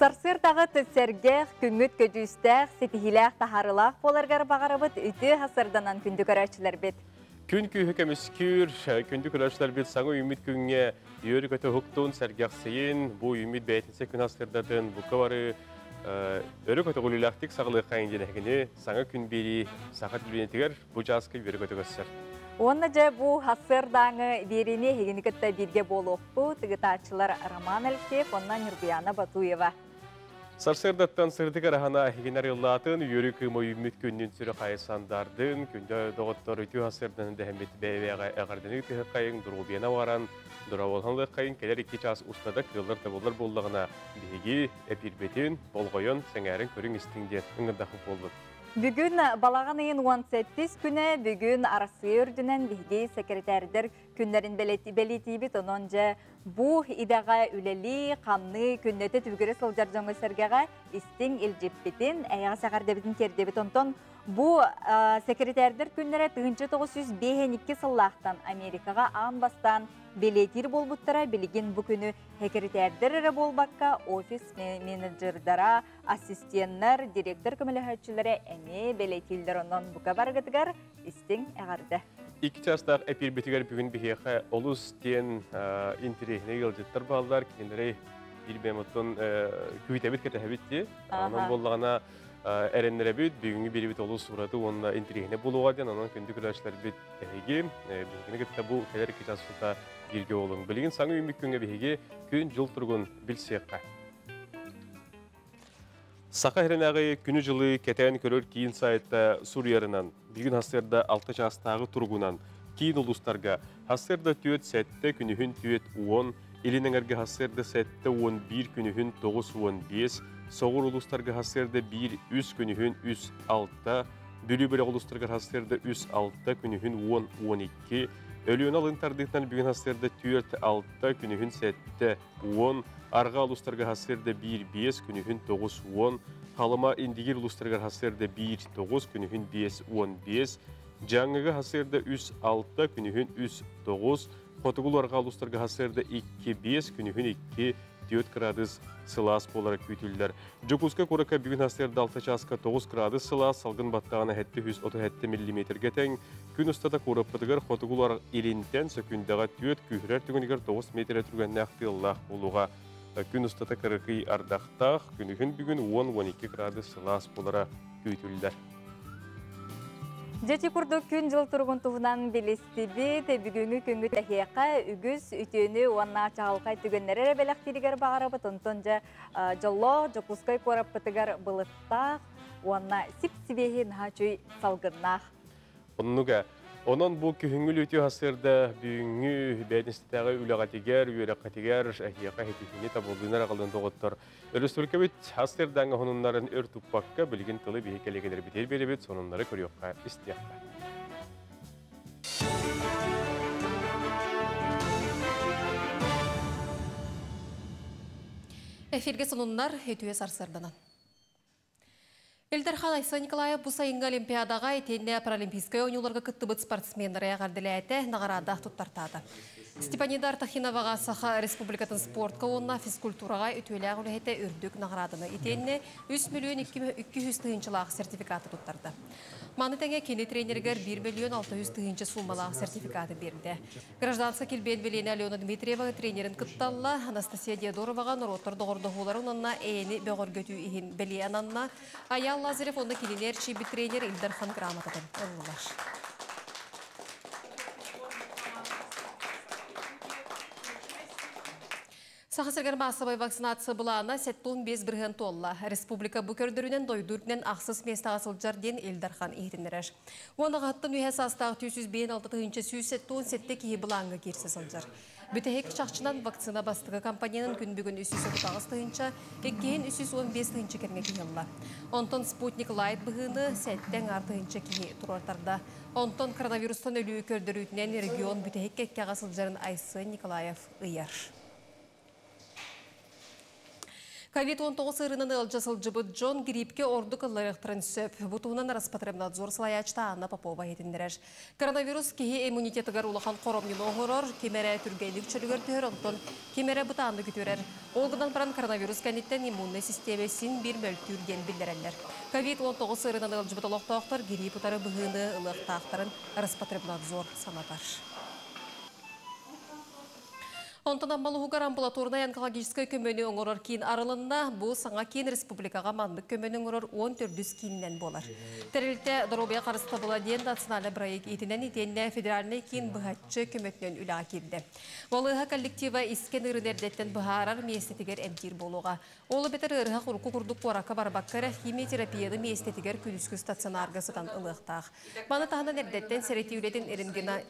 Сарсыр тағы тәсергех, күнгіт көдүстәқ, сетихиләқ тахарылақ боларғар бағарабыт үті хасырданан күнді көрәчілер бет. Күн күйі көміскүр, күнді көрәчілер бет саңы үміт күнге үйері көті хуқтуын сәргеқ сейін, бұл үміт бәйтінсе күн хасырдадың, бұқы бары өрі көті ғолилақтық сағылық қайын денегіне саңы күн бері сақат білінетігер бұл жазқы үйері көті көсір. Онна жа бұл хасырдаңы беріне хегенікітті бірге болуқ бұл тігітачылар Роман Алексеев, онна Нұрбияна Батуева. Сарсырдаттан сырдық арахана хегенер ұллатын үйері күмі үміт күннен сүрі қайысандардың, күнді доғыттар үті хасырдың дәхемет бәйвеға әғардыны үті қайын дұрғубияна варан, дұраволғанлық қайын келер 2 час ұстада кірілер табылар болдығына бейге әпирбетін, болғойын, сәңәрін көрің істіңдер үңірдақы болды. Бүгін балаған ең 18 күні бүгін арасы өрдінен бейгей секретәрдер күнлерін бәлетейбет онынжа бұ идаға үлелі, қамны күннеті түгірі сылжар жоңы сәргеға істің елжеппетін әйіға сақардабетін кердебет онтон бұ секретәрдер күнлері 1952 сыллақтан Америкаға анбастан белетир болбуттара билигин бу күнү секретардер болбакка офис менеджердара, ассистенттер, директор көмөлөчүлөрү эми белетилдер онон бука баргытыгар истиң эгарды. 2 частак эпирбетигер бүгүн бихеха олус тен интерехне жылжыттар балдар кендери билбемоттон күйтебит кетебитти. Анан боллагана эреннере бүт бүгүнгү бирибит олус сураты онна интерехне болууга ден анан күндү күрөчлөр бүт эги бүгүнгү кетте бу келер 2 часта бирге болуң. Билген саңы үмүк күнгө беге күн жыл тургун билсекка. Сақа херенағы күні жылы кетен көрөр кейін сайытта Сурьярынан, бүгін хасырда 6 жастағы тургунан, кейін улустарға хасырда түйет сәтті күнігін түйет 10, елініңерге хасырда сәтті 11 күнігін 9-15, соғыр улустарға хасырда 1-3 күнігін 3-6, бүлі-бүлі улустарға хасырда 3-6 күнігін 10-12, өліен алын тардықтан бүгін хасырда түйет 6 күнігін сәтті 10, Арға улустарға хасырда 1-5 күнігін 9-10, қалыма индигер улустарға хасырда 1-9 күнігін 5-15, жаңығы хасырда 3-6 күнігін 3-9, қотығыл арға улустарға хасырда 2-5 күнігін 2-4 градус сылас болары күйтілдер. Жокуска көрікі бүгін хасырда 6 жасқа 9 градус сылас, салғын баттағына 737 мм кетен, күн ұстада көріппідігер қотығыл арғы елінтен сөкіндіға 4 күйірер түгінігер 9 метр түрген нәқті ұллақ болуға. Күн ұстата кырықи ардақтақ, күнігін бүгін 10-12 градус сылас болара күйтілдер. Жеті күрді күн жыл тұрғын тұғынан белестебет, бүгінгі күнгі тәхияқа үгіз үтені уанна чағалқай түгенлері бәліқтірігер бағарабы тұнтонжа жолло, жокускай көраппытығар бұлыттақ, уанна сіп-сібейін хачуй салғыннақ. Онын бұл күхінгіл өте хасырда бүгінгі бәдіністігі үліғатегер, үйеріқатегер, әхияқа хетихіне табылдыңар ағылдың тоғыттар. Өрістілкі бет хасырдаңы хонынларын өр тұппаққа білген тылы бейкелегенер бетел бері бет сонынлары көріоққа істияққа. Эфирге сонынлар өтуе сарсырданан. Элдархан Айса Николаев бұл сайынғы Олимпиадаға етенде паралимпийская ойнуларға күттібіт спортсмендері ағардылы әті нағарада тұттартады. Степанидар Тахиноваға саха республикатын спортқа онына физкультураға өтуелі ағылы әті үрдік нағарадыны етенне 3.200.000 тыынчылағы сертификаты тұттарды. Маны тәңе кені тренергер 1.600.000 суммалағы сертификаты берді. Гражданска келбен белені Алена Дмитриева тренерін күтталла, Анастасия Диадороваға нұроттыр доғырдығуларын онына әйіні бәғыр көту ехін бәлі ананна, Аял Лазарев онда келінер чебі тренер Илдархан Грамотадан ұлылар. Сақысыргар басыбай вакцинация бұлағына 7-15 бірген толла. Республика бүкірдірінен дойдүрінен ақсыз местаға сылжар ден Елдархан ехтінірер. Оны ғаттын үйе састағы 206 сүйсеттті кейі бұлағыңға керсі сылжар. Бүтәхек шақшынан вакцина бастығы компанияның күн бүгін 309 еккейін 315 керіңе кейілі. Онтон Спутник Лайт бұғыны сәттен артығынша кейі тұрартарда. Онтон коронавирустан өлі көрдірітінен регион бүтәхек кәккеға сылжарын Айсы Николаев ұйар. COVID-19 ырынан ылжасыл жыбыт Джон гриппке орды кылларықтырын сөп. Бұтуынан Роспотребнадзор салаячта Анна Попова етіндірер. Коронавирус кеге иммунитетігер улахан коромнин оғырыр, кемері түргейлік чөлігер түйір, онтон кемері бұтанды күтірер. Олғыдан баран коронавирус кәнеттен иммунный системесін бір мөлтүрген білдірелер. COVID-19 ырынан ылжыбыт олықтақтар грипп ұтары бұғыны ылықтақтарын Роспотребнадзор санатар. Онтан амбалуғығар амбулаторна онкологической көмөні оңырыр кейін арылында бұл саңа кейін республикаға мандық көмөні оңырыр 14 кейіннен болар. Тәрілті дұробия қарысты бұла ден националы проект етінен етенне федеральный кейін бұғатшы көмөтінен үліға келді. Олыға коллектива искен ұрынердеттен бұғарар местетігер әмтир болуға. Олы бетер ұрыға құрқы құрдық қорақа барбаққары химиотерапияды местетігер күдіскі стационарғасыдан ылықтақ. Баны тағынан әрдеттен сәретеулетін рентгена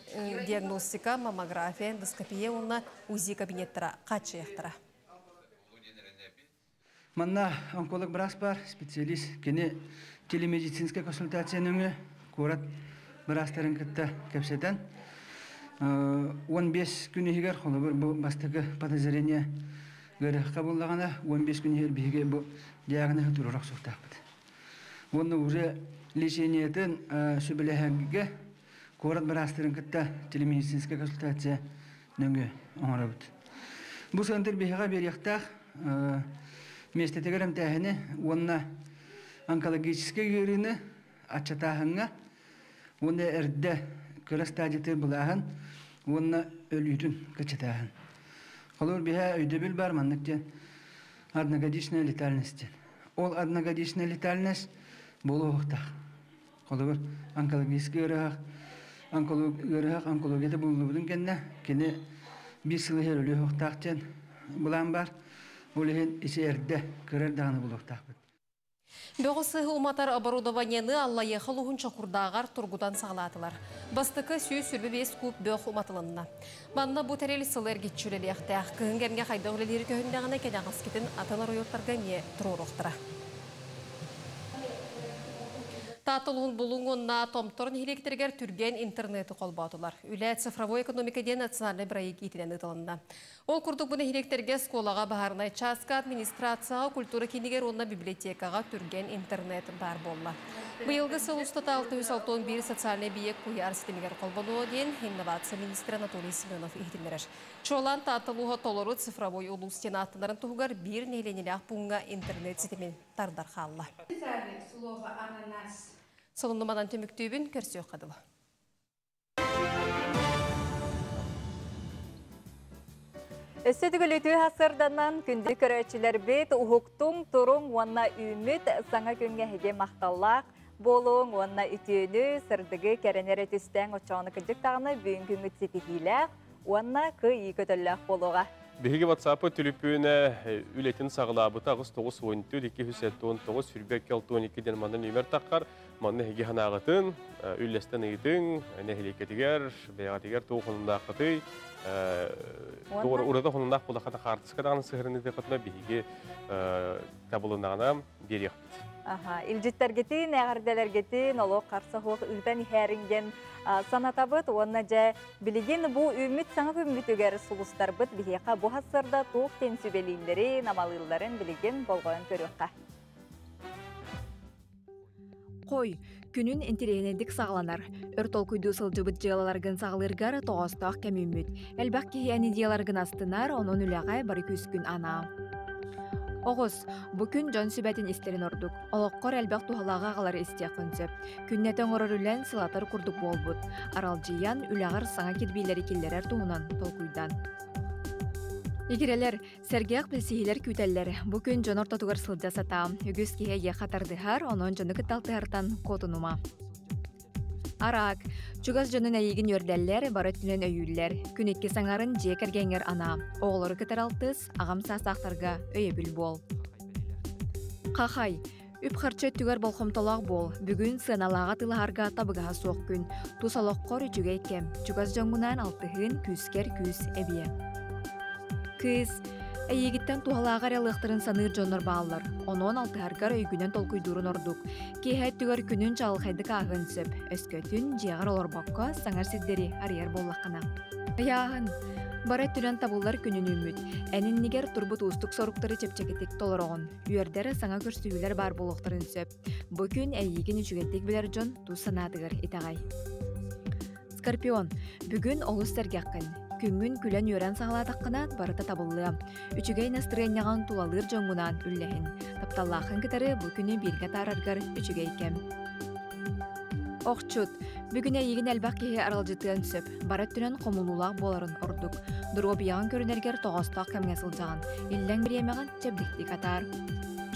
диагностика, маммография, эндоскопия олына УЗИ кабинеттара качыяқтыра. Манна онколог брас бар, специалист, кене телемедицинская консультацияның көрат брастарын кітті кәпсетен. 15 күні егер, бұл бастығы подозрение көрі қабылдағана 15 күні егер бейге бұл диагнозы тұрырақ сұқтақ бұд. Оны уже лечениетін сөбіләхәңгіге көрат брастарын кітті телемедицинская консультация нөңі оңыра бұд. Бұл сандыр бейға берияқтақ местетігер әмтәхіні онына онкологический көріні атчатағынға оны әрді көрі стадиятыр бұлағын онына өлүйтін качатағын. Қолыр бейға өйді біл бар маннықтен одногодичная летальностен. Ол одногодичная летальность болу оқтақ. Қолыр онкологический өріғақ, онкологияда болу бұдың кені bir sılıher ölü hoqtaqten bulan бар, олеген isi erde kırar dağını buluqtaq. Бөғысы уматар оборудованияны Аллайы қалуғын чақырдағар тұрғудан сағылатылар. Бастықы сүй сүрбі бес көп бөғ уматылынна. Банна бұ тәрелі сылыр кетчүлелі яқтақ. Күйінгерге қайда өлелері көхіндағына кәне ғаскетін аталар ойоттарға не тұруырықтыра. Татылуын бұлуңынна томторын хелектергер түрген интернеті қолбатылар. Үлі цифровой экономикаден национальный проект етінен ұтылында. Ол күрдік бұны хелектерге сколаға бағарынай часка администрацияға культура кенегер онна библиотекаға түрген интернет бар болла. Бұйылғы сылыстата 661 социальный биек көйар сетемегер қолбануы ден инновация министрі Анатолий Семенов ехтемерер. Чолан татылуға толыры цифровой ұлу стенатыларын тұғығар бір нейленелі бұңға интернет сетемен тардар қалла. Солындымадан төміктүйбін көрсі өқадылы. Өссөтігілі түй асырданан күнді көрәтшілер бет ұхықтың тұрың уанна үміт саңа көнге хеге мақталлақ болуң уанна үтіні сырдығы кәренері түстен ұчағыны күндік тағыны бүйін күңіт сетігіләқ уанна күй көтілләқ болуға. Биһиги WhatsApp телефоны үлетин саглабыта 994-219 сүрбек 12 ден мандан номер таққар. Манны хеги ханағытын, үллестен ыйтын, нехилекетигер, бейгатигер туғынында қыты. Урада хонунда қолақата қартысқадағын сығырыны деқытына биһиги табылынағына берияқпыд. Илжиттергетин, әғардалергетин, олу қарсы хоқ ұғдан хәрінген санатабыд, онна жа білеген бұ үміт саңа үміт өгер сұлыстар бұд бігеқа бұ хасырда туқ тенсүбелейлері, намалыларын білеген болғойын көріққа. Қой, күнін интеренедік сағыланар. Өртол күйді сылжыбыт жияларғын сағылырғары тоғыстақ кәмімміт. Әлбәқ кейәні дияларғын астынар, оның үләғай бары күскін ана. Оғыз, бұ күн жон сүбәтін істерін ордық. Олыққор әлбәқ тухалаға қалар істек қынсып. Күннетен орыр үлән сылатыр күрдік болбұд. Арал жиян үләғар саңа кетбейлері келдерер туғынан толкуйдан. Егерелер, сәргеяқ білсейілер күйтәллер. Бұ күн жон ортатығыр сылда сата. Үгіз кейе қатардығар, оның жоны кітталтығартан котынума. Арак, чугас жонын әйігін өрдәллер, бары түнен өйіллер. Күнетке саңарын жек әргенгер ана. Оғылары кітаралтыз, ағам сасақтарға өйе біл бол. Қақай, үп қарчы түгер болқымталақ бол. Бүгін сыналаға тылағарға табыға соқ күн. Тусалоққор үчіге кем. Чугас жоңғынан алтығын күскер күс әбие. Кыз, әйегіттен тухалағар ялықтырын саныр жоныр бағалар. Онон алтығарғар өйгінен толкуйдурын ордук. Кейхәт түгер күнін чалқайдық ағын сөп. Өскөтін жиғар олар баққа саңар сіздері арияр боллақына. Яғын, Бара түрен табылар күнін үміт. Әніннігер турбут устук соруктары чепчекетик толороғын. Үйердері саңа көрсүйлер бар болуқтарын сөп. Бұ күн әйеген үчігеттік білер жон тусанадығыр итағай. Скорпион. Бүгін олыс сәргәққін. Күнгін күлен үйерен сағаладаққынат барыта табылы. Үчігей настроенияған тулалыр жоңғынан үлләхін. Тапталлақын кітары бұ күні бірге тарарғар үчігей кем. Оқчут. Бүгін әйеген әлбақ кеге аралжытыған сөп. Барат түрен қомулулақ боларын ордық. Дұрғы бияған көрінергер тоғыстақ кәмге сылжаған. Илләң біремеған чәбдікті катар.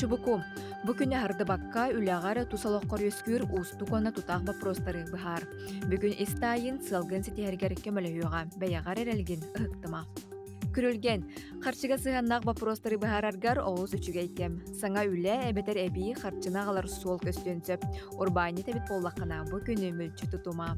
Чубукум. Бүгін арды баққа үләғары тусалоққар өскүр ұстық оны тұтақ бапростары бұхар. Бүгін істайын сылғын сетергер кемелі үйіға бәяғар әрелген ұқтыма. Күрілген. Қарчыға сығаннақ бапростары бұхарарғар оғыз үчіге икем. Саңа үлі әбетер әбей қарчына қалар суол көстен сөп. Орбайны тәбет боллақына бүгін өмілчі тұтума.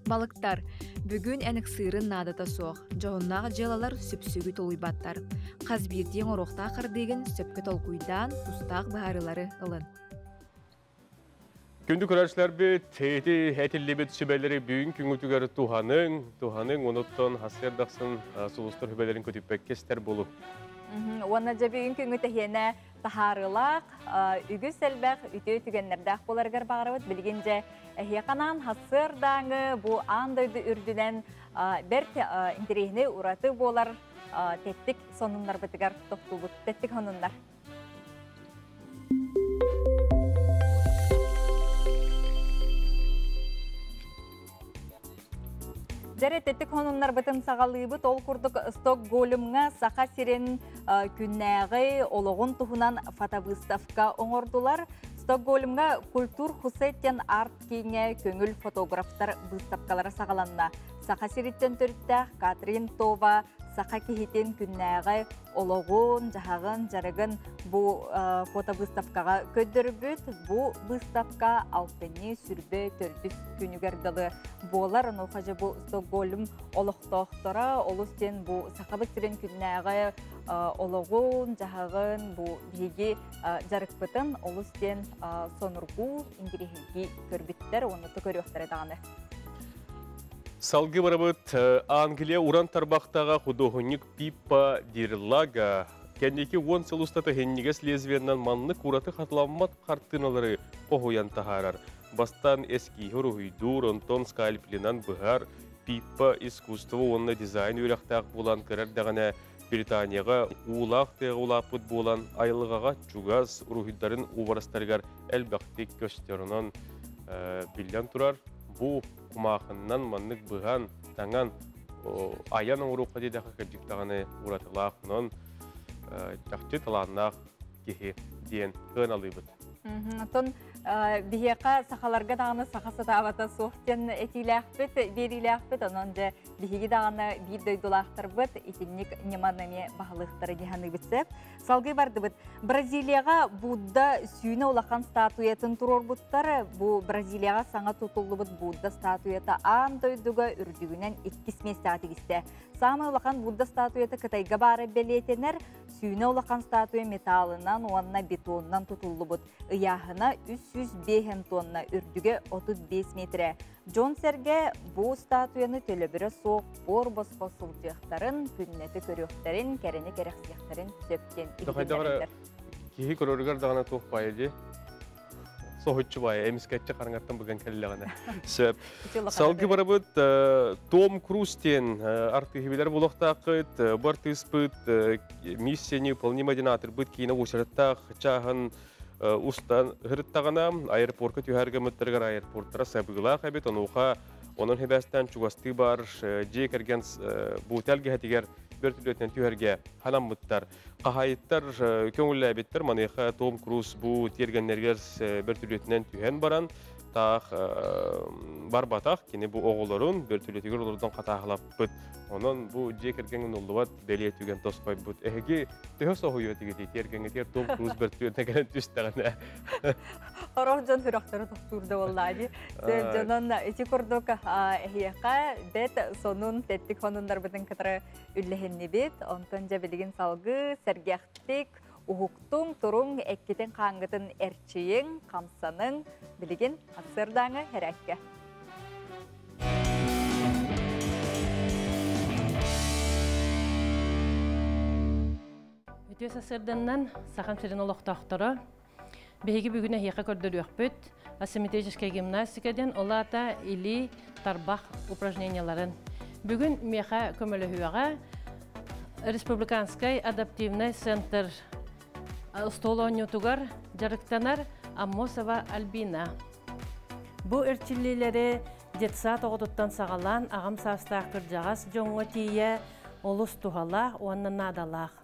Балықтар. Бүгін әнік сырын надыта соқ. Жоғыннағы желалар сөпсүгі толуйбаттар. Қаз бірден орықта қырдығын сөпкі толқуйдан тұстақ бұхарылары ылын. Күнді көрәршілер бет, тейті әтілі бет шүбәлері бүгін күнгітігер туғаның, оныттан хасырдақсын сұлыстар хүбәлерін көтіппәк кестер болу. Оны жа бүгін күнгітігені тахарылақ, үгіз сәлбәқ, үті түгенлердәқ боларғар бағарабыд. Білгенже әхеқанан хасырдаңы бұ андайды үрдінен бір интерейіні ұраты болар тәттік сонынлар бітігер тоқтылбыд, тәттік сонынлар. Дәреттеттік хонунлар бұтын сағалығы ол күрдік Стокгольмға сақа сирен күннәғі олығын тұхынан фотовыставка оңырдылар. Стокгольмға культур хусеттен арт кейіне көңіл фотографтар выставкалары сағаланна. Сақа сиреттен түрттәқ Катрин Това сақа кейтен күннәғі олығын, жағағын, жарығын бұл фотовыставкаға көддірбіт. Бұл выставка алтыны сүрбе төрдіс күнігерділі болар. Оқажы бұл Стокгольм олықтақтыра, олыстен бұл сақабы сирен күннәғі олығын, жағағын, бұл бейге жарық бұтын, олыстен сонырғу ингерехеги көрбіттер, оны көріқтері дағаны. Салғы барабыт Англия уран тарбақтаға художник Пиппа Дирлага кәндекі 10 сылыстаты хеннегес лезвияннан манны кураты қатыламмат қартыналары қоғуян тахарар. Бастан эски хұрухүйдур, онтон скальплинан бұғар Пиппа искусство онна дизайн өряқтақ болан кірір дағана Британияға улақ теғы улапыт болан айлығаға чугаз урухүйдарын уварастарғар әлбәқтік көстерінен білден тұрар. Бұ құмақыннан маннық бұған таңан аян оңыруққа дейдіға кірдіктағаны ұратылақынан жақты таланнақ кеге дейін ғын алыбыд. Тон бігеқа сақаларға дағаны сақасы табата соқтен әтиләқпет, бериләқпет, онын жа бігеге дағаны бейдойдулақтыр бұд, етіннік неманаме бағылықтары дегені бітсеп. Салғы барды бұд. Бразилияға Будда сүйіне олақан статуетін тұрор бұдтары. Бұ Бразилияға саңа тұтылы бұд Будда статуеті андойдуға үрдігінен 2 месті атығысты. Самы олақан Будда статуеті кытайға бары белетенер, сүйіне олақан статуе металынан, онына бетоннан тұтылы бұд.Ияғына 305 тонна үрдіге 35 метре. Джон Серге бұл статуяны төлөбірі соқ бор босқо сұлтияқтарын, күннеті көріқтарын, кәрені керексияқтарын сөптен икендеріндер. Кейі көріргер дағана тоқ байыды. Соғытшы байы, әміскәтші қарыңаттан бұған кәліліғана сөп. Салғы барабыд Том Крустен арты хебелер болуқтақыд, бар тыспыд, миссияны полнимадинатыр бұд кейіні өсіріттақ чағын Устан ғырыттағана аэропортқа түйәргі мүттіргір аэропорттара сәбігілақ әбет, оның хебәстен чуғасты бар, жек әрген бұтәлгі әтігер бір түлетінен түйәрге ханам мұттар. Қағайыттар көңілі әбеттер, манеға Том Круз бұ тергенлергер бір түлетінен түйен баран, тақ бар батақ, кені бұ оғыларын бір түлетігер олардан қатағылап бұд. Onun bu cekergen olduvat beliyet tügen tospay but. Ehegi tühö soğuyor tigeti tergen ter Tom Cruise bertüyetine gelen tüstağına. Orahcan hüraktары toxturda vallahi. Janan içi kurduk ehiyaka bet sonun tettik honunlar biten katara üllehenni bit. Ondan jabiligin salgı sergahtik uhuktung turung ekkiten qangıtın erçiyin kamsanın biligin asırdağı herakka. Төс асырданнан сахан сирин олоқтақтыры. Беги бүгүнө хияка көрдөрүөкпүт. Асимметрическая гимнастикаден олата или тарбах упражненияларын. Бүгүн меха көмөлөһүага Республиканский адаптивный центр столонютугар жарыктанар Аммосова Альбина. Бу эрчиллилери детсат оғыдыттан сағалан ағам састақ кыржағас жоңғы тие олус тухала уаннан надалақ.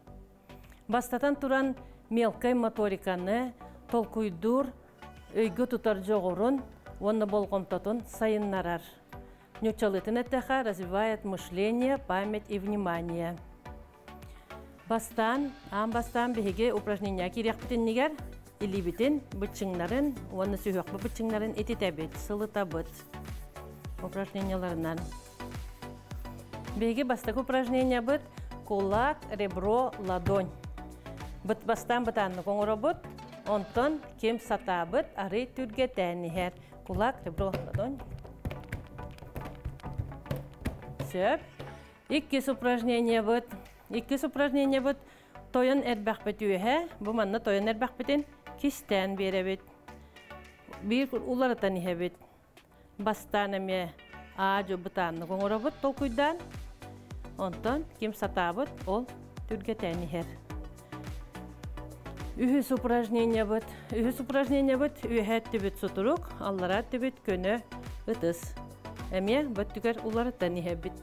Бастатан туран мелкай моториканы толкуйдур өйгө тутар жоғырын уанны болғымтатын сайыннарар. Нючалытын әттәқа развивает мышление, память и внимание. Бастан беге упражнения кирек бітіннігер, или бітін бұтчыңнарын, уанны сүйіқпі бұтчыңнарын ететәбет, сылытабыт упражненияларынан. Беге бастак упражнения бұт кулак, ребро, ладонь. Бұт бастан бұтанны коңыры бұт, онтон кем сатабыт, ары түрге тәнігер. Кулак, ребро, ладонь. Сөп. Иккес упражнения бұт. Иккес упражнения бұт тойын әрбәқ біт үйе. Бұ манна тойын әрбәқ бітін кистен бере біт. Bir уларытан ihe біт. Бастан әме ажу бұтанны коңыры бұт толкуйдан. Онтон кем сатабыт, ол түрге тәнігер. Үхіс упражнения бұт. Үхіс упражнения бұт үйе түбіт сұтырук, аллара түбіт көні ұтыс. Әме бұт түгер уларытан ihe біт.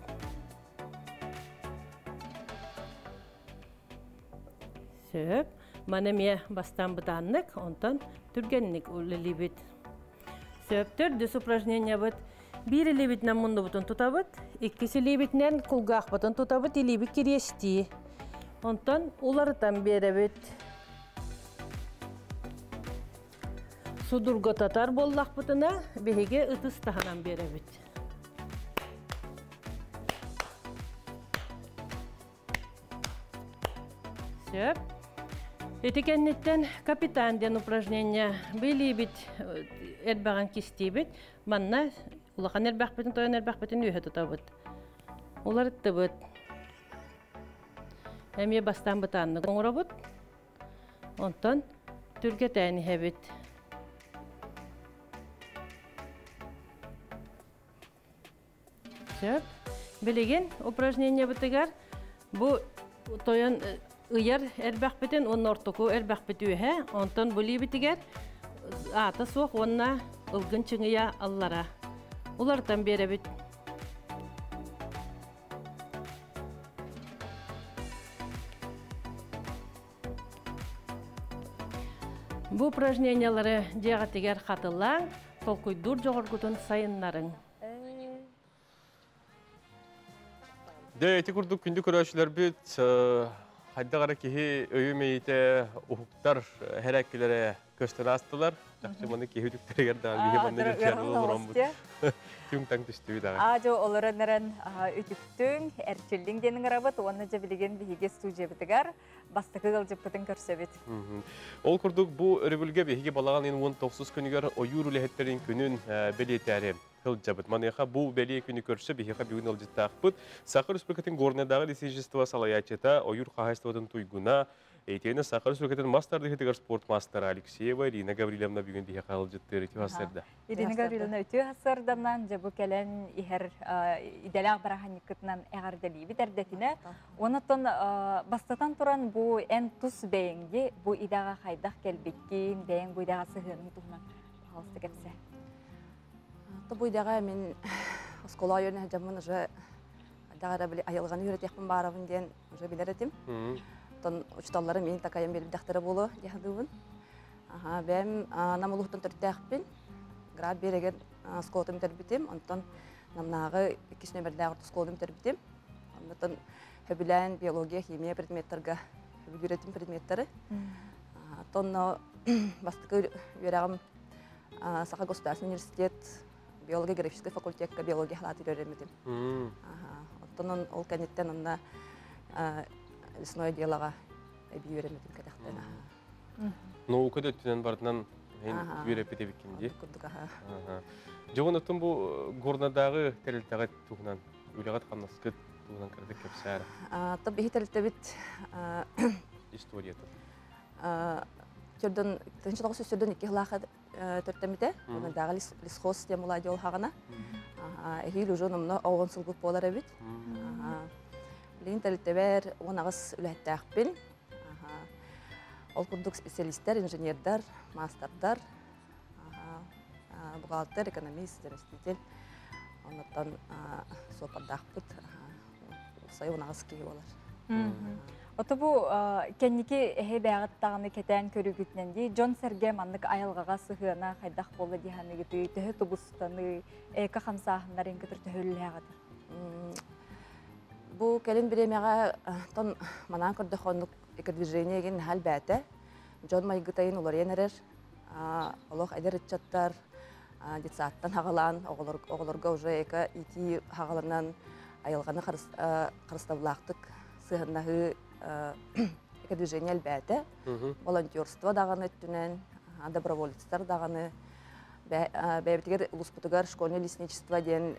Сөп, манаме бастан бұтаннык, онтон түргенник үлілі біт. Сөптір, дүс упражнения бұт. Bir ilibitnen mundu butun tutabıt, ikkisi ilibitnen kulgaq butun tutabıt, ilibit kiresti. Ondan ularıtan berebit. Sudurga tatar bollaq butuna, behege ıtыс tahanan berebit. Söp. Etikennetten kapitan den упражнения. Bilibit etbağın kistibit, manna улахан эрбәхбетин, тойон эрбәхбетин үйе тұтабыт. Олар ыттыбыт. Әме бастан бұтанны коңыра бұт. Онтан түрге тәйіні әбіт. Сөп. Білеген упражнение бұтығар. Бұ тойон ұяр эрбәхбетин, оның ортықу эрбәхбет үйе. Онтан бұли бітігер. Аты соқ, онына ұлғын чыңыя аллара. Ulardan beri bit. Bu упражнениялары жаға тегер қатылаң, толкуйдур жоғыргутун сайынларын. Дәйті күрдік күнді көрәшілер бит, хайдағара кеге өйімейті ұхықтар әрәккелері көстен астылар. Жақшыманы кеге үтіктергер дағын бейге бандыр өттерді олырам бұд. Түңтаң түстігі дағын. Ажо олырынырын үтіктің, әрчілдің денің арабыт, оны жабілеген бейге студия бітігар, бастықы ғылжып бұтын көрсөбет. Ол күрдік бұл өрібілге бейге балаған 19 күнігер ойыр үләхеттерін күнін белетәрі. Хылжабыт. Манеха бұл бәлие күні көрші бейхеға бүйін ылжыттақ бұд. Сақыр Республикатын горнадағы лесежества салаячета ойыр қағайстывадың туйгуна. Эйтені Сақыр Республикатын мастарды хетігер спорт мастары Алексеева Ирина Гаврилевна бүгін бейхеға ылжытты реті ғасырда. Ирина Гаврилевна өте ғасырдамнан жабы кәлін ихер иделяғ бараханникытынан әғардалі бітәрдетіне. Онытын бастатан тұран бұл ән тұс бәйінге бұл идаға қайдақ кәлбеккен бәйін бұл идаға сығының тұғынан қалысты кәпсі. Бұйдаға мен оскола үйеріне жамын ұжы айылғаны үйретекпін барабын ден ұжы білер етім. Учталлары мен такайын беліп дақтыры болу дегендігін. Бәм намылықтың түрттәқпін. Град береген сколотым тәрбітім. Онтан намнағы 2 нөмірдәғырт сколотым тәрбітім. Онтан хөбілән биология, химия предметтерға хөбіл үйретім предметтері. Тонна бастықы үйерағым Саха государственный университет биология-графический факультетка биология халаты öğrenmedim. Ondan ol kanitten onda lесное делоға bir öğrenmedim kadar. No kadar tünen bardından öğrenmedi bikindi. Joğun atın bu gornaдағы təliltəğət tuğunan üləğət qannaskıt tuğunan kırdık kepsər. Tabii təliltəbit историятын. Түрдөн тынчылыгы сөздөрдөн 2 хлаха төртөмүтэ. Оны дагы лисхоз тем улади ол хагана. Эхил уже номно огон сылгып болар эбит. Лин телтебер онагыс үләттәкпин. Ол курдук специалисттер, инженердар, мастердар, бухгалтер, экономист, заместитель. Онтан сопардакпыт. Сай онагыс кей болар. Ота бу кенники эхе бәгаттаганы кетен көрүгүтнен ди Джон Серге маннык айылгага сыгына кайдак болду диханы гыты төһө тубустаны эка хамсахнарын көтөр төһөлләгәт. Бу келин биремега тон манан көрдө хонук эке движение ген хал бәте. Джон майгытайын улар енерер. Алох айдер чаттар детсаттан хагалан оголорга уже эка ити хагаланан айылганы карыстаблактык сыгыннагы эке движение албәте. Волонтерство даганы өттүнен, добровольцтар даганы бәбитигер улуспутугар школьное лесничество ден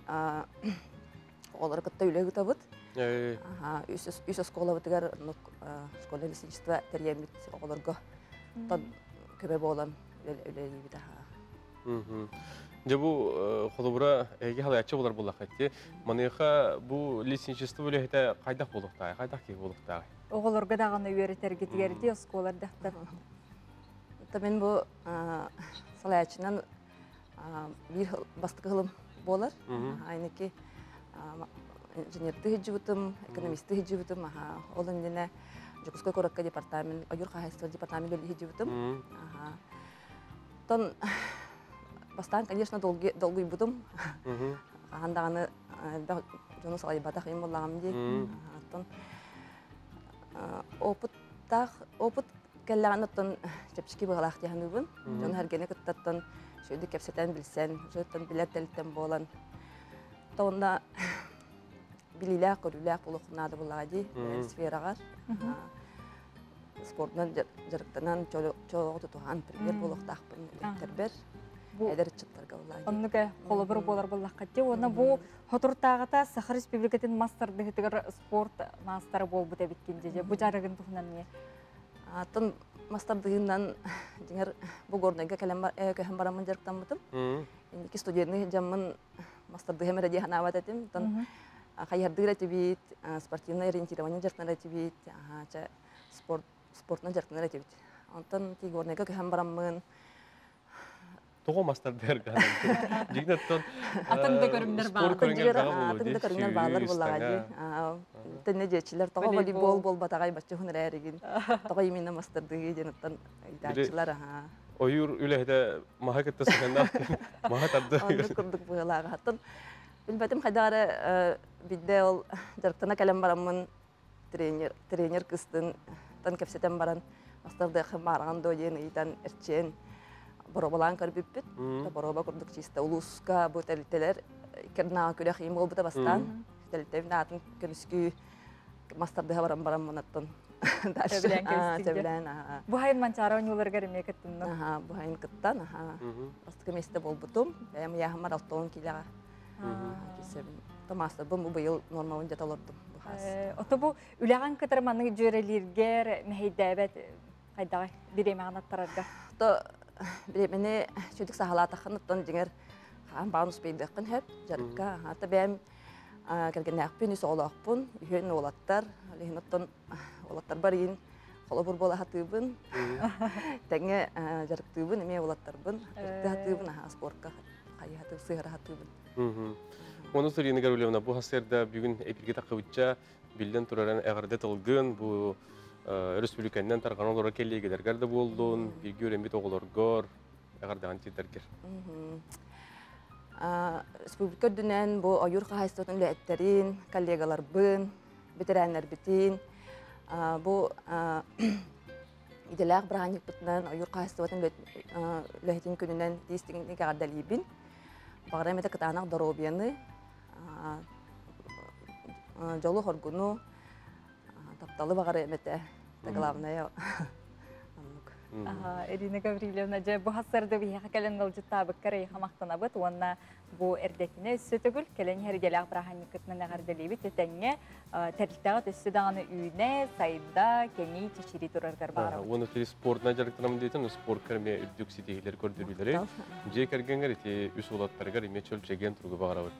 олар кытта үлеги табыт. Үс школа бутугар школьное лесничество терьемит оларга тад көбө болан үлеги бита. Жабу холобура эге халаячы болар булакатти. Маныха бу лесничество үлехте кайдак болуктай, кайдак ки болуктай. Оголорга даганы үйрөтер гитгерди осколардактар. Мен бу салаячынан бир бастык кылым болар. Айнеки инженерди хижибутум, экономистти хижибутум, ол эндене Жокускай коракка департамент, Аюр хозяйство департамент хижибутум. Тон бастан, конечно, долгий будум. Хандаганы жону салай батах им боллагам ди. Опыт келләгән тон чепчики баглах дигәнүбен. Жон һәргене кыттаттан шөйдү кепсетен билсен, жөттөн билер телтен болан. Тонда билиләк, көрүләк булыкнады булагы сферагар. Спортнан жарыктанан чолоо тутуган пример булыктакпын тербер. Эдер чыттарга булагы. Оннуга холобур болар буллаккатти. Оны бу Хотуртагыта Сахар Республикатын мастер спорт мастері болбут эбиткенде. Бу жарыгын тухунан не? Атын мастардыгынан деңер бу горнага калем барамын жарыктан бутум. Ки студентны жаммын мастардыгы мерди ханават этим. Тан кайярдыгы ретибит, спортивное ориентирование жарыктан ретибит, спортны жарыктан ретибит. Антан ки горнага калем барамын Того мастер дерган. Дигнаттан атында көрүмнөр бар. Атында көрүмнөр баалар булагы. Тенне жечилер того волейбол болбатагай баччы хунереригин. Того именно мастердыгы денаттан айдачылар. Оюр үлехде махакетте саганда махатарды. Аны курдук булагы. Хаттан билбетим кайдары бидде ол жарыктана калем барамын тренер кыстын тан кепсетен баран мастердыгы барган доен ыйтан эрчен Боробалан карбиппит, бороба курдук чиста улуска бу телтелер керна күрәх им болбута бастан. Телтев натын көмүскү мастардыга барам монаттан. Дальше. Бу хайын манчара онюларга ремекеттин. Бу хайын кыттан. Астык месте болбутум. Эм яхмар 6 килога. Кисем. Томаста бу быйыл нормалын жаталырдым. Ото бу үләгән кытырманы жөрелергер мехейдәбет кайдагы биремәгән аттарга. Bilemene çocuk sahalataqın ton dinger han bağınız beydəqin hep jarıqqa hatta bəm gəlgən nəqpin soğlaqpın yön olatlar lehin ton olatlar barin xolobur bola hatıbın təngə jarıqtıbın eme olatarbın hatıbın sportqa qayatıb sığır hatıbın Onu soruyunu görülüyəm bu hasırda bugün epilge taqıbıca bildən turaran əğirdə tılgın bu Respublikandan tarqan olara kelligelerger de boldun, bilgi öğrenbit oğulorgor, əğirdən çilərger. Respublika dünen bu Ayur Xahaysto'nun ləhətlərin, kollegalar bın, bitirenler bitin. Bu İdeləq Brahanik bitindən Ayur Xahaysto'nun ləhətin günündən deyistigini qərdəliyibin. Bağıram edə qıtanaq Dorobiyanı, Jolu Horgunu, Taptalı bağır emete, glавное. Ирина Гавриловна, же бу хасырды бияқа кәлен ылжыттабы кәрей хамақтанабыт, онна бу эрдетіне үсі түгіл, кәлен хәргеләғ біраханны күтінің ағардылейбі, тетәңе тәрілтіғат үсі дағаны үйіне, сайында, кәңей чешері тұрарғар бағар. Оны тері спортына жарықтанамын дейтін, спорт кәрме үрдік сетегілер көрдірілері. Же кәргенғер, үс олаттарғар еме чөл жеген тұрғы бағар ауыр.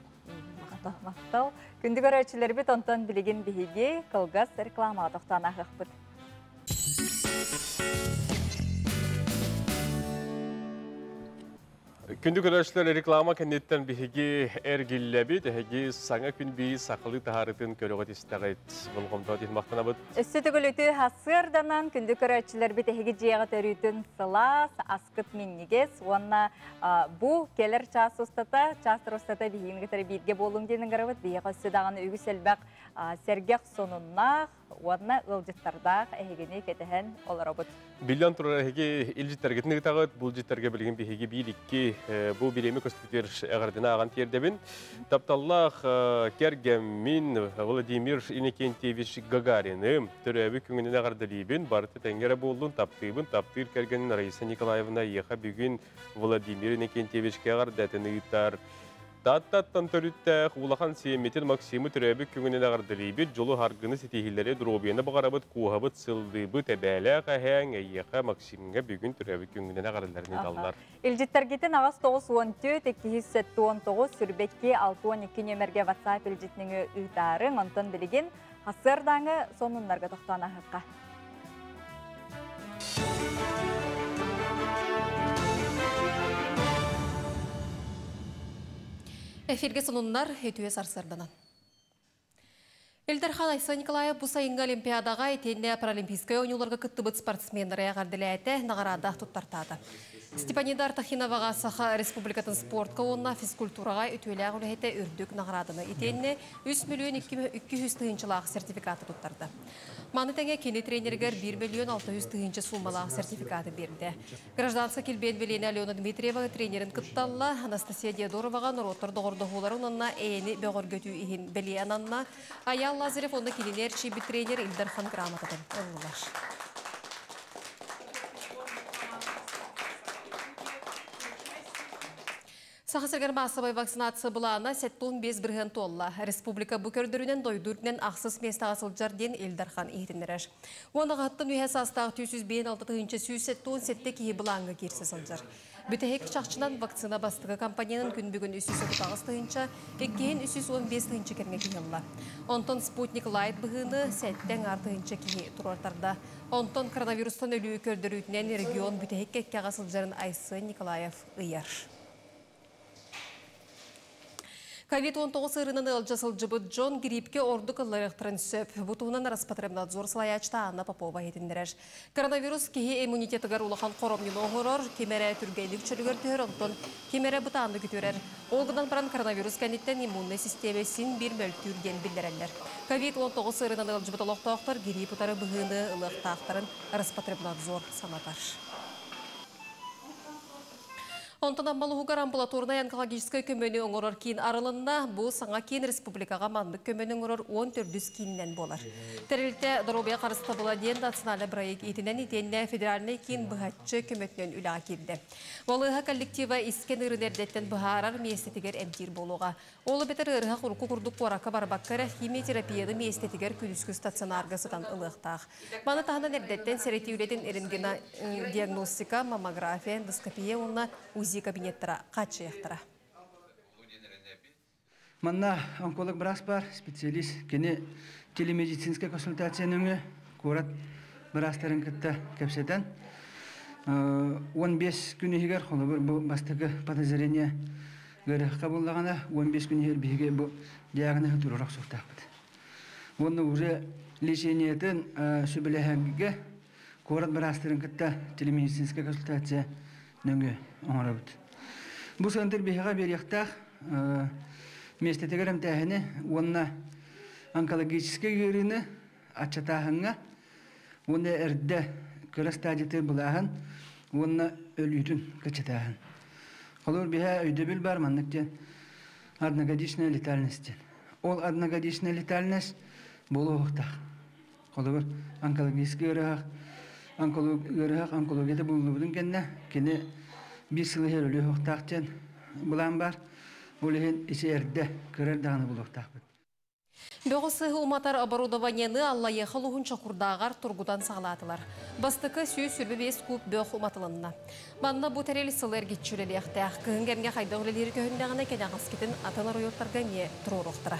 Мақтал. Күнді көрәтшілер бі тонтан білеген бігеге қылғас реклама тоқтан ағық бұд. Күнді көрәшілер реклама кәнеттен бігі әргілләбі, дәхеге саңа күн бейі сақылы тағарытын көріғат істіғайт болғымда дейін мақтана бұд. Өссі түгіліті хасырданан күнді көрәтшілер бі дәхеге жияға төрүйтін сылас, асқыт меннегес. Онна бұ келер час ұстата, частыр ұстата бігейінгі тәрі бейдге болуң дейінің ғырыбыд. Бейіға өссі дағаны үгі сәлбәқ сәргек сонуннақ, онна ылжыттардақ әйгені кетіхен олар обыд. Билан тұрар әйге илжіттерге тағыт, бұл жіттерге білген бейге бейлікке бұл биреме көстіктер әғардына аған тердебін. Тапталлах кергеммин Владимир Иннокентьевич Гагарины түрәбі күңінен әғардылейбін, барты тәңгері болдың таптыйбын, таптыр кергенін Раиса Николаевна еға бүгін Владимир Иннокентьевичке әғардәтіні ұттар. Таттаттан төріттәқ улахан сейметін Максимы түрәбі күңінен ағардылейбіт, жолы харгыны сетихиллері дробияны бағарабыт, қуғабыт сылдыбыт әбәлі әғәң әйеқа Максимға бүгін түрәбі күңінен ағардыларын едалылар. Илжиттергетін ағас 9-14-219 сүрбекке 6-12 нөмерге WhatsApp илжитніңі ұйтарын онтон білеген хасырдаңы сонынларға тоқтан ағыққа. Эфирге сонуннар өтуе сарсырданан. Элдерхан Айса Николаев бұл сайынғы Олимпиадаға етенне паралимпийская ойнуларға күттібіт спортсмендері ағардылайты нағарада тұттартады. Степанидар Тахиноваға саха республикатын спортқа онына физкультураға өтуелі ағылығеті үрдік нағарадыны етенне 3 миллион 200 тыгынчылағы сертификаты тұттарды. Маны тәңе кені тренергер 1 миллион 600 тыгынчы суммалағы сертификаты берді. Гражданска келбен Велена Алена Дмитриева тренерін күтталла Анастасия Диадороваға нұроттар доғырды ғоларын онына әйіні бәғыр көту ехін бәлі ананна Аял Лазарев онына келінер чейбі тренер Илдархан Грамотадан ұлылар. Сақысыргар масабай вакцинация бұлағына сәттуын 5 бірген толла. Республика бүкөрдірінен дойдуркнен ақсыз местаға сылджар ден Илдархан ехтінірер. Оны ғаттын үйе састағы 200-6 түйінші сүй сәттуын сәтті кейі бұлағыңға керсі сылджар. Бүтәхек шақшынан вакцина бастығы компанияның күн бүгін 309 түйінші, еккейін 315 түйінші керме кейілі. Онтон Спутник Лайт бұғыны сәттен артығыншы кейі тұрартарда. Онтон коронавирустан өлі көрдірітінен регион бүтәхек кәккеға сылджарын Айсы Николаев ұяр. COVID-19 ырынан ылжасыл жыбыт Джон гриппке орды кылларықтырын сөп. Бұтуынан Роспотребнадзор слаячта Анна Попова етіндірер. Коронавирус кейі иммунитетігер улахан қоромнен оғырыр, кемері түргейлік чөлігер түйір, онтон кемері бұтанды күтірер. Олғыдан баран коронавирус кәнеттен иммунный системесін бір мөлтүрген білдірәлер. COVID-19 ырынан ылжыбыт олықтақтар грипп ұтары бұғыны ылықтақтарын Роспотребнадзор санатар. Онтан амбалуғығар амбулаторна онкологической көмөні оңырыр кейін арылынна бұл саңа кейін республикаға мандық көмөні оңырыр 14 кейіннен болар. Тәрілті Доробия қарысты бұла ден националы проект етінен етенне федеральный кейін бұғатшы көмөтінен үліға келді. Олыға коллектива искен ұрынердеттен бұғарар местетігер әмтир болуға. Олы бетір ұрыға құрқы құрдық қорақа барбаққары химиотерапияны местетігер күніскі стационарғысыдан ұлықтақ. Маны тағынан әрдеттен сәреті үлетін әрінгена диагностика, маммография, эндоскопия онына УЗИ кабинеттара қачаяқтыра. Манна онколог бірас бар, специалист, кені телемедицинская консультацияның көрат бірастарын күтті кәпсетен. 15 күні егер, бұл бастығы подозрение көрі қабылдағана 15 күні егер бейге бұл диагнозы тұрырақ соқтақ бұд. Оны уже лечениетін сөбіләхәңгіге көрат бірастарын күтті телемедицинская консультация нөңі оңыра бұд. Бұл сандыр бейға берияқтақ местетігерім тәхіні, онына онкологический үйіріні атчатағыңа, оны әрді көрі стадиятыр бұлағын, онына өлүйтін качатағын. Қолыр бейға өйдөбіл бар маннықтен одногодичная летальностен. Ол одногодичная летальность болу оқтақ. Қолыр онкологический үйіріғақ онкологияда булнубудун кенне кини bir sılı herölü hoqtaqcan bulan бар. Булehen исерде көрөр даны булуктакпыт. Бөгісі уматар оборудованияны Аллайы қалуғын чақұрдағар тұрғудан сағалатылар. Бастықы сүй сүрбебес көп бөқ уматылынна. Банна бұ тәрелі сылыр кетчүлелі әқтәқ. Күйінгерге қайдағылелері көхіндағына кәдәғыз кетін аталар ойоттарға не тұрор оқтыра.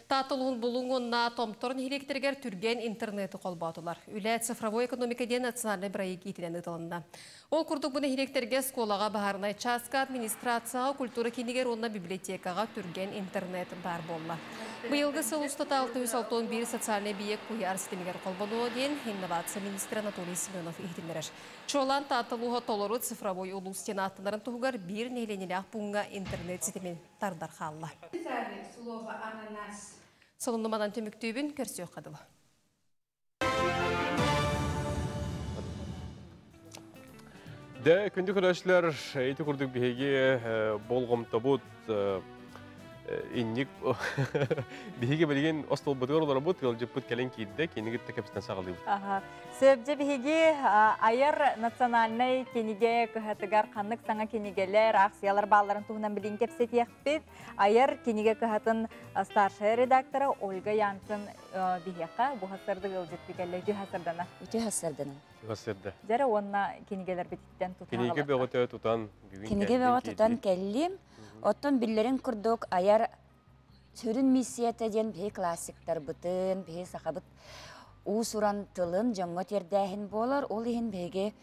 Татылуын бұлуңынна томторын хелектергер түрген интернеті қолбатылар. Үлі цифровой экономика ден национальный проект етілен ұтылында. Ол күрдік бұны хелектерге сколаға бағарынай часка администрацияға культура кенегер онна библиотекаға түрген интернет бар болла. Бұйылғы сыл ұстата 661 социальный биек бұяр системегер қолбануы ден инновация министрі Анатолий Семенов ехтілдеріш. Чолан татылуға толыры цифровой ұлу стенаттыларын тұғығар бір нейленелі бұңға интернет сетемен тардар қалла. Солындымадан төміктүйбін көрсі өқадылы. Дә, күнді көрәшілер, әйті күрдік бейге болғым табуд, инник бейге білген остол бұдығыр олар бұд, ғылжып бұд кәлен кейді, кенігіт тәкәпісінен сағылды бұд. Сөбже бейге айыр национальный кенеге күхатыгар қанық саңа кенегелер, ақсиялар баларын туғынан білін кепсет еқпет. Айыр кенеге күхатын старшая редактора Ольга Янсын бейеқа бұхасырды ғылжып бігелі жүхасырдана. Жүхасырдана. Жүхасырды. Жәрі онына кенегелер бетіттен тұтан алып. Кенеге беғыты тұтан. Кенеге беғыты тұтан кәлім. Оттон биллерин курдук аяр сүрін миссията ден бей классиктар бұтын, бей сақабыт усуран тылын жоңға тердәхін болар. Ол ехін бейге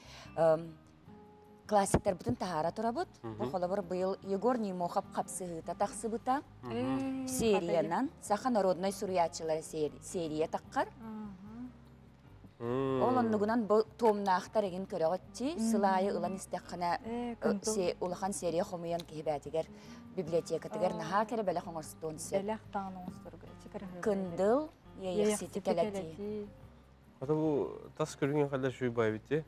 классиктар бұтын тахара тұра бұт. Бұқылы бір бұйыл Егор Немохов қапсығыта тақсы бұта. Сериянан, Саха народной суриячылары серия таққар. Ол оннугунан бұл томнақтар еген көріғітті, сылайы ұлан істеққана ұлақан серия қомыян кейбәтігер библиотекатығер наға кәрі бәлі қоңырсытуын сет. Күнділ, ейексеті кәләтті. Ата бұл тас көрінген қалда шүй бай бітті?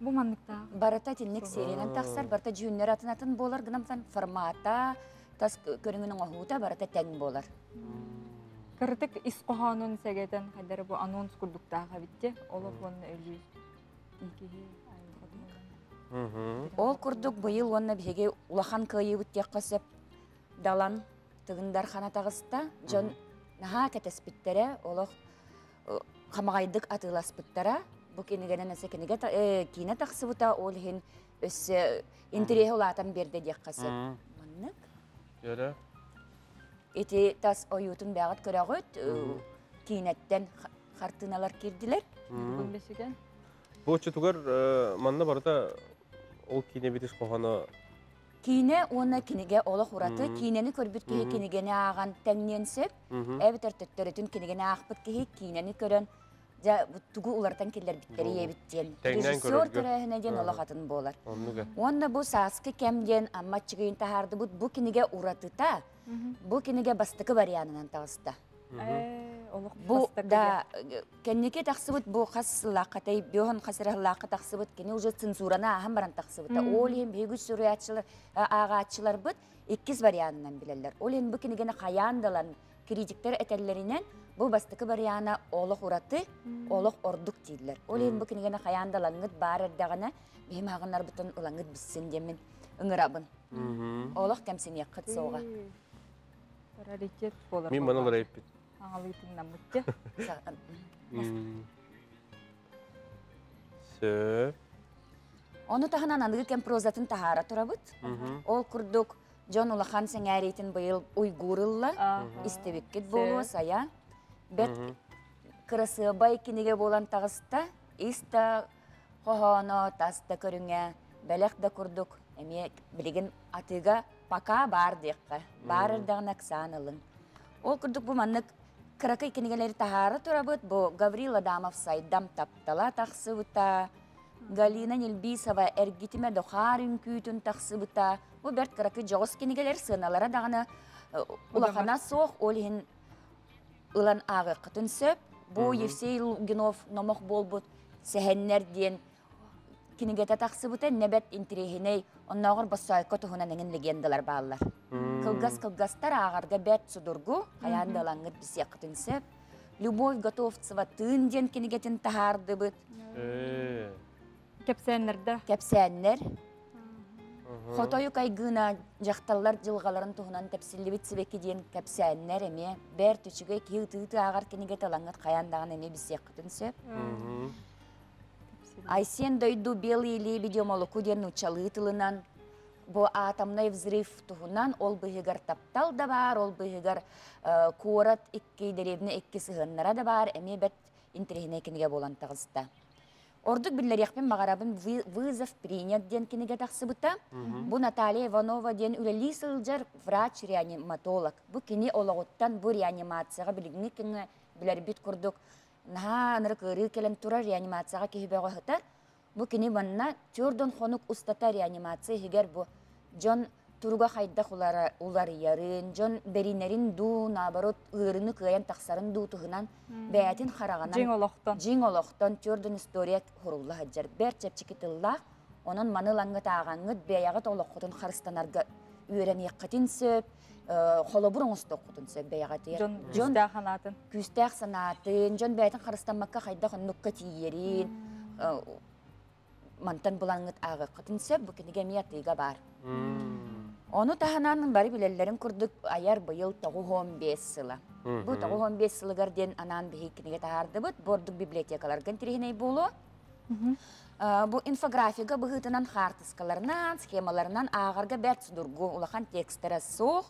Бұл маңнықта? Барыта тіннік сериянан тақсар, барыта жүйінлер атынатын болар, гынамсан формата, тас көрінгінің оғуыта барыта тәң болар. Кыртык исқоғанын сәгетен қайдары бұл анонс күрдіктаға бітті, олық оны өлі Ол күрдік бұйыл оны беге улахан күйі бүттек қысып далан тұғындар қанатағыста, жон наға кәтеспіттері, олық қамағайдық атылас бұттара, бұл кенігенен әсі кейіне тақсы бұта, ол ең өсі интерегі олатан берді дек қысып. Мұннық? Жәрі? Эти тас оютун бәғат көрәғыт, кейнеттен қартыналар керділер. Бұл чүтігер манна барыда ол кейне бетіс қоғаны? Кейне оны кенеге олық ұраты, кейнені көрбіт кейі кенегені аған тәңненсіп, әбіт әртөттөретін кенегені ақпыт кейі кейнені көрін, тұғы ұлартан келер біттері ебіттен. Режиссер түрәхінеден олық атын болар. Онда бұл сасқы кәмден амматчығын тахарды бұл кенеге ұратыта, бұл кенеге бастықы варианынан тағыста. Бұл да кәнеке тақсыбыт бұл қас лаққатай, бөғын қасыры лаққы тақсыбыт, кәне уже цензурана ағын баран тақсыбыта. Ол ең бейгі сүрі ағатшылар бұд, 2 варианынан білелер. Ол ең бұл кенегені қаяндалан критиктер әтәлерінен бұл бастықы вариана олық ұраты, олық ордық дейділер. Ол ең бұл кенегені қаяндалаңыд бар әрдіғана, бейім ағынар бұтын ұлаңыд біссін демен ұңырабын. Олық кәмсен еққыт соға. Мен манылар әйіппет. Аңалытыңнан бұтты. Сөп. Оны тағынан анығы кәм прозатын тахара тұра бұд. Ол күрдік Джон Улахан сен әрейтін бұйыл ұйғырылла, істебеккет болуы сая. Бәт кірісі бай кенеге болан тағыста, иста қоғаны таста көріңе, бәләқ да күрдік. Әме білеген атыға пака бар деққа, бар ұрдағын ақсанылың. Ол күрдік бұл маннық кірақы кенегелері тахары тұра бұд, бұл Гаврил Адамов сайдам таптала тақсы бұта, Галина Нелбисова әргетіме доқарын күйтін тақсы бұта. Бұл бәрт кірақы жоғыз кенегелер сыналара дағына ұлақана соқ олығын ұлан ағы қытын сөп. Бұл Евсей Лугинов номық бол бұд, сәхеннерден кенегеті тақсы бұта, нәбәт интерегіней, оннағыр басайқы тұғынан әңін легендалар бағылар. Кылгас-кылгастар ағарға бәт сұдырғу, қаяндалаңғыд бісе қытын сөп. Любовь Готовцева тын ден кенегетін тахарды бұд. Кепсәннәрдә. Кепсәннер. Хотойу кайгына жақталлар жылғаларын туғынан тәпсілі бітсібекі ден кепсәннер әме. Бәр түшігі кейті ағар кенегет алаңғыт қаяндағын әме бізсек күтін сөп. Айсен дойду белый лебедь молоку ден учалы тылынан. Бо атомный взрыв туғынан ол бұғығар таптал да бар, ол бұғығар қуырат икки деревні икки сығыннара да бар, әме бәт интерегіне кенеге болан тағызда. Ордук биллер яқпен мағарабын вызов принят ден кенеге тақсы бұта. Бұ Наталья Иванова ден үлелі сылжар врач-реаниматолог. Бұ кене олағыттан бұ реанимацияға білігіне кені білер бит күрдік. Наға аныры кыры келен тұра реанимацияға кехібеға ғытар. Бұ кені банна түрден қонық ұстата реанимация хигер бұ. Жон тұруға қайдақ улар ярын, жон беринерін ду, наоборот, ұрыны күйен тақсарын ду тұғынан бәйтін қарағанан. Жин олықтан түрден история құрулы хаджар. Бәр чәпчікетіллақ, onun manılangı tağanğıt bəyağıt olaqıtın xarıstanarga üren yaqıtın söp, xolobur oğustu oqıtın söp bəyağıt yer. Küstəq sanatın. Küstəq sanatın, jon bəyətin xarıstanmakka xaydaq nukka tiyerin, mantan bulangıt ağı qıtın söp, bu kinige miyatıyga bar. Onu tahananın bari bilellerin kurduk ayar bıyıl tağı 15 sıla. Bu tağı 15 sılıgar den anan bihi kinige tahardı bud, borduk bibliotekalargan tirihiney bolu. Bu infografika bıhıtınan hartıskalarından, skemalarından ağarga bert durgu ulaqan tekstara soğ.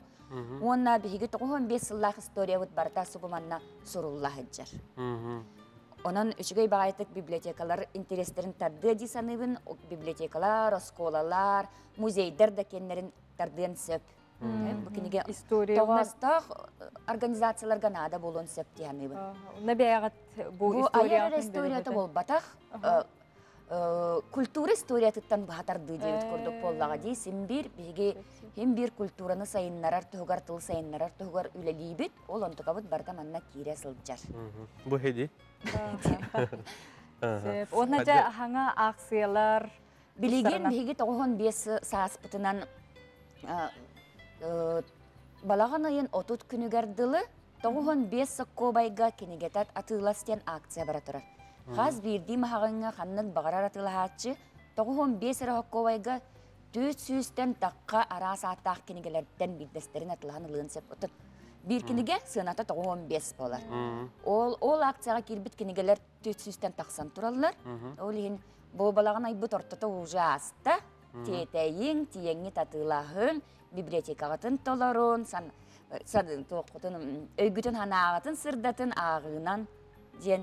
Onna bihigi tağı 15 sıllah historiya bud barta subumanna surullah hıccar. Onun üçügey bağaytık bibliotekalar intereslerin tardığı disanıbın, bibliotekalar, oskolalar, muzeyder da kendilerin tardığın söp. Bu kinige toğmazda organizasyyalar ganada bolun söp diyanıbın. Ne beyağıt bu ayar istoriyatı bol bataq, kultura istoriyatından bahatardı deyit kurduk bollağa deysin hem bir kulturanı sayınlarar, tuğgar tıl sayınlarar, tuğgar üleliyibit, ol ontukabıt barda manna kire sılcar. Bu hedi? Onaca hanga aksiyalar? Bilegen bihigi toğun biyesi saaspıtınan balağın ayın 30 günü gardılı, toğun biyesi kobayga kinigetat atılastiyan aksiya baraturar. Xaz birdi mahağınga xannık bağırar atılahatçı, toğun biyesi rahokovayga 400'ten takka ara saataq kinigelerden birdesterin atılağını lığın sep otun. Bir kinige sığınata toğun 5 bolar. Ol aksiyaga kirbit kinigeler 400'ten taksan turallar. Olihin bu balağın aybıt ortata uca asta, teteyin, tiyengi tatılağın, bibliotekagatın tolarun, sadın toğutun, öygütün hanağatın, sırdatın ağınan diyen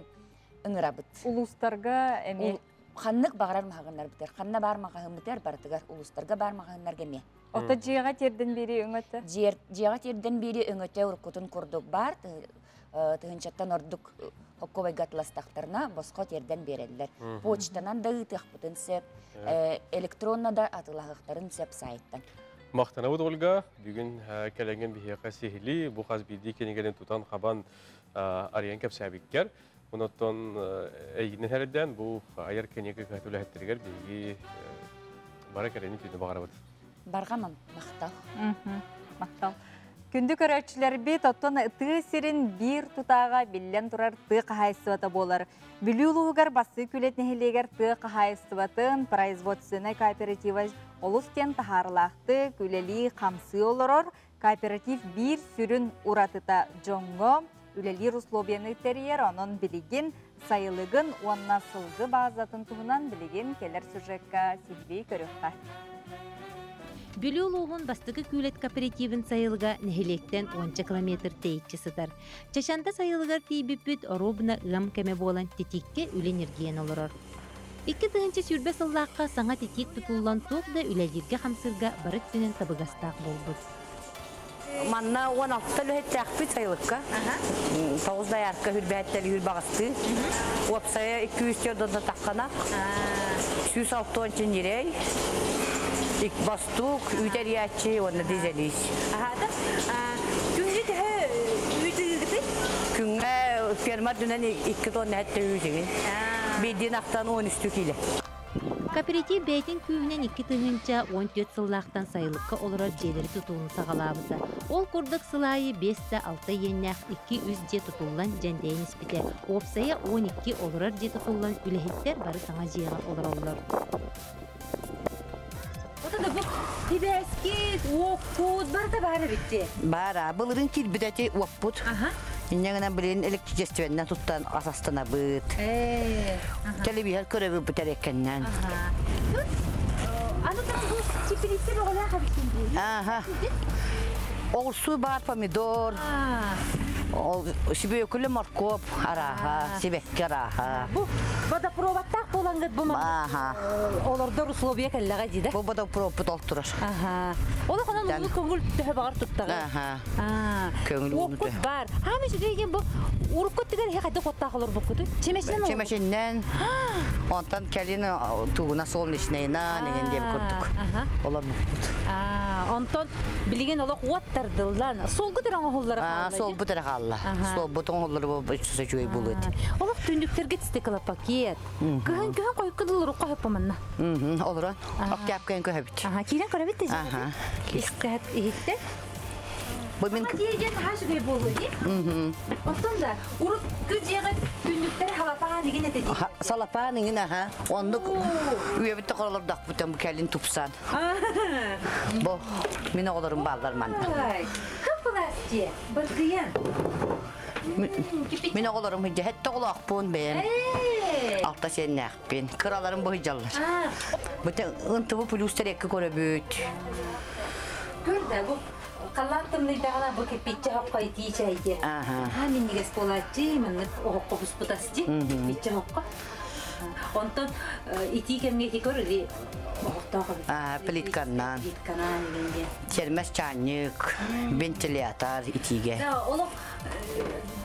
ıngırabıt. Ulustarga emi? Xanlık bağırar mağınlar biter. Xanna bağır mağın biter barıtıgar, ulustarga bağır mağınlar gemi. Ota jiyaga terden biri öngötü? Jiyaga terden biri öngötü urkutun kurduk bar, tığınçattan orduk hokkovay gatlastaqtarına bosqa terden berediler. Poçtanan da ıtıq butun sep, elektronna da atılağıqtarın sep sayttan. Maqtanabıd Olga, bugün kelegen bihiqa sihili, bu qaz bildi kenigeden tutan qaban arayan kapsabikker. Ondan eğinin herden bu ayar kenege katula hettirger bilgi bara kereni tüyünü bağırabat. Barğamam, maqtal. Maqtal. Күндү көрәтчілер бет оттон тыы сирин bir тутаға билен турар тыы қахайсывата болар. Білюлуғар басы күлет нехелегер тыы қахайсыватын производственный кооператива олустен тахарлақты күлели қамсы олорор. Кооператив bir сүрін уратыта жоңго, үлели руслобияны терьер, онын білеген сайылығын онна сылғы базатын туғынан білеген келер сюжетка сихбей көріққа. Бülüğün bastığı kület kooperativen sayılga nehilekten 10 kilometr teyitçisidir. Çaşanda sayılgar tibipüt orobuna ığam keme bolan tetikke ülenirgiyen olurur. İki tığınca sürbe sallaqqa sana tetik tutullan toq da ülelirge hamsırga barıt sünün tabıgastaq bolbud. Manna 16 lühetçaqpı sayılıqqa. 9 dayarqa hürbəhətləri hürbağıstı. Opsaya 200 yodanda taqqanaq. 106 çinirey. İlk bastuk, üteriyatçı, onu dizeliyiz. Ahada, küngü de üyüdüğü Küngü ferma dünen 2 ton nette üyüdüğün. Bir dinaktan 13 kilo. Кооператив бәйтін күйінен 2 тыгынча 14 сыллақтан сайылыққа олырар желері тұтуын сағалабыды. Ол күрдік сылайы 5-6 еннәқ 200 же тұтулан жәндейін іспіте. Опсая 12 олырар же тұтулан үләхеттер бары саңа жиға олар олар. Отады бұл тибәскет, оқпуд, барда бары бітті. Бара, бұлырын келбідәте оқпуд. Иннегенен білен электричественнен туттан асастана быт. Телевизор көрөбү бүтереккеннен. Аны да бұл теплице бұғыла қабыстың Ага. Ол су бар, помидор. Себе күлі моркоп, араха, себекке араха. Бұл водопроводтақ болаңғыд бұл Ага. оларда условия кәлләға дейді. Бұл водопровод олтырар. Ага. Ола қанан ұлы көңіл түхі бағар тұттағы. Ага. Көңіл ұлы Оқыт бар. Хамы жүреген бұл ұрып көттігер қайды қоттақ олар бұл күді. Чемешінен ол? Чемешінен. Онтан кәлін туғына солнечнайына неген деп көрдік. Олар бұл. Онтан білген олақ уаттардылдан. Сол күдір аңы олары қалды? Сол бұтыры қалды. Сол бұтың олары бұл үшісі жөй бұлыды. Олақ түндіктерге тістекілі пакет. Күхін қой күділі ұрыққа хөп бұмынна? Олыран. Октябрькен көбіт. Кейлен көрәбетті жа? Искәт ехетті? Бұмын дейден хаш бей болу, не? Оттан да, ұрып күз еғі түндіктері халапаға деген әті дейді? Салапаға деген аға. Ондық үйебітті құралырдақ бұтын бұл кәлін тұпсан. Бұл, мен оларым балдар манда. Көп бұласте, бұлғиян? Мен оларым хыджа, хәтті олақ бұн бәйін. Алта сен нәқпен, қыраларым бұл хыджалар. Бұтын ұнтыбы плюстер екі көрі бүт. Көрді, бұл қаллаттымды дағана бұл кепетчі хапқа еті чайды. Мен негес болады, мен оғыққа бұс бұтасты, кепетчі хапқа. Онтан еті кемге ке көрді, оғықтағы бүт. Плитканнан. Термес чанник, вентилятор етіге. Олық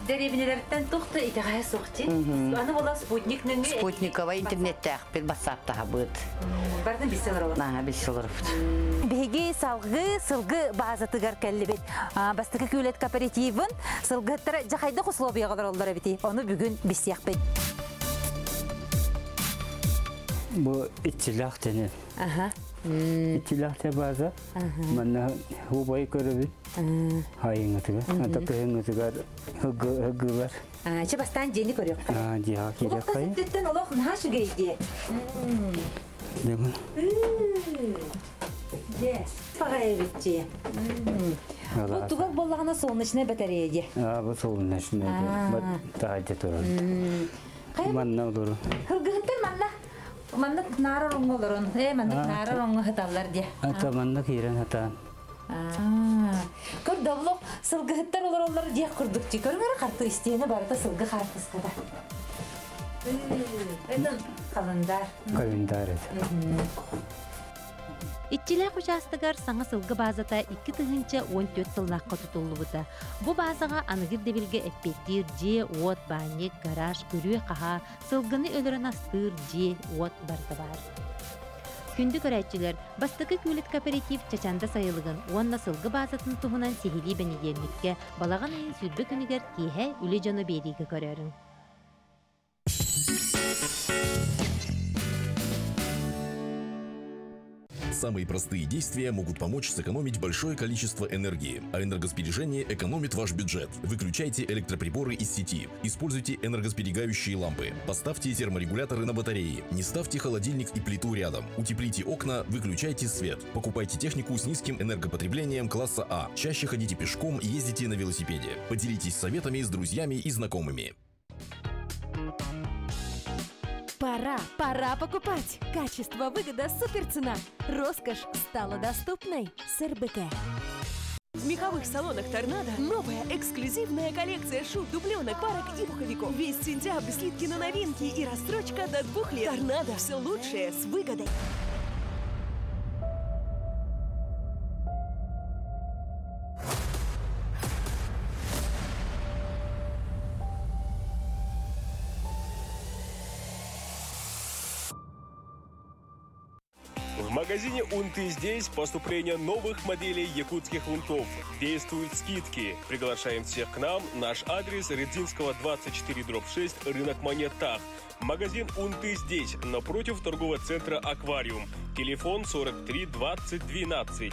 дәребінелерден тоқты етіғая соқты. Аны бола спутникнің... Спутниковый интернетті әқпен басаптаға бұд. Бардың бесілер олар? Бесілер бұд. Беге салғы, сылғы базатығар кәлі бет. Бастығы көлет кооперативін сылғыттары жақайды құслобия қалар олар әбеті. Оны бүгін бесияқ бет. Бұл итчілақ дені. Итчілақ те база. Мәні хубай көрі хайыңытыға. Атақығыңытыға хүггі бар. Че бастан жені көрек? Жиға келек қай. Олық қасыптеттен олық нашы гейде? Демін. Пағай бетче. Бұл тұғақ болағына солнышына батареяде? Бұл солнышына де. Тағайда тұрады. Манна олыры. Хырғыттар манна? Манна нары роңғы олырын. Манна нары роңғы хаталар де. Ата манна кейрен хатан. Көрді олық сылғыттар олар де құрдық де. Көрің әрі қарты істейіні барыда сылғы қарқыз қада. Өтін қалындар. Қалындар еді. Итчилек участыгар саңа сылғы базата 2 тыгынча 14 сылнаққа тұтылы бұта. Бұ базаға анығыр дебілге әппеттер, же, от, банек, гараж, көрі қаға, сылғыны өлірін астыр, же, от барды бар. Күнді көрәтчілер, бастықы көлет кооператив чачанда сайылығын, онна сылғы базатын тұғынан сехили бәнедермекке, балаған айын сүрбі күнігер кейхе үлі жоны береге көрерін. Самые простые действия могут помочь сэкономить большое количество энергии, а энергосбережение экономит ваш бюджет. Выключайте электроприборы из сети, используйте энергосберегающие лампы, поставьте терморегуляторы на батареи, не ставьте холодильник и плиту рядом, утеплите окна, выключайте свет, покупайте технику с низким энергопотреблением класса А, чаще ходите пешком и ездите на велосипеде. Поделитесь советами с друзьями и знакомыми. Пора покупать. Качество, выгода, суперцена. Роскошь стала доступной с РБК. В меховых салонах «Торнадо» новая эксклюзивная коллекция шуб, дубленок, парок и пуховиков. Весь сентябрь скидки на новинки и рассрочка до 2 лет. «Торнадо» – все лучшее с выгодой. В магазине «Унты здесь» поступление новых моделей якутских унтов. Действуют скидки. Приглашаем всех к нам. Наш адрес: Редзинского 24/6, рынок Монетах. Магазин «Унты здесь», напротив торгового центра «Аквариум». Телефон 43 20 12.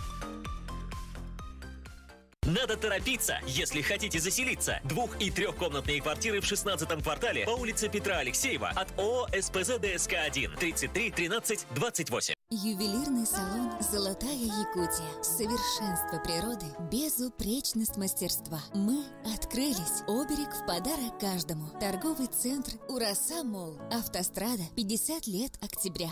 Надо торопиться, если хотите заселиться. 2- и 3-комнатные квартиры в 16-м квартале по улице Петра Алексеева от ООО СПЗ ДСК-1 33 13 28. Ювелирный салон «Золотая Якутия». Совершенство природы, безупречность мастерства. Мы открылись. Оберег в подарок каждому. Торговый центр «Ураса Молл». Автострада, 50 лет октября.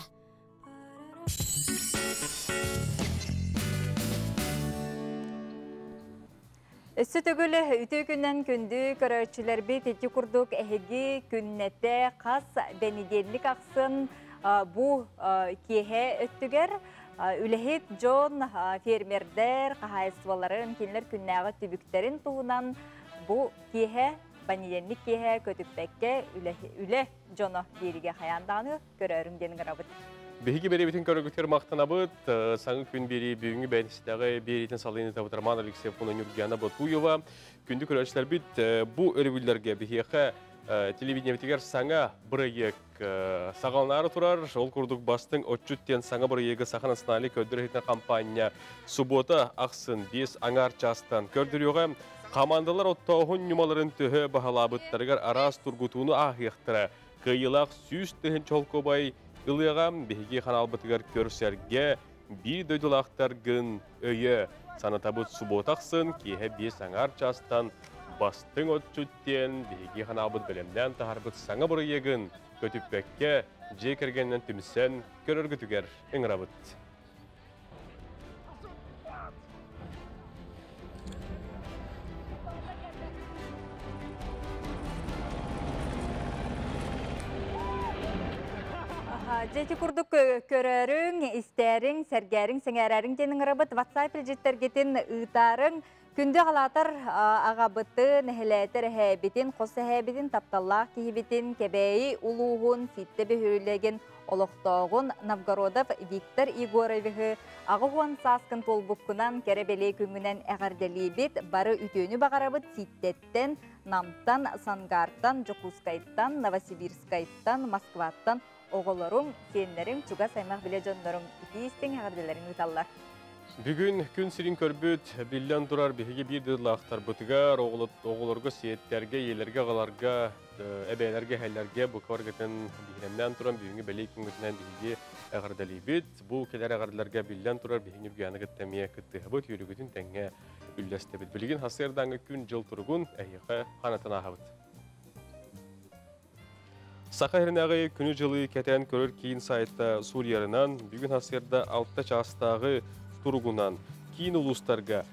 Өссөтөгілі үті күннен күнді көрөчілер бет еті күрдік әхеге күннәті қас бәнедерлік ақсын бұ кеге өттігер. Үләхет жон фермердер, қағайсываларын кенлер күннәғы түбіктерін туғынан бұ кеге, бәнедерлік кеге көтікпәкке үлә жоны беріге қаяндағыны көрерін денің ғырабыд. Беги бери битин көрөгүтер мактанабыт, саңы күн бери бүгүнгү бәйнистәге беритин салыны табытарман Алексей Юргена Ботуева. Күндү көрөчлөр бит бу өрүбүлләргә бихеха телевидение битигер саңа бирек сагалнары турар. Шол курдук бастың отчуттен саңа биреге сахана сынали көдөрөтен компания суббота аксын 5 аңар частан көрдүрөгө командалар оттогун нумаларын төһө баһалабыттаргар арас тургутууну ахыктыра. Кыйылак сүз тehen чолкобай Илыгам беги ханалбытыгар көрсәрге бир дөйдулақтаргын өйі санатабыт субботақсын кейе 5 аңар частан бастың отчуттен беги ханалбыт білімден тахарбыт саңа бұры егін көтіппәкке жекергеннен түмсен көріргі түгер ыңырабыт. Жеті күрдік көрерің, істерің, сәргерің, сәңәрәрің денің ғырабыт, WhatsApp жеттергетін ұйтарың, күнді қалатыр ағабыты, нәхіләтір әбетін, қосы әбетін, тапталлақ кейбетін, кәбәйі, ұлуғын, сетті бөхөлеген, олықтауғын, Новгородов Виктор Егоровығы, ағығуан саскын толбұққынан, кәребелей күңінен әғарделей бет, бары үтөні бағарабыт, сеттеттен, Намтан, Сангарттан, Жокускайттан, Новосибирскайттан, Москваттан, оғылырың, сенлерің, чуға саймақ біле жонларың, итейістен әғарделерін ұталар. Бүгін күн сирин көрбіт, білден тұрар бігеге бір дұрлақтар бұтығар, оғылырғы сиеттерге, елерге ғаларға, әбәйлерге, хәллерге, бұқарғытын бігінемнен тұран, бүгінгі бәлей күнгітінен бігеге әғарделей бет. Бұл келер әғарделерге білден тұрар, бігінгі бүгіні күттәмия күтті ғыбыт, үйрігітін тәңе үлләсті бет. Білген хасырдаңы күн жыл тұрғын, әйіқі қанатын ағабыт. Сақа herinağı күні жылы кәтен көрір кейін сайтта Сурьярынан, бүгін хасырда 6 частағы тұрғынан кейін ұлыстарға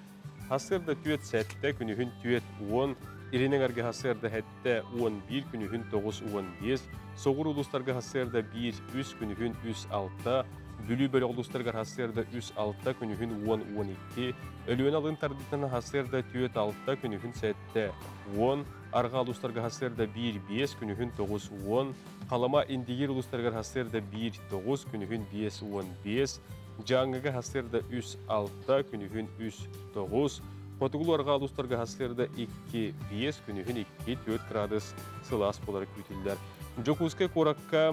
хасырда түйет сәтті күнігін түйет 10, иренеңерге хасырда әтті 11, күнігін 9-15, соғыр ұлыстарға хасырда 1-3, күнігін 3-6, бүлі-бөлі ұлыстарға хасырда 3-6, күнігін 10-12, өліен алын тардытын хасырда түйет 6, күнігін сәтті 10, Арға ұлыстарға хасырда 1-5, күнігін 9-10, қалама индигер ұлыстарға хасырда 1-9, күнігін 5-15, жаңғыға хасырда 3-6, күнігін 3-9, Потугулу арға ұлыстарға хасырда 2-5, күнігін 2-4 градус сылас болары күтілдер. Жокускай қораққа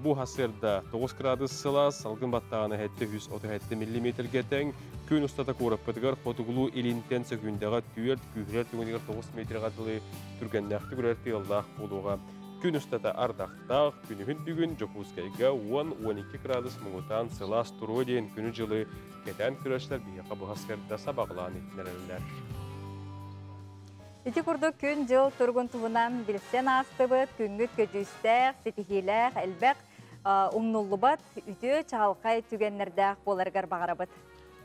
бұ хасырда 9 градус сылас, салғын баттағаны әтті 137 мм тең, күн ұстата қораппытығар Потугулу илинтен сөкіндіға түйерт күйірер түгіндігер 9 метрға дылы түргеннәқті көрерті елдақ болуға. Күн ұстата ардақтақ, күнігін бүгін Жокускайға 10-12 градус мұңытан сылас тұру дейін күні жылы кәтен күрешлер бейіға бұл хасырда сабағылан етінерелер. Ити күрді күн жыл тұрғын туғынан білсен астыбыт, күнгіт көжістәқ, сетихиләқ, әлбәқ, ұңнулыбат, үті чағалқай түгеннердәқ боларғар бағарабыт.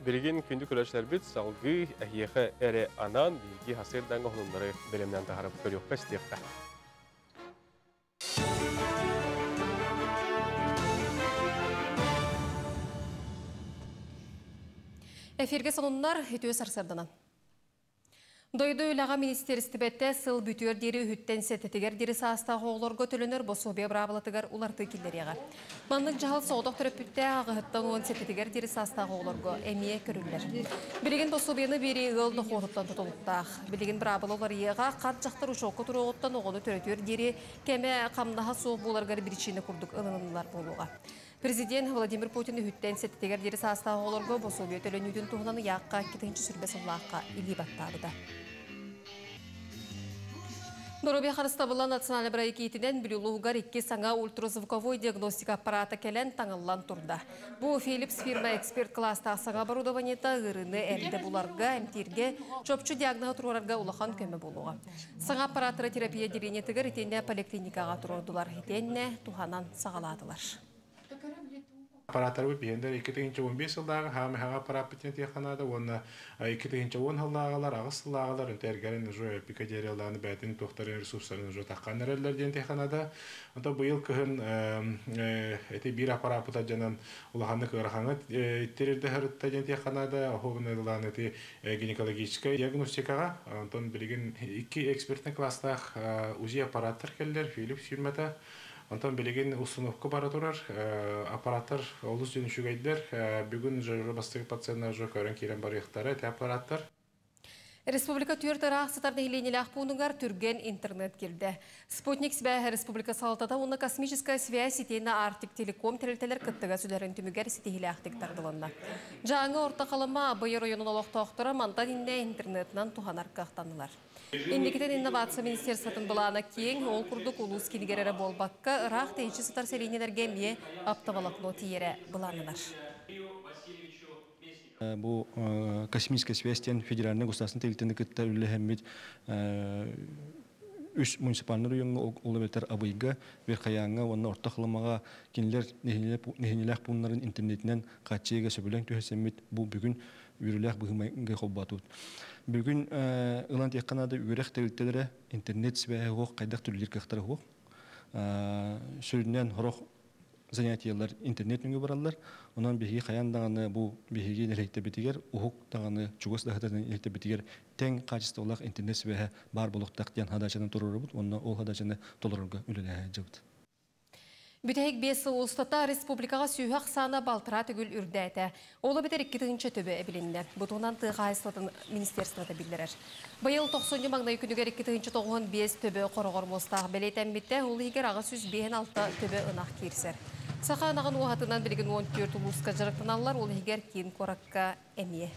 Білген күнді күрешлер біт, салғы әйеқі әрі анан бейгі хасырданғы ғылымдары білімнен тағарып көріққа істеқті. Эфирге сонундар үтіе сарсардынан. Дойду үлаға министерстібетті сыл бүтер дері үттен сәттетігер дері састағы оғыларға төлінер бособия брабылатығар уларты келдереға. Манның жағыл соғдық түріпітті ағығыттан оң сәттетігер дері састағы оғыларға әмие көрілер. Білеген бособияны бері ғылны қоғыттан тұтылықтақ. Білеген брабылылар еға қат жақтар ұшоқы тұры оғыттан оғыны түретер дері кәме қамнаға соғы боларғар бірічіне күрдік ылынылар болуға. Президент Владимир Путин үттен сәттетігер дері састағы оғыларға бособия төлінудің тұғынан яққа кетінші сүрбесіллаққа илі баттабыда. Доробия Харыстабылан национальный брайкетінен білулуғар 2 саңа ультразвуковой диагностика аппарата кәлін таңылан тұрда. Бұл Philips фирма эксперт класста саңа барудаванета ғырыны әрді бұларға әмтерге чөпчі диагнозы тұрғарға улахан көмі болуға. Саңа аппаратыры терапия деренетігір етенне поликлиникаға тұрдылар, етенне туғанан сағаладылар. Аппараттар бейендер 2015 жылдағы хамыға аппарат бітен текханада, оны 2010 жылдағылар, ағыс жылдағылар, үнтергерін жой пикадерияларны бәтін тоқтарын ресурстарын жой таққан әрелерден текханада. Онда бұйыл күхін бір аппарат бұта жанан ұлағанды қырғаңы еттерерді әрітті ден текханада, оғын ұлағын гинекологическая диагностикаға, онтан білген 2 экспертный класстақ УЗИ аппараттар келдер, Philips фирмата. Антон білеген установка бара тұрар, аппараттар олыс жөнішігейдер, бүгін жобастығы пациенттар жоқ өрін керен бар ектары, аппараттар. Республика түйіртара ақсытарды еленелі ақпуыныңар түрген интернет келді. Спутник сібәі республика салтада оны космическая связь сетейіне Арктик Телеком тәрелтелер күттіға сүлерін түмігер сетейілі ақтик тардылында. Жаңы орта қалыма бұйыр ойының олықта оқтыра мантан инне интернетінен туған арқақтанылар. Индикетен инновация министерствотын бұланы кейін ол күрдік ұлыс кенігерері болбаққа ұрақ тейінші сұтар селейнелерге ме аптавалықно тиері бұланылар. Бұл космическая связьтен федеральный государственный телетенді күтті үлі үш муниципальный районға олабеттер абыйға бір қаяңға, оны орта қылымаға кенілер нехенелер бұнларын интернетінен қатшыға сөбілен түйесемет бұл бүгін үрілер бұғымайға қолбатуд. Бүгін ұлан текқанады үрек тәуілтелері интернет сібәе оқ, қайдақ түрлер қақтары оқ. Сөрінен ғырақ занятиялар интернет нүңгі баралар. Онан бейгі қаяндағаны бұл бейгі нәлейті бетігер, ұғық дағаны чуғыз дағыдарын нәлейті бетігер тәң қачысты олақ интернет сібәе бар болуқтақ ден хадачаны тұрыры бұд, онна ол хадачаны толырырға үлілі жауд. Бүтәйік бесі ұстата республикаға сүйіғақ саны балтыра түгіл үрдәйті. Олы бітер 2-ші төбі әбілінді. Бұтығынан тыға айсылатын министерствода білдірер. Байыл 90 маңнай күнігер 2-ші тоғын 5 төбі қорғыр мостағы бәлейтен бітті, олы егер аға сүз 5-6 төбі ынақ керсер. Сақа анағын уағатынан білген 14 ұлысқа жырықтын алылар, олы егер кейін қораққа әмие.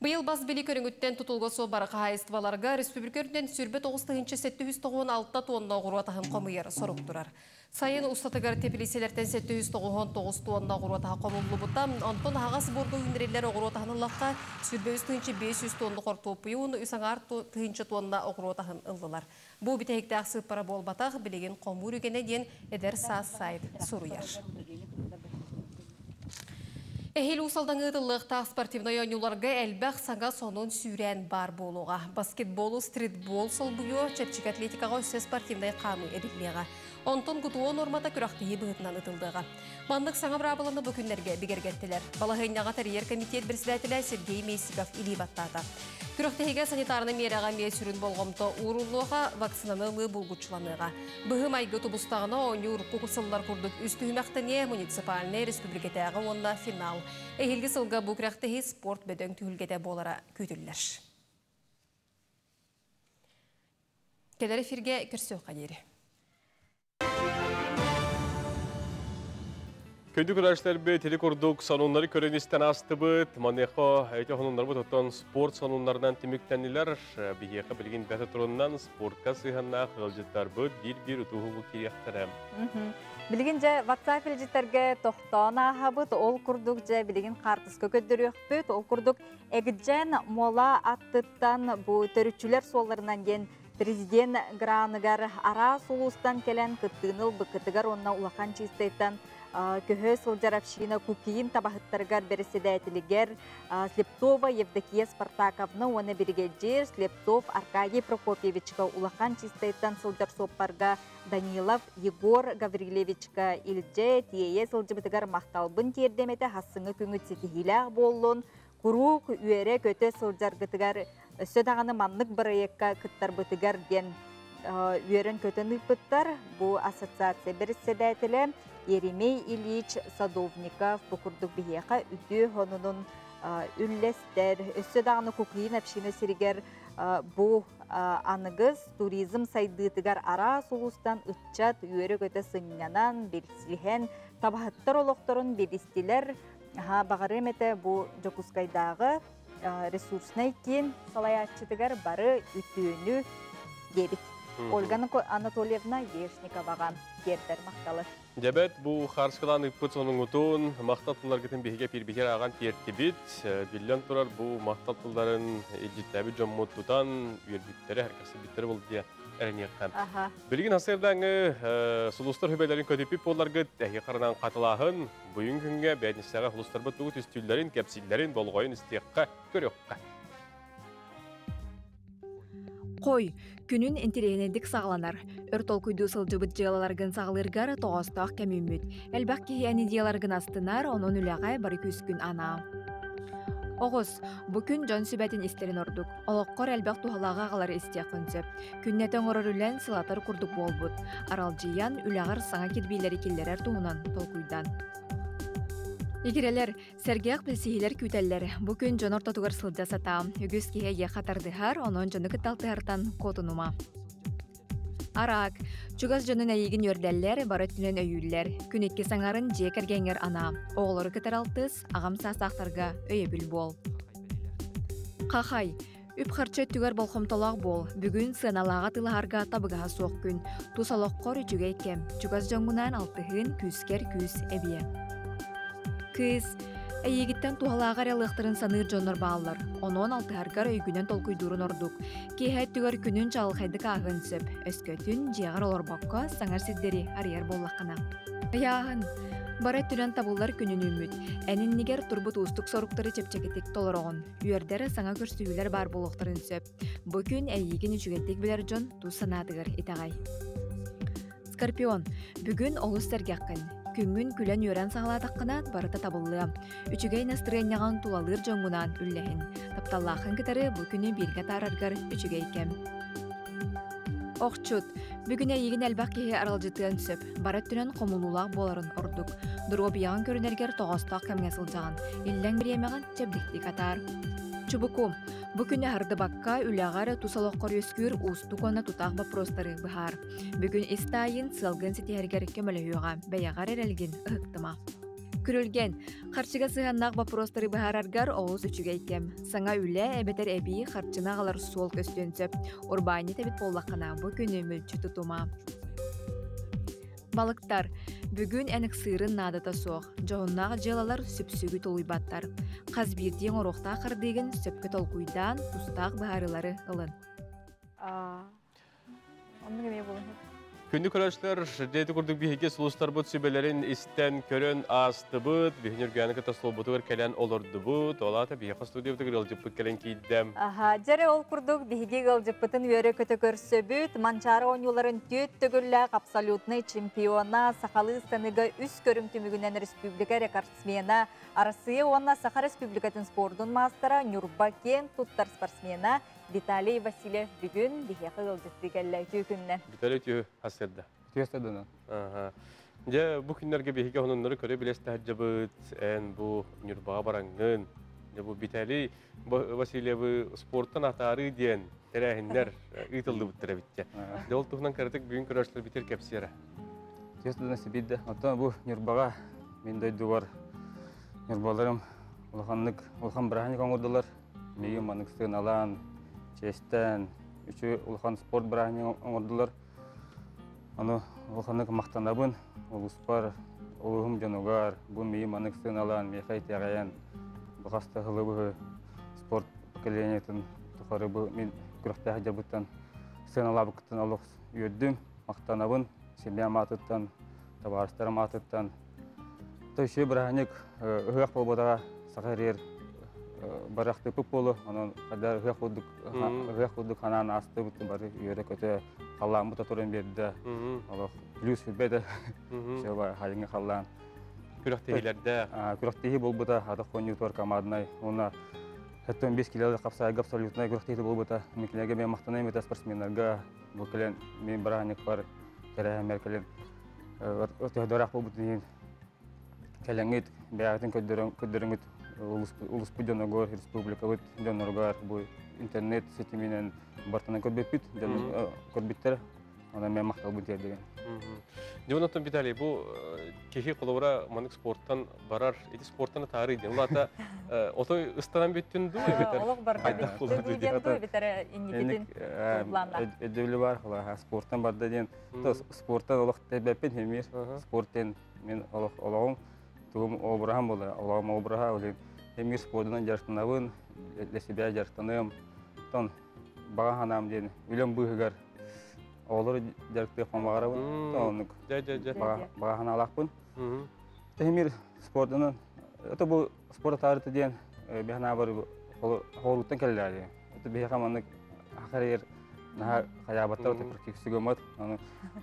Бұйыл бас білі көріңіттен тұтылғы со барыға айыстываларға республикөрден сүрбе 9-796 тонна ғыруатағын қомыйыр сұрық тұрар. Сайын ұстатығар тепілеселерден 799 тонна ғыруатаға қомылы бұтам, антон ағас борғы үндірелер ғыруатағын ұлаққа сүрбе 500 тонна қорту бұйуын үсаңар 200 тонна ғыруатағын ұлдылар. Бұл бітәйікті ақсып пара болбатақ білеген қомыр үгене ден әдер саас сайып сұруяр. Эхил усалдан ғыдылықта спортивной ойнуларға әлбәқ саңа сонын сүйрен бар болуға. Баскетболу, стритбол сол бұйы, чәпчік атлетикаға өсе спортивной қамы әдіклеға. Онтон күтуы нормата күрақтығы бұғытынан ұтылдыға. Мандық саңа брабылыны бүкіндерге бігергеттілер. Балағайнаға тарьер комитет бірсіләтілі Сергей Месиков илі баттады. Күрақтығыға санитарны мераға месүрін болғымты урулуға вакцинаны бұлғычыланыға. Бұғым айғы тұбыстағына ойны ұрқы құсылылар күрдік үсті хүмәқтіне муниципаліне республикетәғы онна финал. Эхилгі сылға бұл күрақтығы спорт бөдөң түхілгеде болара көтілілер. Келер эфирге көрсеу қадері. Көйді күрәштер бе телекордук санунлары көріністен асты бұд. Манеқо әйте қонунлар бұд оттан спорт санунларынан теміктәнілер. Бігеқі білген бәті тұрыннан спортқа сыйғанна қылжыттар бұд. Бір ұтуғы бұл керектірі. Білген жа WhatsApp елжеттерге тоқтауын аға бұд. Ол күрдік жа білген қартысқы көддірек бұд. Ол күрдік әгіджен мола аттыттан бұл төрүчілер соларынан ген президент Граныгар ара солустан келен күттігіныл бұқытығар онна улақан чистайттан көһө сылжарапшина кукиин табахыттаргар береседәтилигер Слептова Евдокия Спартаковна оны биргеджир Слептов Аркадий Прокопьевичка улахан чистайттан сылжар соппарга Данилов Егор Гаврилевичка илже тие сылжыбытыгар мақталбын тердемете хассыңы күңіт сетихилях боллун Курук үере көтө сылжаргытыгар сөдағаны маннык барайыкка кыттар бытыгар ден үерен көтөнүк быттар. Бу ассоциация берседәтеле Еремей Ильич Садовников букурдук бияка үтү хонунун үллестер сөдағаны куклин община сиригер бу аныгыз туризм сайдытыгар ара сулустан ытчат үере көтө сыңнанан белсилген табахаттар олокторун белистилер. Бағарымете бу жокускайдағы ресурсына кен салаятчытыгар бары үтүүнү дебит. Ольга Анатольевна Ешниковаға кердер мақталы. Дебет бу харскалан ыппыт сонун утун мактатылар кетен беге пирбихер аган тертибит. Биллион турар бу мактатыларын эжиттәби жоммут тутан үербиттери herkesi биттери болду дия эренеккан. Билген асырдаңы сулустар хөбелерин көтүпүп боларгы тәхи карынан катылахын буюн күнгө бәднисага хулустарбы тугут үстүлләрин, кепсилләрин болгойын истекка көрөккә. Қой, күнін интеренедік сағланар. Өртол күйді сылжыбыт жылаларғын сағылырғар тоғыстақ кәміммет. Әлбәқ кейәні дияларғын астынар, оның үләғай бары күз күн ана. Оғыз, бұ күн жон сүбәтін істерін ордық. Олыққор әлбәқ тухалаға қалар істек күнсіп. Күннетен орыр үлән сылатар күрдік болбұд. Арал жиян үләғар саңа кетбейлері келдерер туғынан толкуйдан. Игерелер, сәргеяқ білсейілер күтәллер. Бүкін жон ортатуғар сылда сата. Үгіз кейе қатардығар, оның жоны кіталтығартан котынума. Арақ, чугас жонын әйігін өрдәллер, бары түнен өйіллер. Күнетке саңарын жекергеңер ана. Оғылары кітаралтыз, ағам сасақтарға өйебіл бол. Қақай, үп қарчы түгер болхымтолақ бол. Бүгін сыналаға тылағарға табыға соқ күн. Тусалоққор үчіге кем. Чугас жоңғынан алтығын күскер күс әбие. Кыз, әйегіттен тухалағар ялықтырын саныр жоныр бағалар. Онон алтығарғар өйгінен толкуйдурын ордук. Кейхәт түгер күнін жалқайды қағын сөп. Өскөтін жиғар олар баққа саңар сіздері арияр боллақына. Яғын, бара түрен табылар күнін үміт. Әнін негер турбут устук соруқтары чепчекетек толыр оғын. Үйердері саңа көрсүйілер бар болуқтырын сөп. Бүкін әйегін үшігеттек білер жон тусанадығыр итағай. Скорпион, бүгін олыс сәргәққін. Күнгін күлен үйрен сағаладаққынан барыта табылы. Үчігей настроенияған тулалыр жоңғынан үлләхін. Тапталлақын кітары бүкіні бірге тарарғар үчігей кем. Оқчут, бүгіне егін әлбақ кейі аралжытыын сөп. Барат түнен қомулулақ боларын ордық. Дұрғы бияған көрінергер тоғыстақ кәмге сылжаған. Илләң біремеған чәбдікті қатар. Чубукум, бүкіне харды баққа үләғары тусалоққор өскүр ұсту қона тұтақ бапростары бұхар. Бүгін істайын сылғын сетергер көміліуға бәяғар әрелген ұқтыма. Күрілген, қарчыға сығаннақ бапростары бұхарарғар оғыз үчіге кем. Саңа үлә әбетер әбей қарчына қалар сол көстенсіп, урбайны тәбет боллақына бүкіні мүлчі тұтума. Балықтар, бүгін әнік сырын надата соқ. Жоғыннағы желалар сүпсүгі толуйбаттар. Қазбирден орықта қырдеген сөпкі толкуйдан тұстақ бағарылары ылын. Күнді көрәшілер, жәрдейті күрдік бейге сұлыстар бұд сөбелерін істен көрін асты бұд, бейін үргәні кіта сұл бұтығыр кәлән олырды бұд, олаты бейхі студиябды ғылжып бұд кәлән кейддім. Жәрі ол күрдік бейге ғылжып бұтын өрі көті көрсі бұд, манчары ойнуларын төт түгілләқ абсолютный чемпиона, Сақалы станыға үс көрім түмігінен республика рекордсмена, арасыя онна Саха республикатын спордың мастера, Нюрбакен тұттар спортсмена, Виталий Васильев бүгін бейхі ғылжықты кәлі күннен. Виталий түйі асырды. Түйестадыны. Же бұл күнлерге бейхі онынлары көрі білесті әджабыт, ән бұл Нюрбаға бараңын. Же бұл Виталий Васильевы спорттан атары дейін тәрәхіндер ұйтылды бұттыры бітті. Же ол тұғынан кәрітік бүгін көрәшілер бітер кәпсері. Түйестадыны себейді. Оттан бұл Нюрбаға мен дойды бар. Нюрбаларым ұлхан біраханик оңырдылар. Мейім анықстығын алан, честен, үші ұлхан спорт біраханик оңырдылар. Аны ұлханык мақтанабын, ұлыспар, ұлығым жануғар, бұл мейім анықстығын алан, мейхай тәғаян, бұғасты ғылыбығы спорт поколенетін тұқары бұл мен күріқті әжабыттан сығын алабықытын алық үйеддім, мақтанабын, семьям атыттан, табарыстарым атыттан. Тойшы біраханик ұғақ болбадаға сағарер барақты пұп болу, оның қадар ұғақ болдық қанан асты бұттың бары үйері көті қалан бұта тұрын берді. Плюс беді, хайыңы қалан. Күрәктегеләрдә. Күрәктеге булбыта ата конъюнктур командный. Она хәтта 15 кило капсайга абсолютно күрәктеге булбыта. Микләргә мен мактанайм ята спортсменнарга. Бу келен мен браник бар. Кәрәһәмәр келен. Өтәдәрәк булбыта. Келеңит бәятын көддөрөңүт улус Пуденогор республика бит Доноргар бу интернет сети менен бартына көрбөпүт. Көрбүттер. Ана мен мактал бу деген. Jonathan Vitali bu kehi kolora manik sporttan barar eti sporttan tarih diye. Ulata oto ıstanan bütündü beter. Olaq barda bütündü beter indiketin kullanlar. Ödülü var hala sporttan barda diyen. Sporttan olaq tebepin hemir. Sporttan men olağım tuğum obraham bola. Olağım obraha öyle hemir sporttan jartınavın lesibya jartınım. Ton bağa hanam diyen. Ülem bıhıgar. Olur jarıkta famağarabın. Tonuk. Bağa hanalaqpın. Temir sportdan öte bu sport tarihi diyen bir hana var horuttan kellerdi. Öte bir hamanlık hakariyer naha hayabatta öte praktiksi gömöt.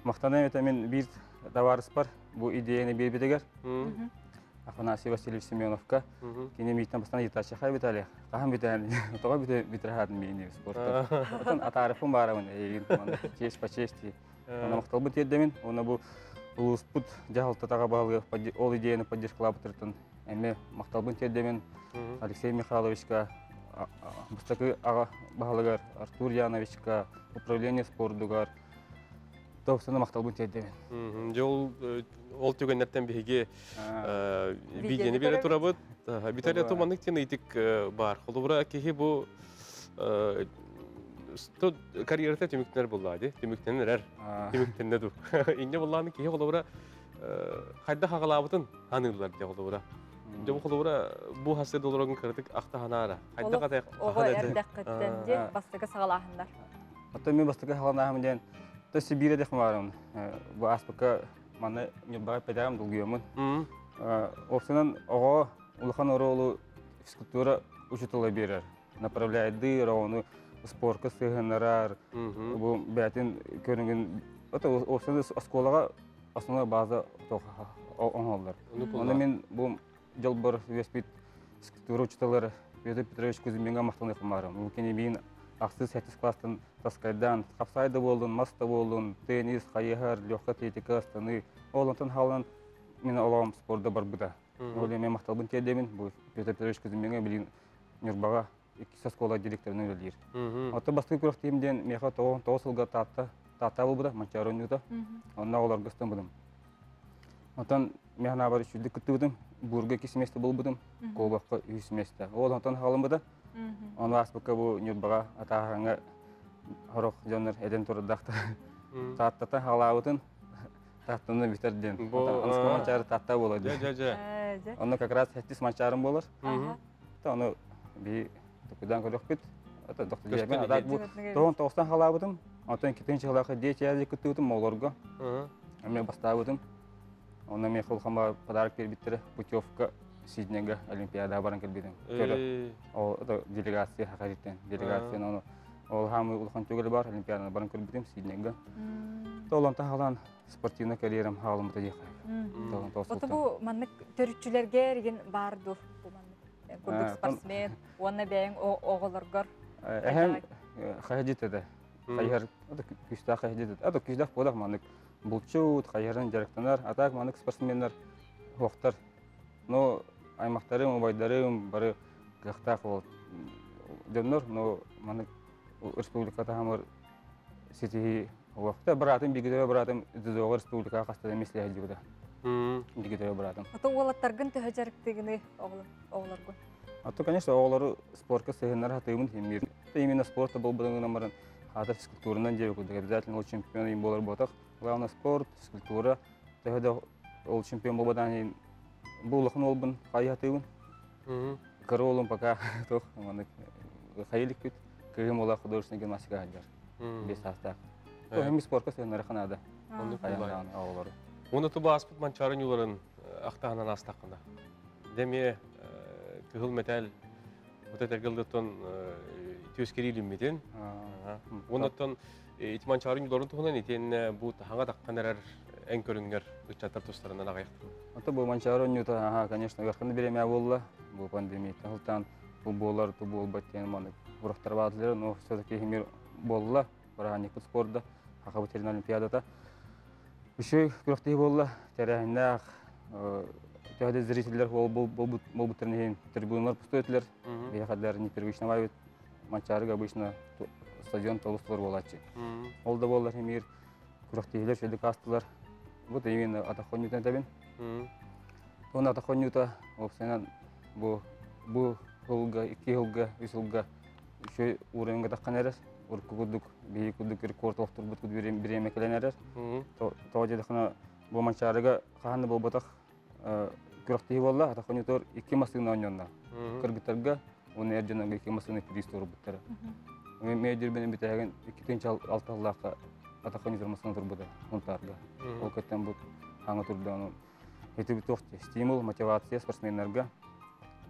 Maqtanayım ötemin bir davarıs var. Bu ideyeni bir bideger. Афанасий Васильевич Семеновка. Кини митен бастан итачы хай битали. Кахам битен. Тога битрахатын мени спортта. Отан атарыфым барамын. Честь по чести. Она мактал бит едемин. Она бу улуспут жагалта тага багы ол идеяны поддержкалап туртун. Эми мактал бит едемин. Алексей Михайловичка бустакы ага багалыгар Артур Яновичка управление спортугар. Тоқсаны мақтал бит едемин. Жол ол төгөннәртен биге видеоны бере турабыт. Виталий Томанык тен итик бар. Холубра кеһи бу сто карьерата төмөктөр булды. Төмөктөнөр, төмөктөнө ду. Инде булланы кеһи холубра хайда хагалабытын ханылар ди холубра. Жол холубра бу хасыр долларын кырдык акта ханара. Хайда катай. Ого эрдәккәттән ди бастыгы сагалахындар. Ата мен бастыгы хагалахым ден. То Сибирьдә хмарым. Бу аспака мана не бай педам долгиемын. Осынан ого улхан оролу физкультура учителя берер. Направляет дырону спортка сыгынарар. Бу бәтин көрүнгөн ата осынан школага основная база оңолдар. Аны мен бу жалбар веспит физкультура учителер Петр Петрович Кузьминга мактанып хмарым. Укене мен Ақсыз 8 класстан таскайдан, қапсайда болдың, маста болдың, теннис, қайығар, легка атлетика астаны. Олантан халан мен олағым спорда бар бұда. Оле мен мақталбын тедемін, бұл Петр Петрович Кузьминга білін Нюрбаға школа директорының өлдер. Аты басты көріқ деймден меха тоғысылға тата бол бұда, манчарын юта. Онна олар ғыстан бұдым. Отан механа бар үшілді күтті бұдым, бұрға кесіместі бол бұдым, қолбаққа үйсіместі. Олантан халым бұда. Он вас пока бу Нюрбаға атағанға хорох жоныр эден турдақта. Таттата халаутын таттыны битерден. Анысқа манчары татта болады. Оны как раз 7 манчарым болар. Оны би токудан көрөк бит. Ата доктор жебен адат бу 9-9 халаутым. Атын 2-нче халаға дечәле күтүтүм олорго. Мен бастабытым. Оны мен холхама подарок бербиттер, путевка Сиднейге Олимпиада баран келбедим. Ол делегация хакаритен. Делегацияны оны ол хамы улхан түгел бар Олимпиаданы баран келбедим Сиднейге. Толанта халан спортивный карьерам халымда дияқай. Оты бу маннык төрүчүлөргө деген бардыр бу маннык. Курдук спортсмен, оны бәйин оголоргор. Эхем хажитеде. Хайыр күстә хажитеде. Ата күстә подак маннык. Булчут хайырын жарыктанар, атак маннык спортсменнер хоктар. Но аймақтарым, обайдарым бары гақтақ ол дөнөр, но маны республиката хамыр сетихи уақытта бұратым, бігідеу бұратым, дүзоғы республикаға қастады месле әдігіда. Бігідеу бұратым. Ата оғылаттарғын түхі жарықтығыны оғыларғы? Ата, конечно, оғылары спортқа сығынар хатымын хемер. Именно спорта бұл бұдыңын амарын хатыр физкультурынан жер өкілдік. Обязательно ол чемпион им болар ботақ. Главное спорт, физкультура. Тәхеді ол чемпион бұл бұдан Булахын олбын, қайатыйбын. Кары олым пока тоқ, қайылық көт. Көгім ола художественный гимнастика әлдер. 5 астақ. Тоғым спортқа сәнері қанады. Оны тұба аспыт манчарын юларын ақтағынан астақында. Деме күхіл метал өтетергілдіктен төскерейлім метін. Онықтан ити манчарын юларын тұғынан етен бұл тағаңа таққан әрер en körünger ычатар тустарынан агаяктыр. Ата бу манчары нюта, конечно, гахны береме болла. Бу пандемия тахылтан бу болар ту бол баттен маны бурактар бадлар, но все-таки химир болла. Барани спортда, хакабытер олимпиадада. Еще күрәхти болла. Тәрәһендә тәһдә зрительләр бол бутернеһен трибуналар пустойтлар. Бияхадлар не первично бай манчарыга обычно стадион толстор болачы. Ол да боллар химир күрәхтиләр шәдә кастылар. Вот именно атахонюта табин. Он атахонюта опсенан бу хулга, iki хулга, үч хулга еще уровеньга такканерес. Уркудук, бейкудук рекорд оқтырбыт күд биреме келенерес. Тоға жедіқына бұл манчарыга қағанды бол батақ күрақтығы болла, атахонютор 2 масығына ойнуында. Кыргыттарға оны әрженанға 2 масығына пиристоры бұттары. Мен жүрбенен бітәген 2-6 аллаққа атахонютор масығына тұрбыды ұнтарға. Ол көттен бұл аңы тұрды. Еті біт оқты стимул, мотивация спортсменлерге.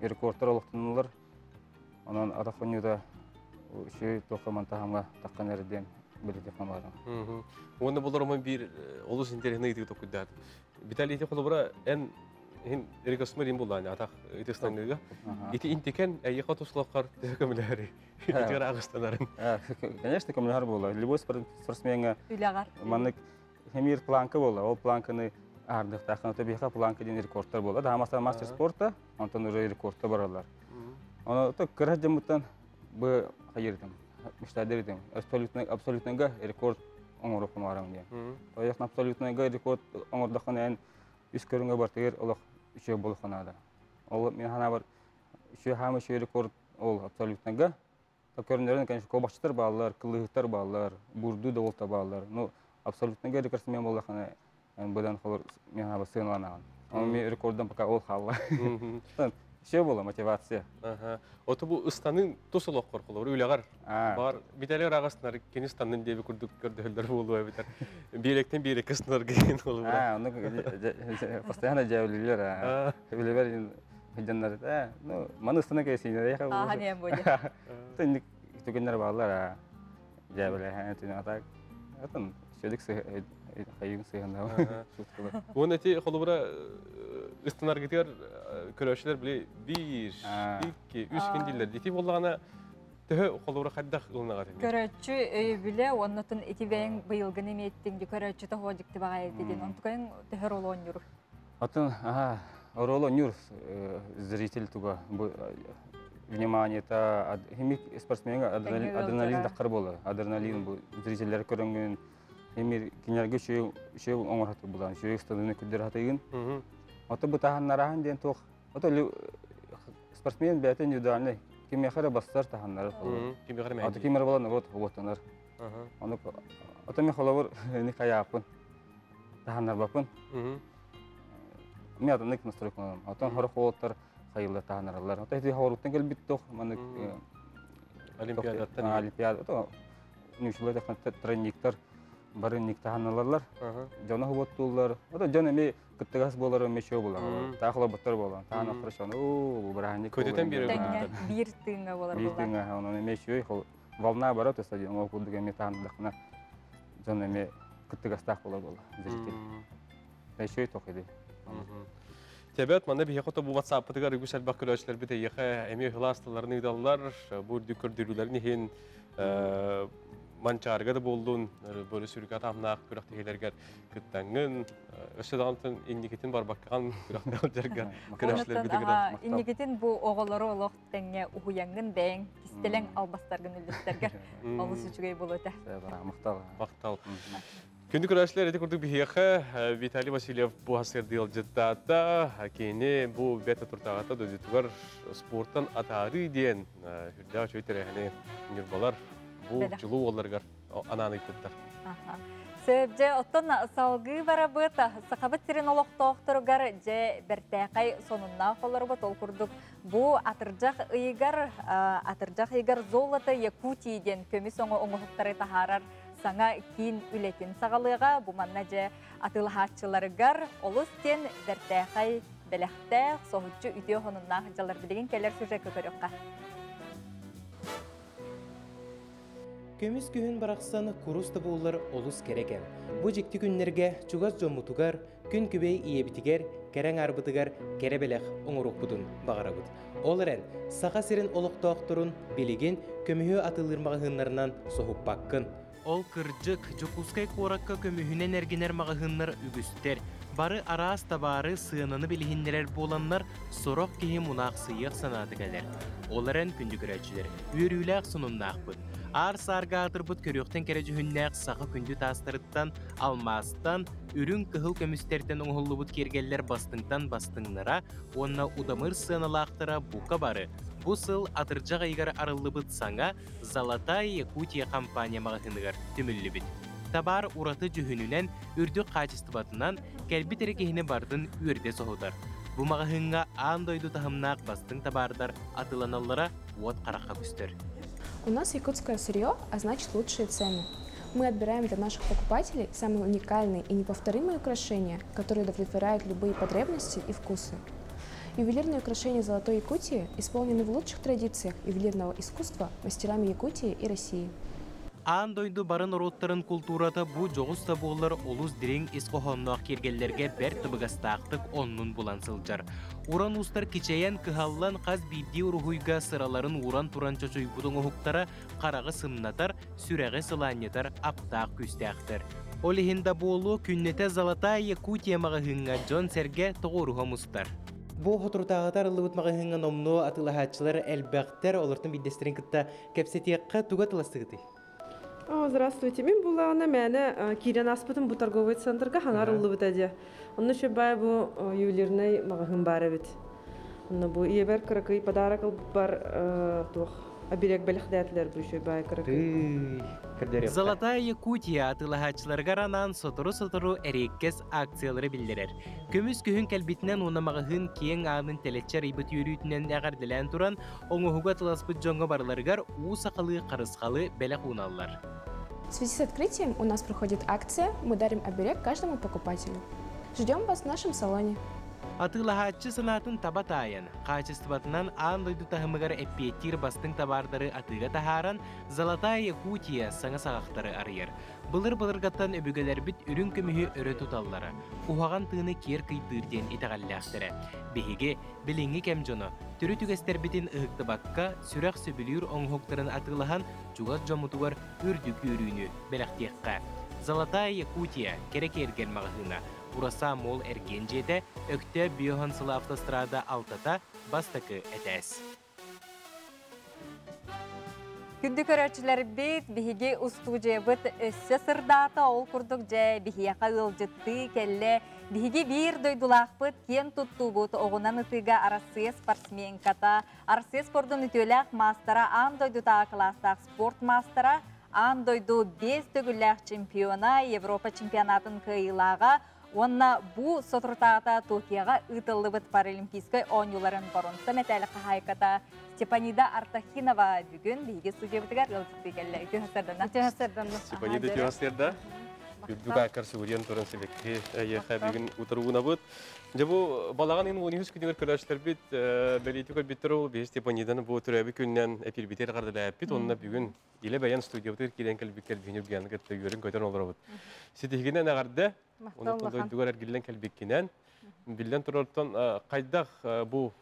Рекордтар олықтынылар. Онан атахонюта Şu tokaman tahamga takkan erden belirtip kalmadım. Onda bularımın bir olus internet neydi tokudar. Bitali iti kolubra en hin ergasmerin bulan atak itistanlıga. İti intiken ayıqa toslaqar kamilari. İtiğara ağıstanların. Конечно, kamilari bola. Любой спортсменга Ülagar. Manlık hemir planka bola. O plankını ardıq takkan tabiha planka den rekordlar bola. Daha mesela master sporta ondan уже rekordta baralar. Onu da kıracımıtan bu hayırdım. Müşterilerim. Absolutnega rekord oңор okumaram diye. Oyak absolutnega rekord oңордакан en üst körüngө bartır olaq üçe bolxanada. Ol men hana var şu hamı şu rekord ol absolutnega. Ta körünlerin kanşı kobaçtır ballar, kılıhtar ballar, burdu da olta ballar. No absolutnega rekord men bolxana en budan xolor men hana sığınlanan. Ama men rekorddan пока ol xalla. Şey bola motivasiya. Otu bu ıstanın tosulaq qorqulur, ülagar. Bar biteler ağasınlar Kenistan'ın diye bir kurduk gördüler bolu biter. Birekten birek ısınlar gelin olur. Onu постоянно javliler ha. Bileber hıcanlar. No, man ıstana kesinler ya. Hani en böyle. Tınlık tükenler bağlar ha. Javliler ha tını atak. Atın şöyle hayın sığında. Bu neti kolubra ıstanar gidiyor. Köröşler bile 1, 2, 3 gündiller. Diti bollağına tühü kolubra kaddaq ılına qadim. Köröçü bile onatın eti beyin bıyılgın emettiğinde köröçü de hoğacıktı bağa edilin. Ontukayın tühü rol oynuyor. Atın, rol oynuyor zритель tuga. Внимание та химик спортсменга адреналин даққар болы. Адреналин бұл зрителер көрінген химир кинерге шөй оңыр хаты бұлан. Шөй стадыны күддер хатыйын. Ото bu tahanlarahan den toq. Ото спортсмен бәте индивидуальный. Кимехара бастар таhanlары falan. Кимехара мәңги. Ото кимер болан вот оттанар. Аны ото мен холовор не каяпын. Таhanlar бапын. Мен атанык настройкаларым. Ото хорох оттар хайылы таhanlarlar. Ото эти хоруттан келбит тоқ. Маны олимпиадаттан. Олимпиада. Ото нüşülü такан тренинглер барынник таhanlarlar. Жана хоботтулар. Ото жана ме кыттыгас болар мечө болар. Тахла баттар болар. Тана храшаны. О, баранник. Көтөтен бери. Bir tığına болар. Bir tığına onu мечө хол. Волна барат стадион ол кудуга метандыкна. Жана ме кыттыгас так болар болар. Зритель. Мечө токеди. Təbiət məndə bir yaxota bu WhatsApp-da rügüsəl bakırıçlar bir də yaxa əmək xilastlarını idallar, bu dükkürdürülərini hin mançarıga da boldun, böyle sürükat amnaq kürəkdəkilərgər kıttangın, ösədağımtın indiketin bar bakkan kürəkdəkilərgər kürəkdəkilər bir də qıram. İndiketin bu oğulları olaq təngə uhuyangın bəyin, kistelən albastargın ülüstərgər, alı süçügəy bolu ötə. Maqtal. Күнді көрәшілер әді күрдік бейеқі, Виталий Васильев бұл асырды елжеттата, кейіне бұл бәті тұртағата дөзетігер спорттан атары дейін үрдіға шөйтер әне нүрбалар бұл жылу оларғар ананы иттеттар. Сөбже оттон салғы бара бұта, сақабыт сирен олықтауқтырғар же бәртәқай сонунна қолар бұт ол күрдік. Бұл атыржақ үйгар золоты Якутийден көмі соңы оңығықтары тахарар саңа кейін үлетін сағалыға бұманна же атылхатчыларығар олыстен бәртәқай бәләқті соғытчы үйде қонынна жалар білеген кәлер сүржек көріққа. Көміс күйін барақсан курус табулар олус керекен. Бұ жекті күннерге чугас жомутугар, күн күбей иебитигер, керең арбытыгар, керебелек оңырук будун бағарабыд. Оларен, сақа серін олықтауқтырын билеген көміхі атылырмағы хыннарынан соғып баққын. Ол кыржык жукускай коракка көмүхүнен эргенер магыһыннар үгүстер. Бары араас табары сыынаны билихиннерер боланнар сорок кеһи мунак сыйык санаты келер. Оларен күндүгөрөчүлөр үйрүләк сунуннаакпыт. Ар сарга атырбыт көрөктен кережүһүннәк сакы күндү тастырыттан алмастан үрүн кыһыл көмүстертен оңоллубут кергеллер бастыңтан бастыңнара, онна удамыр сыаналаактыра бука бары. Бу сыл атыржак айгар арыллыбыт саңа Золотая Якутия компания магыһыныгар түмүллүбүт. Табар ураты жүһүнүнен үрдүк качестватынан келби терекехине бардын үрде соһутар. Бу магыһынга андойду тахымнаак бастың табардар атыланаллара уот каракка күстөр. У нас якутское сырье, а значит лучшие цены. Мы отбираем для наших покупателей самые уникальные и неповторимые украшения, которые удовлетворяют любые потребности и вкусы. Ювелирные украшения Золотой Якутии исполнены в лучших традициях ювелирного искусства мастерами Якутии и России. Андойду барын ороттарын культурата бу жоғыз табуылар олус дирен исқохоннуақ кергелерге бәр тыбығастақтық оннун булан сылжар. Уран устар кичейен кыхаллан қаз бидди урухуйга сыраларын уран туран чочуй будың оғуқтара қарағы сымнатар, сүрәғі сыланетар аптақ күстәқтір. Олихинда болу күннете Золотая Якутия мағыхынға Джон Серге тоғыруға мұстар. Бу хотрутағатар ылыбыт мағыхынға номну атылахатчылар әлбәқтер олардың биддестерін кітта кәпсетиаққа туға тыластығыды. Здравствуйте, мен булағына мәні Кирен аспытын бұл торговый центрға хаңар ылыбыт әде. Онны шөбай бұл ювелирный мағыхын бары бит. Онны бұл иебер кыракый подарок бар тух. Абирек бәліхдәтлер бұл шөбай кыракый. Золотая Якутия атылахатчыларға ранан сотыру-сотыру әреккес акциялары білдерер. Көміс күйін кәлбітінен онамағығын кейін ағын тәлетчер ибіт үйрүйтінен әғарділән тұран, оңығуға тыласпыт жоңға барларғар уысақалы, қарысқалы бәліқ уналар. В связи с открытием у нас проходит акция «Мы дарим оберег каждому покупателю». Ждем вас в нашем салоне. Атылахатчы сынатын таба тайын. Качестватынан андойду тахымыгар эппеттир бастың табардары атыга тахаран Золотая Якутия саңа сағақтары арыйыр. Былыр-былыргаттан өбігелер бит үрін көміхі өрі тұталлары. Ухаған тыны кер кыйтырден итағаллақтыры. Бехеге біліңі кәм жоны. Түрі түгестер бітін ұғықты баққа сүрақ сөбілер оңғықтарын атылахан жуғат жомутуар үрдік үріні бәліқтеққа. Золотая Якутия керек ерген мағығына. Ураса мол әрген жеді, өкті биохансылы автострада алтата бастықы әтәс. Күнді көрәтшілер бейт, бігеге ұстуже бұт өссі сырдата ол күрдік жә, бігеға ұлжытты кәлі, бігеге бір дойдулақ бұт, кен тұтту бұт, оғынан ұтыға Арасия спортсменката, Арасия спордың үтеләқ мастера, андойдута кластақ спорт мастера, андойду 5 төгіләқ чемпиона, Европа чемпионатын кыйлаға, онна бу сотрутағата Токияға ұтылы бұт паралимпийской ойнуларын баронса мәтәлі қағайқата Степанида Артахинова бүгін бейге студия бұтығар ғылдықты келі. Үті Степанида тюастерда. Бүгін қарсы өрен тұрын селекке әйеқа бүгін ұтыруына бұд. Жабу балаған ең 12 күнігер көрәшілер біт, бәлейті көл біттір ол, бейс Степаниданы бұл түрәбі күннен әпір бітер қардылы әппіт, онына бүгін еле бәйен студия бұтыр келен кәлбіккел бүйініп гәні кәтті өрін көйтен олар бұд. Сетігінен әғарды, оны тұндойдығар әргілен кәлбіккенен, білден тұрырттан қайдақ бұл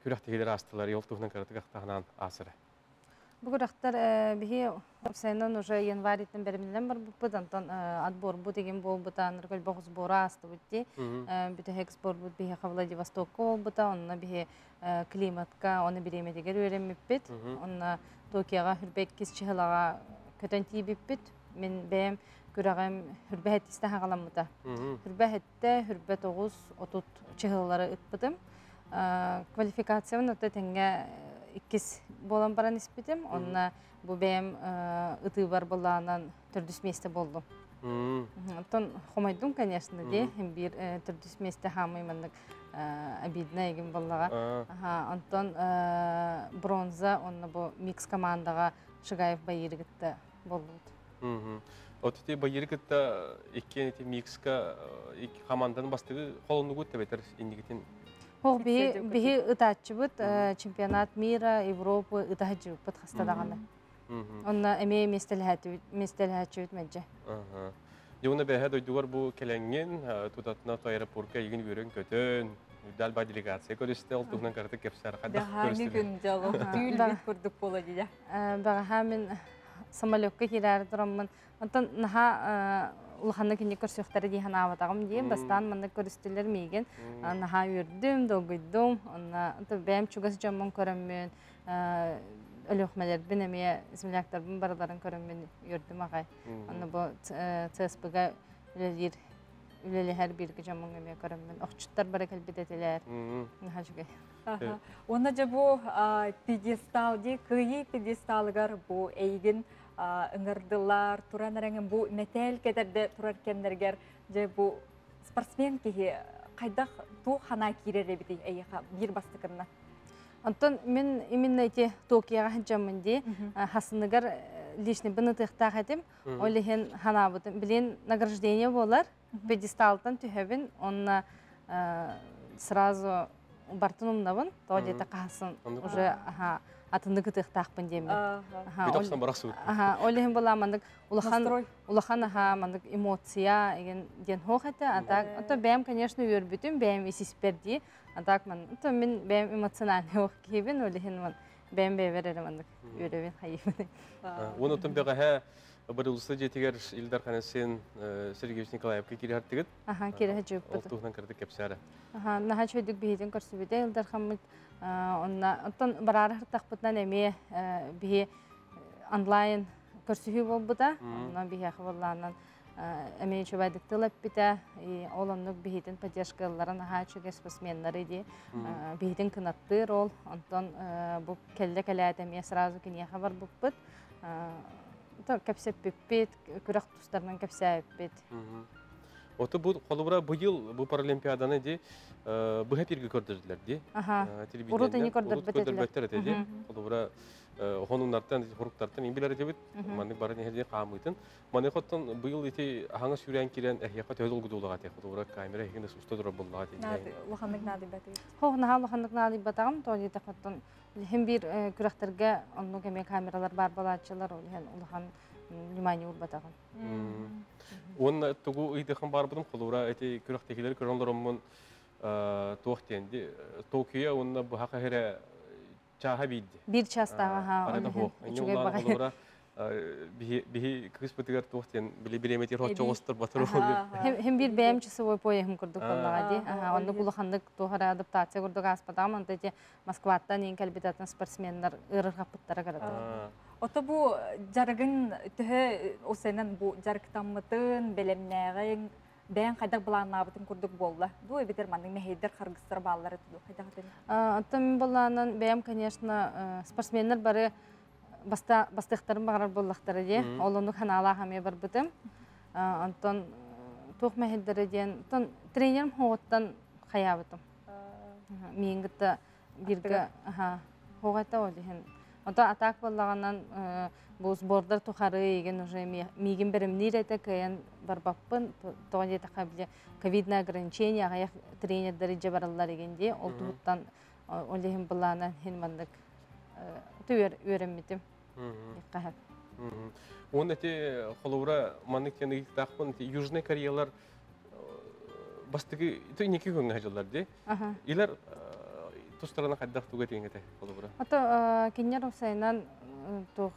күрәқтігілер астылар, елтуғынан қаратық ақтағынан асыры. Бұғырақтар бігі сайынан уже январитін бәрімден бар бұдан отбор бұ деген бұл бұдан ргөл боғыз бора асты бұдде. Бүті экспорт бұд бігі Владивостокқа ол бұда, онына бігі климатқа, оны біремедегер өремеппет. Онына Токияға хүрбәк кес чығылаға көтен тейбеппет. Мен бәйім көрағым хүрбәхет істі ғалам бұда. Хүрбәхетті хүрбәт оғыз отут чығылары ұтпыдым. Квалификациявын ұтты тәңге иккис болан баран испитим, онна бу бәйім ұты бар болағынан түрдіс месте болдым. Оттон хомайдым, конечно, де, бір түрдіс месте хамаймандық обидна егін болаға. Онтон бронза, онна бу микс командаға Шыгаев байыргітті болуды. Отты байыргітті еккен микска команданың бастығы қолынды көтті бәйтір индігітін? Биһи ытааччыбыт чемпионат мира, Европа ытаачыбыт хастадаганы. Онна эме местелһәчүт мәҗә. Юна бәһә дойдугар бу келәңген тутатна аэропортка еген бүрен көтөн дәл ба делегация көрүстә ул тугнан карты кепсәр хадда көрүстә. Күн җалы түйүл бит күрдүк була дия. Бага һәмен самолетка кирәр тораммын. Онтан наха улханны кине көрсөктәре диһән аватагым дием бастан монда көрүстеләр миген. Наха үрдүм, догыдым. Онна бәм чугас җамман көрәммен. Ölüxmələr binəməyə ismiləklər bunun baraların körünmən yördüm ağay. Onu bu CSP-ga üleli hər bir gecəmən əməyə körünmən. Oxçutlar bara kəlbət etilər. Onda bu pedestal, kıyı pedestalgar bu eygin ыңырдылар, туран әрәңін bu мәтәл кәдәрді турар кәндергер bu спортсмен кейі қайдақ ту хана керер әбіді әйіға бір бастықырына. Антон, мен именно эти Токиоға хәджамын де, хасыныгар лишний быны тыхтақ әдім, олеген ханабытым. Білен награждение болар, педесталтан түхәбін, онна сразу бартын умнабын, то деді қасын уже атынды кытыхтақпын демін. Битоқсан барақсы өтті. Олеген бола мандық улахан мандық эмоция ден хоқ әті. Ата бәйім, конечно, өрбітім, бәйім есеспер де. Атак мен бәйім эмоциональный оқ кейбін, олеген бәйім бәйверері мандық өребен хайыбын. Оны ұтын бәғі бір ұлысы жетігер Илдар Қанасен Сергеевич Николаевқа кері әрттігіт? Кері әжіп бұды. Ол тұғынан кірді кепсәрі. Наға чөйдік бейден көрсібеді Илдар Қамыд. Оттан барары хыртақ бұтынан әме бейі онлайн көрсігі бол бұда. Онан бейі қабылланан әме чөбәдік тылап біті. Оланық бейден поддержкаларын аға чөге спортсменлары де. Бейден кынаттыр ол. Онтан бұл кәлі әтәме сразу кене қабар бұқ бұд. Кәпсәп беппет, күрәк тұстарынан кәпсәп беппет. Оты бұл қолыбыра бұйыл бұл паралимпиаданы де бұға пергі көрдірділер де? Ұрыды не көрдірділер? Қолыбыра оғыныңнарттан, құруқтарттан ембелер әдебет, маңның бары нәхелден қамыйтын. Маңның қоттан бұйыл еті аңа сүрән керен әхияқа тәуді олғыды олыға те, қолыбыра камера әхегінде сұста дұра болыға те. Лұхандық нады бәті? Хоқ, наға лұхандық нады бәтағым, тоғы еті қоттан hem bir kürekterge onun gibi kameralar бар балачылар улхан внимание урбатаган. Onun tuğu iddiğim бар budum kulura eti kürektekiler körönlerimün toğtende Tokyo'ya onun bu hakahire çaha bildi. Bir çastağı ha. Kulura bihi kısmetiger toğten bile bilemetir hoşça ostur batır oluyor. Hem bir beyemçisi oy poyahım kurduk onlara di. Onu kullandık tohara adaptasyon kurduk aspatam. Onda di Moskva'dan en kalbidatan sportsmenler ırır kapıtlara kardı. Ota bu jargın tühe o senin bu jargıtanmıtın belemnägin ben kaydak bulanabıtın kurduk bolla. Bu bitir manning meheder Kırgızlar balları tudu. Kaydak atın. Ota min bolanan beyem конечно sportsmenler bari бастықтарым бағарар боллақтары де, олынық ханала хаме бар бұтым. Антон тоқ мәхелдері ден, тренерім хоғыттан қая бұтым. Мейінгітті біргі хоғайта ол дейін. Антон атақ боллағаннан бұл сбордар тұқары еген уже мейгін бірімнер әті кәйін бар баппын. Тоғын еді қабілі ковидный ограничение ағаяқ тренердері же баралар егенде. Ол тұғыттан ол дейін болағанан хен мандық öğrenmedim. Onun eti koluvra manlık kendi takpın Южный Koriyalar bastığı ito neki gün hacılar de. İler tostlarına kadar tuğ ettiğin ete koluvra. Hatta kinyer olsaynan tuğ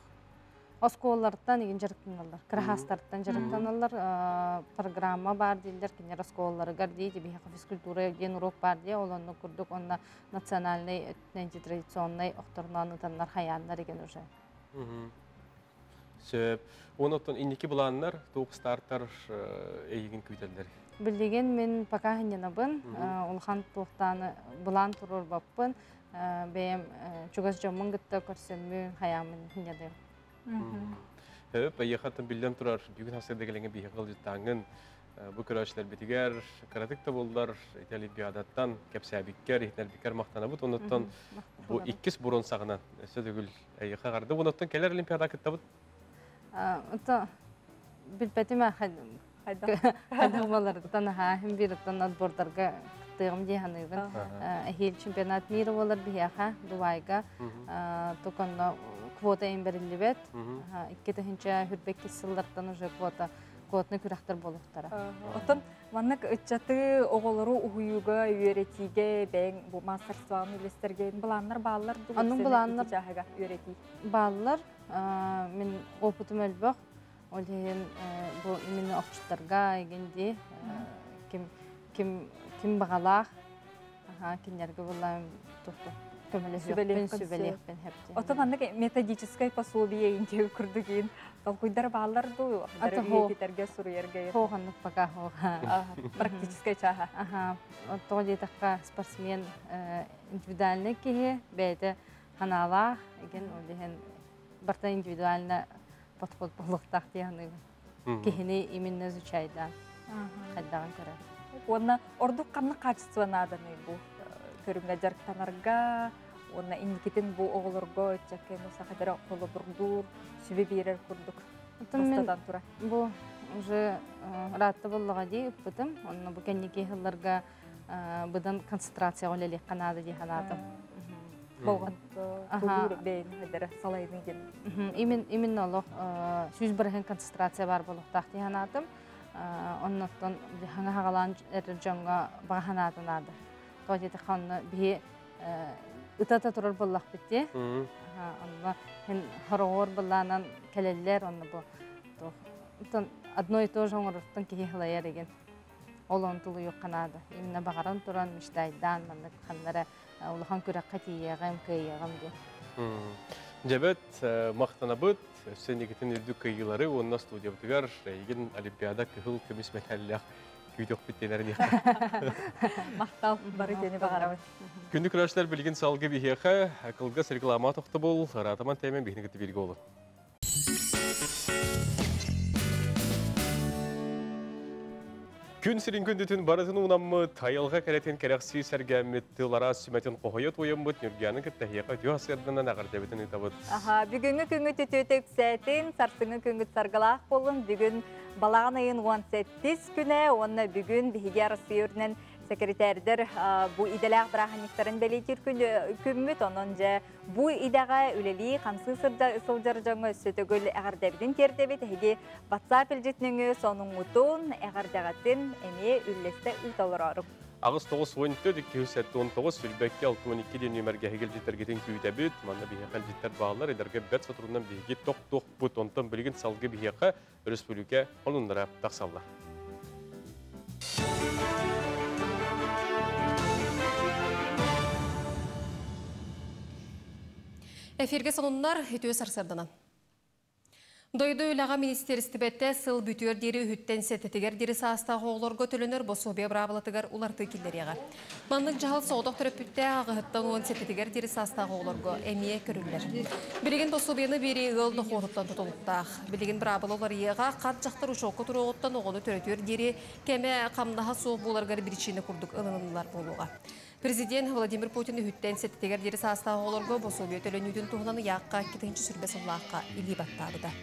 oskolardan igen jarıktanlar, krahastardan jarıktanlar programma var diyorlar kinyer oskoları gardi gibi физкультура gen urok var diye olanı kurduk onda nasyonalny etnik tradisyonny oktorlanı tanlar hayanlar igen уже. Sebep ondan indiki bulanlar tuğ starter eğin küteller. Bildiğin men paka henyanabın ulhan tuğtanı bulan turur bappın benim çugas jamın gitti körsömü hayamın henyadım. Evet, bayıqatın bilden turar. Bugün hasırda gelingen bir yıqıl jıttağın bu köröşler bitiger, karatık da bollar, Olimpiadattan kepsəbikkər, ihtnəlbikkər maqtana bud. Ondan bu ikkis burun sağınan södөгül ayıqa qardı. Ondan keler Olimpiada kıtta bud? Ota bilbetime haydağmalardan hem birden adbordarga kıttığım diyanıgın. Ahil çempionat miri olar biyaqa Dubaiga. Tokonda квота им берилибет. Иккетехинче хүрбекки сыллардан уже квотаны күрәхтер болуктара. Отон маннык ычаты оголору уюга үйретиге бәң бу мастерствоны үлестерген баланнар баллар ду. Анын баланнар жаһага үйрети. Баллар мен опытым өлбөк. Ол деген бу именно окчуттарга эгенди ким багалах кинерге булам тохто. Көмөлөсүбелеппен хепти. Отон маннык методическое пособие инде күрдүген. Толкуйдар баллар ду. Ата суруерге. Хоганнык пока хога. Практическая чаха. Тоолетакка спортсмен индивидуальный кихе бәйте ханала еген ол деген барта индивидуально подход болуктак дияны. Кихини именно изучайда. Хайдаган көрө. Онна ордук канны качество надо бу. Көрүнгө жарктанарга, онна индикетин бу оголорго чакен сахадара коло бурдур, сүбе берер курдук. Тастадан тура. Бу уже ратты боллага ди ыппытым. Онна бу кенники хылларга быдан концентрация олелек канады ди ханатым. Болгон кулур бейн хадара салайдын ген. Именно олох сүз бирген концентрация бар болуктак ди ханатым. Оннотон хаңа хагалан эржонга баганатынады. Тоҗети ханны би ытата турар боллак битти. Онна хен хорогор болланан келеллер онны бу. Тон одно и то же оңорттан ки хилаяр еген. Олон тулу юк канада. Именно багаран туран миштайдан манны ханнара улахан күрәккә тиягам кыягам ди. Жабет мактанабыт сенегетин илдүк кыйылары онна студиябытыгар еген олимпиада кыгыл көмүс мәкәлләх күйтөк биттеләрен Мактал бар икәне багарабыз. Күндүк көрәшләр билген салгы бихеха акылга реклама тохты бул ратаман темен бихнегет билге болу. Күн сирин күндүтүн барытын унаммы тайылга керетен керекси сәргәммет тылара сүмәтен кохойот уйымбыт нюргяны кеттәхияка тюасырдынан агардебетен итабыт. Бүгүнгү күнгү төтөтөк сәтин, сарсыңы күнгү саргалақ болын, бүгүн балаған айын 18 күнә, онна бүгүн бихигер сүйірнен секретардер бу иделәк браханиктарын белетир күммүт, онон же бу идеға үлели қамсы сылжар жаңы сөтөгөл әғардабидin тердебет, әге WhatsApp илжетніңі сонун ұтын әғардағатын әме үллесті ұлталырарым. Ағыз 9-14-219 сүлбәкке 6-12 ден өмәрге хегел жетергетін күйдәбіт, манна бейхәл жеттер бағалар, едерге бәт сатырынан бейге тоқ-тоқ бұт онтан білген салғы бейхәқа республика онындыра тақсалла. Эфирге сонундар үтіө сарсарданан. Дойду үлаға министерстібетті сыл бүтер дері үттен сәттетігер дері састағы оғылырға төлінер бособия брабылатығар уларты келдеріға. Манның жағыл соғдық түріп бүтті ағығыттан оң сәттетігер дері састағы оғылырға әмие көрілер. Білеген бособияны бері ғылны қорыттан тұтылықтақ. Білеген брабылы олар еға қат жақтар ұшоқы тұры оғыттан оғыны төретер дері кәме қамнаға соғы боларғар бірічені күрдік ылынылар болуға. Президент Владимир Путин үттен сәттетігер дері састағы оғылырға бособия төлінудің тұғынан яққа кетінші сүрбесіллаққа илі баттабыда.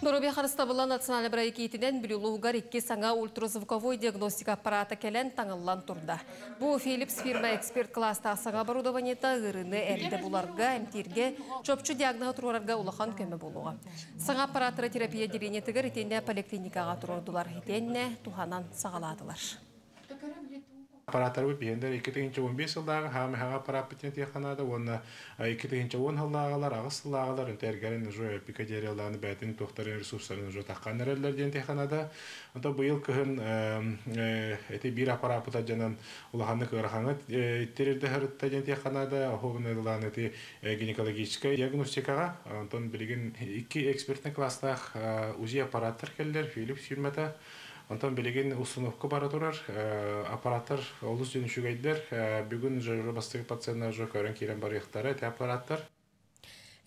Норобия Харыстабылан национальный брайкетінен білулуғар 2 саңа ультразвуковой диагностика аппарата кәлін таңылан тұрда. Бұл Philips фирма эксперт класста саңа барудаванета ғырыны әрді бұларға әмтерге чөпчі диагнаға тұрғарға улахан көмі болуға. Саңа аппаратыры терапия деренетігір етенне поликлиникаға тұрдылар, етенне туханан сағаладылар. Аппараттар бейендер 2015 жылдағы хам аппарат бітен тияқанады, оны 2010 жылдағылар, ағыс жылдағылар, өнтергерін жой пикадерияланы бәтін тоқтарын ресурстарын жой таққан әрелерден тияқанады. Онда бұйыл күхін бір аппарат бұта жанын ұлағаны көріқаңы терерді әріттен тияқанады, оғын ұлағаны гинекологическая диагностикаға, онтан білген 2 экспертный класстақ УЗИ аппараттар келдер, Philips фирмата. Онтан білеген установка бара тұрар, аппараттар олыс жөнішігейдер, бүгін жобастығы пациентна жо көрін керен бар ектары, әте аппараттар.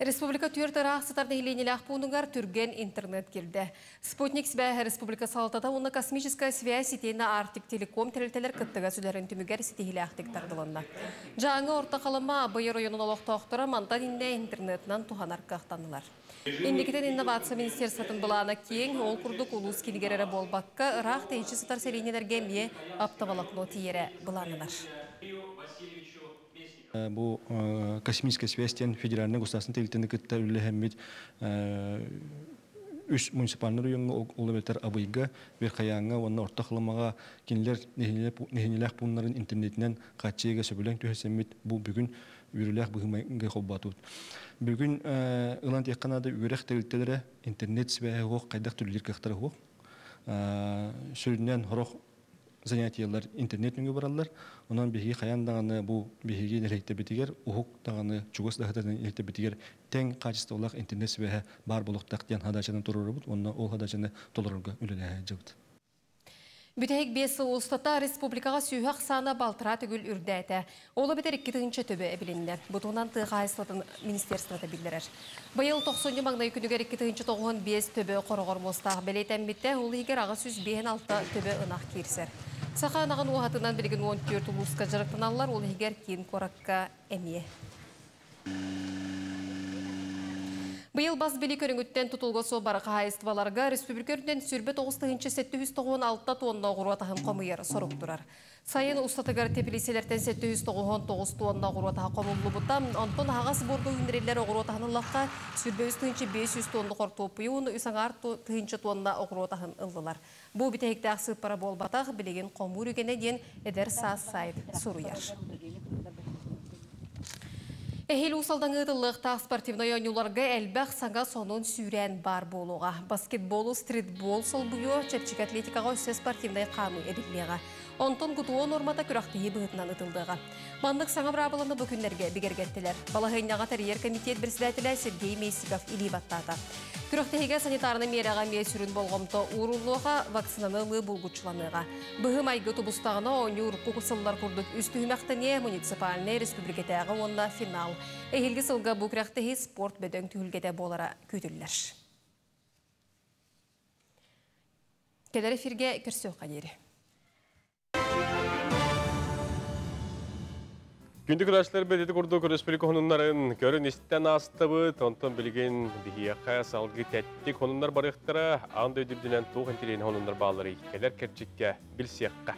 Республика түйіртары ақсытарды еленелі ақпуыныңар түрген интернет келді. Спутник сібәі республика салтада оны космическая связь сетейна Артик Телеком тәрелтелер кіттіға сүлерін түмігер сетейлі ақтық тардылынна. Жаңы орта қалыма бұйыр ойының олақты оқтыра мантан инне интернетінен туғанар қақтанылар. Индикетен инновация министерствотын бұлана кейін ол күрдік ұлыс келгерері болбаққа ұрақ тейінші сытар селейнелерге ме аптавалықно тиері бұланылар. Бу космическая связь тен федеральный государственный телевидение кытта үллехеммит үс муниципальный районга улыбетер абыйга верхаянга онна ортахлымага кинлер нехинелях пуннарын интернетинен качыга сөбөлөң төһөсеммит бу бүгүн үрүлэх быгымга холбатут. Бүгүн ылан текканада үрэх телевидениелер интернет связь кайдак түрлер кыктыры хок. Сүрүнен хорох занятиялар интернетинге баралар. Онан биги каяндаганы бу биги нелейте битигер ухук даганы чугус даганы нелейте битигер тең качестволук интернет связь бар болуктактан хадачаны турурбут. Онна ол хадачаны толорга үлеле жыбыт. Бүтәйік бесі ұлыстата республикаға сүйхақ саны балтыра түгіл үрдәйті. Олы бітер 2-тігінші төбі әбілінді. Бұтуынан тыға айслатын министерствода білдірер. Байыл 90 маңнай күнігер 2-тігінші тоғын 5 төбі қорғыр мостағы бәлейтен бітті, олы егер аға сүз 5-6 төбі ынақ керсер. Сақа анағын уағатынан білген 14 ұлысқа жырықтын алылар, олы егер кейін қораққа әмие. Быйыл бас били көрүнгүттен тутулгосу барыка хайыстыбаларга республикөрден сүрбе 9-796 тонна угуруатахын комуер соруктурар. Сайын устатыгар тепилиселерден 799 тонна угуруатаха комуллу бутам, онтон хагас борго үндерелер угуруатахын лакка сүрбе 500 тонна кортопуюн, үсаңар 100 тонна угуруатахын ылдылар. Бу битекте аксып пара болбатах билеген комур үгене ден эдер саас сайт суруяр. Эхил усалдан ыдылықта спортивной ойнуларға әлбәқ саңа сонун сүйрен бар болуға. Баскетболу, стритбол солбуйу, чепчик атлетикаға өсі спортивной қану әбіклеға. Онтон күтуо нормата күрақты ебігітінан ұтылдыға. Мандық саңа брабылыны бүкіндерге бігергеттілер. Балағайнаға тарьер комитет бірсіләтілі Сергей Месиков или баттата. Күрақтығыға санитарны мераға месүрін болғымты урулуға вакцинаны бұлғычыланыға. Бұғым айғы тұбыстағына ойны ұрқы құсылылар күрдік үсті хүмәқтіне муниципаліне республикетәға онна финал. Эхилгі сылға бұл күрақтығы спорт бөдөң түхілгеде болара көтілілер. Келер эфирге көрсеу қадері. Күндік ұлашылар бәдеті күрді республика хонунларын көрін естен астыбы, тонтон білген бігияқа салғы тәттік хонунлар барықтыра, аңды өдірдінен туғын телейін хонунлар бағылары келер кәрчікке білсеққа.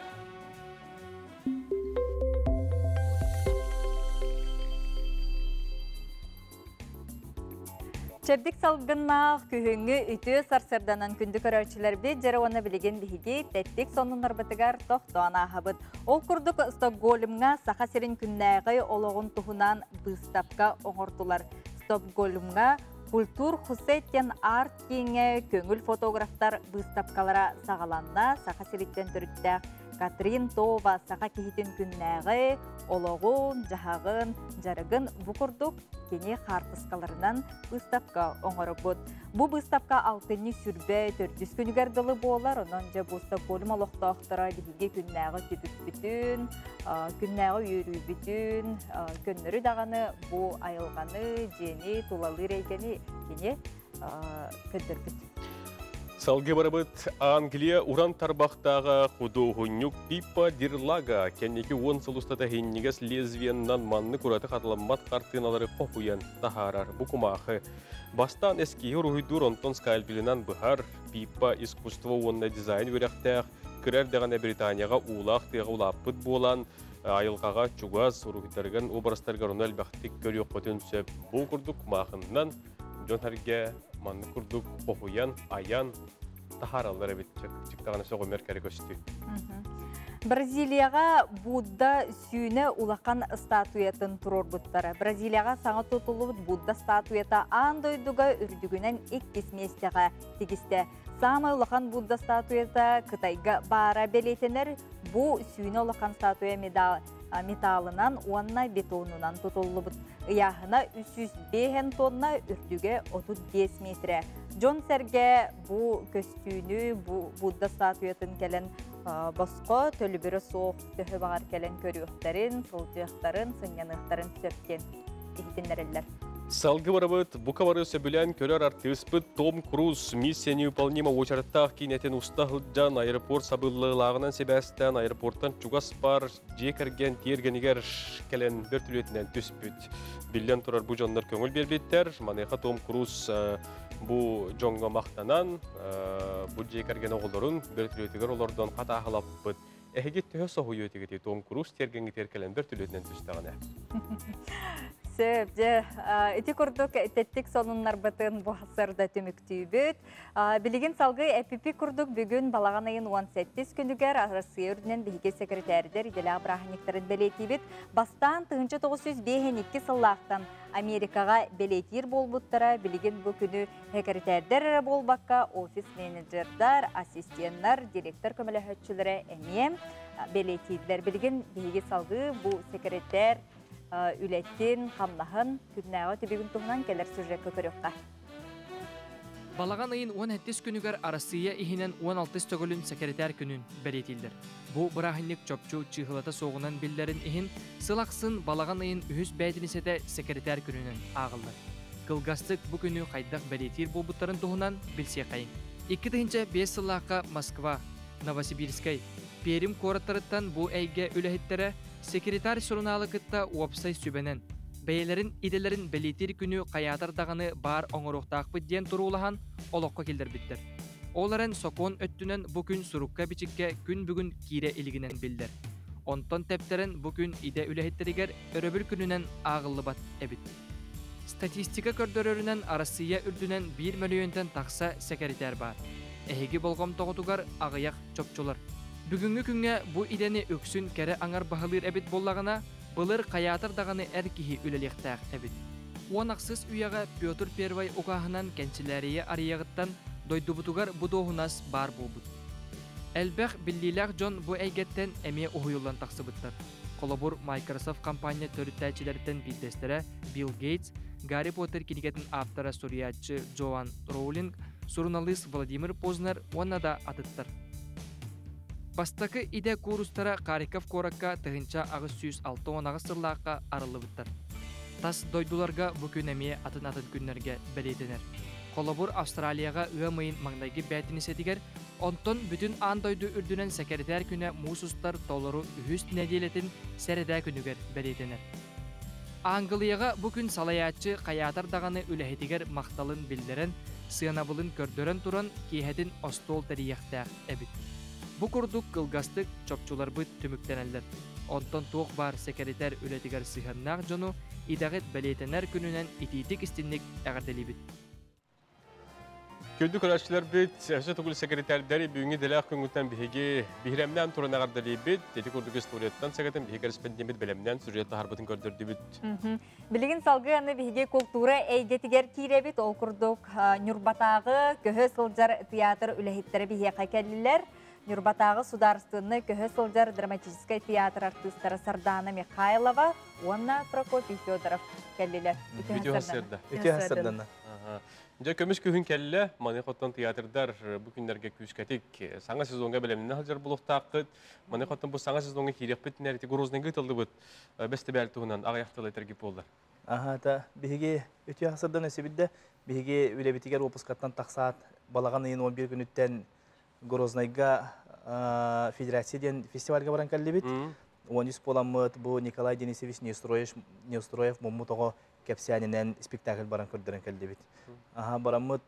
Çerdik salgınna kühüngü ütü sarsardanan kündük örçüler bir jarıwana bilegen bihigi tettik sonunlar batıgar tohtuana habıt. Ol kurduk Stockholm'a saha serin künnägi oloğun tuhunan bыстапka oğurtular. Stockholm'a kultur husetyen art kiyinge köngül fotoğraflar bыстапkalara sağalanna saha seritten türüttək. Katrin Tova saha kihitin künnägi oloğun, jahagın, jarıgın bukurduk keni harpıskalarından bыстапka oğurubut. Bu bыстапka altını sürbe 400 günüger dılı boğular. Onunca bu Stockholm oloqtağıtara bihige künnägi tübüt bütün, künnägi yürü bütün, könnürü dağını bu ayılganı, jeni, tulalı reygeni keni köndürbüt. Салғы барабыт Англия уран тарбақтағы құду ғынюк Пиппа Дирлага кәнеке 10 сылыстата хеннегес лезвияннан манны күраты қатыламмат қартыналары қопуян тахарар бұқымақы. Бастан әскейі рухидур онтон скальпилінан бұхар Пиппа искусство онна дизайн өряқтақ кірер дәғана Британияға улақ тегі улаппыт болан айылғаға чугаз рухидерген обрастарғар оны әлбәқтік көрек көтін сөп бұл күрдік мақыннан жонарге манны күрдік қопуян, аян, тахаралары бітчік. Чықтағаны соғы меркәрі көсті. Бразилияға Будда сүйіне улақан статуятын тұрор бұттары. Бразилияға саңа тұтылы Будда статуята андойдуға үрдігінен 2 местеға тегісті. Самай улақан Будда статуята Қытайға бара белетенер бұл сүйіне улақан статуя металынан, уанна бетонынан тұтылы бұт. Яғына 305 тонна үрдіге 35 метре. Джон Серге бұл көстүйіні Будда статуятын кәлін босқо төлі бірі соқ төхі бағар кәлін көріқтарын, сылтияқтарын, сыңянықтарын сөпкен ехтенлерелер. Салғы барабыт, бұқавары сөбілен көрер артиспыт Том Круз миссия неуполнима очарттақ кейнетін ұстағылджан аэропорт сабылылағынан себәстен аэропорттан чугас бар жекерген тергенігер кәлін бір түлетінен түспіт. Білден тұрар бұ жонлар көңіл бербеттер. Манайға Том Круз бұ жонға мақтанан, бұ жекерген оғыларын бір түлетігер олардан қатағылап бұд. Ehegit tühö sohuyu ötegeti toğun kurus tergengi terkelen bir tülötünen tüstağına. Сөп, ити курдук теттик сонуннар бытын бу хасырда түмүктүүбүт. Билигин салгы эпипи курдук бүгүн балаган айын 18 күнүгер Россия үрдүнен биһиге секретардер Иделя Брахниктарын белетибит. Бастан 1952 сыллактан Америкага белетир болбуттара билигин бу күнү секретардер болбакка офис менеджердар, ассистенттар, директор көмөлөһөтчүлөрү эмием белетирлер. Билигин биһиге салгы бу секретар үлеттен, қамнағын, күннағы төбегін тұғынан келер сюжетті көріққа. Балаған айын 17 күнігер Россия ихінен 16 төгілін секретар күнін бәретілдір. Бұ бірахынлік чопчу чығылата соғынан білдерін ихін сылақсын балаған айын үхіс бәйтінісеті секретар күнінің ағылды. Қылғастық бұ күні қайдақ бәретір болбұттарын тұғынан білсе қайын. 2-5 сылаққа Москва, Новосибирскай, Перим қораттарыттан бұ әйге үләхеттері секретар сұрыналы кытта уапсай сүбенен. Бәйелерін иделерін бәлетер күні қаятар дағаны бар оңырықтақ бүдден тұрулахан олыққа келдер біттір. Оларын сокон өттінен бүкін сұрыққа бичікке күн бүгін кире илгінен білдір. Онтон тәптерін бүкін иде үләхеттерігер өрөбіл күнінен ағылы бат әбіт. Статистика көрдөрөрінен Россия үрдінен 1 миллионтен тақса секретар бар. Әйгі болғам тоғытуғар ағаяқ чопчулар. Бүгінгі күнге бұ идені өксін кәрі аңар бағылыр әбіт боллағына, бұлыр қаятыр дағаны әркихи үлелектәқ әбіт. Уанақсыз үйаға Петр Первай оқағынан кәнчіләрие арияғыттан дойдубутуғар бұдоғынас бар болбұд. Әлбәқ біллиләқ Джон бұ әйгеттен әме ұхыйылан тақсы бұттар. Қолабур Microsoft компания төріттәчілерден биддестері Билл Гейтс, Гарри Поттер кинигетін авторы суриятчы Джоан Роулинг, журналист Владимир Познер онна да атыттар. Бастакы иде курустара Харьков коракка тыгынча агыс 106 агыс сырлааққа арылы бұттар. Тас дойдуларға бүкін әме атын-атын күннерге бәлетенер. Қолабур Австралияға ұғымайын маңдайғы бәтінісетігер, онтон бүтін ан дойду үрдінен секретар күні мұсустар толыру үхіст неделетін сәреді күнігер бәлетенер. Англияға бүкін салаятчы қаятар дағаны үләхетігер мақталын білдерін, сыянабылын көрдөрін тұран кейхетін остол тәрияқтақ әбіт. Бұ күрдік қылғастық чопчулар бұд түміктенелдер. Онтон туық бар секретар үлетігер сыханнақ жону идағыт бәлетенер күнінен ититік істінлік әғірделі біт. Күлді көрәшілер біт, әсі тұғыл секретардары бүгінгі дәләқ күнгіттен бігіремнен тұрын әғірделі біт, деті күрдік историяттан сәгетін бігі корреспондент бәлемнен сүрjetті харбытын көрдірді біт. Білігін салғы аны бігі культура әйгетігер кейре біт, ол күрдік Нюрбатағы көхі сылжар театр үләхеттері бігі қайкәлілер. Нюрбатағы сударственный көхі сылжар драматический театр артыстары Сардана Михайлова, онна Прокопий Федоров кәлілер. Үті хасырдана. Жа көміс күйін кәлі, маны қоттан театрдар бұл күндерге күйіскәтік саңа сезонға бәлемінен халжар бұлықтаққыд. Маны қоттан бұл саңа сезонға кейрек бітін әріті ғұрозынан ғытылды бұд. Бәсті бәлі тұғынан ағаяқтылы тәргіп болды. Бігі үті хасырдан өсебідді, бігі үлебетігер опускаттан тақсат балаған айын 11 күніттен Грознайга федерацияден фестивальга баран кәлі бит. Онис поламыд бұл Николай Денисович Неустроев мұммутығы кәпсиянинен спектакль баран көрдірін кәлі бит. Барамыд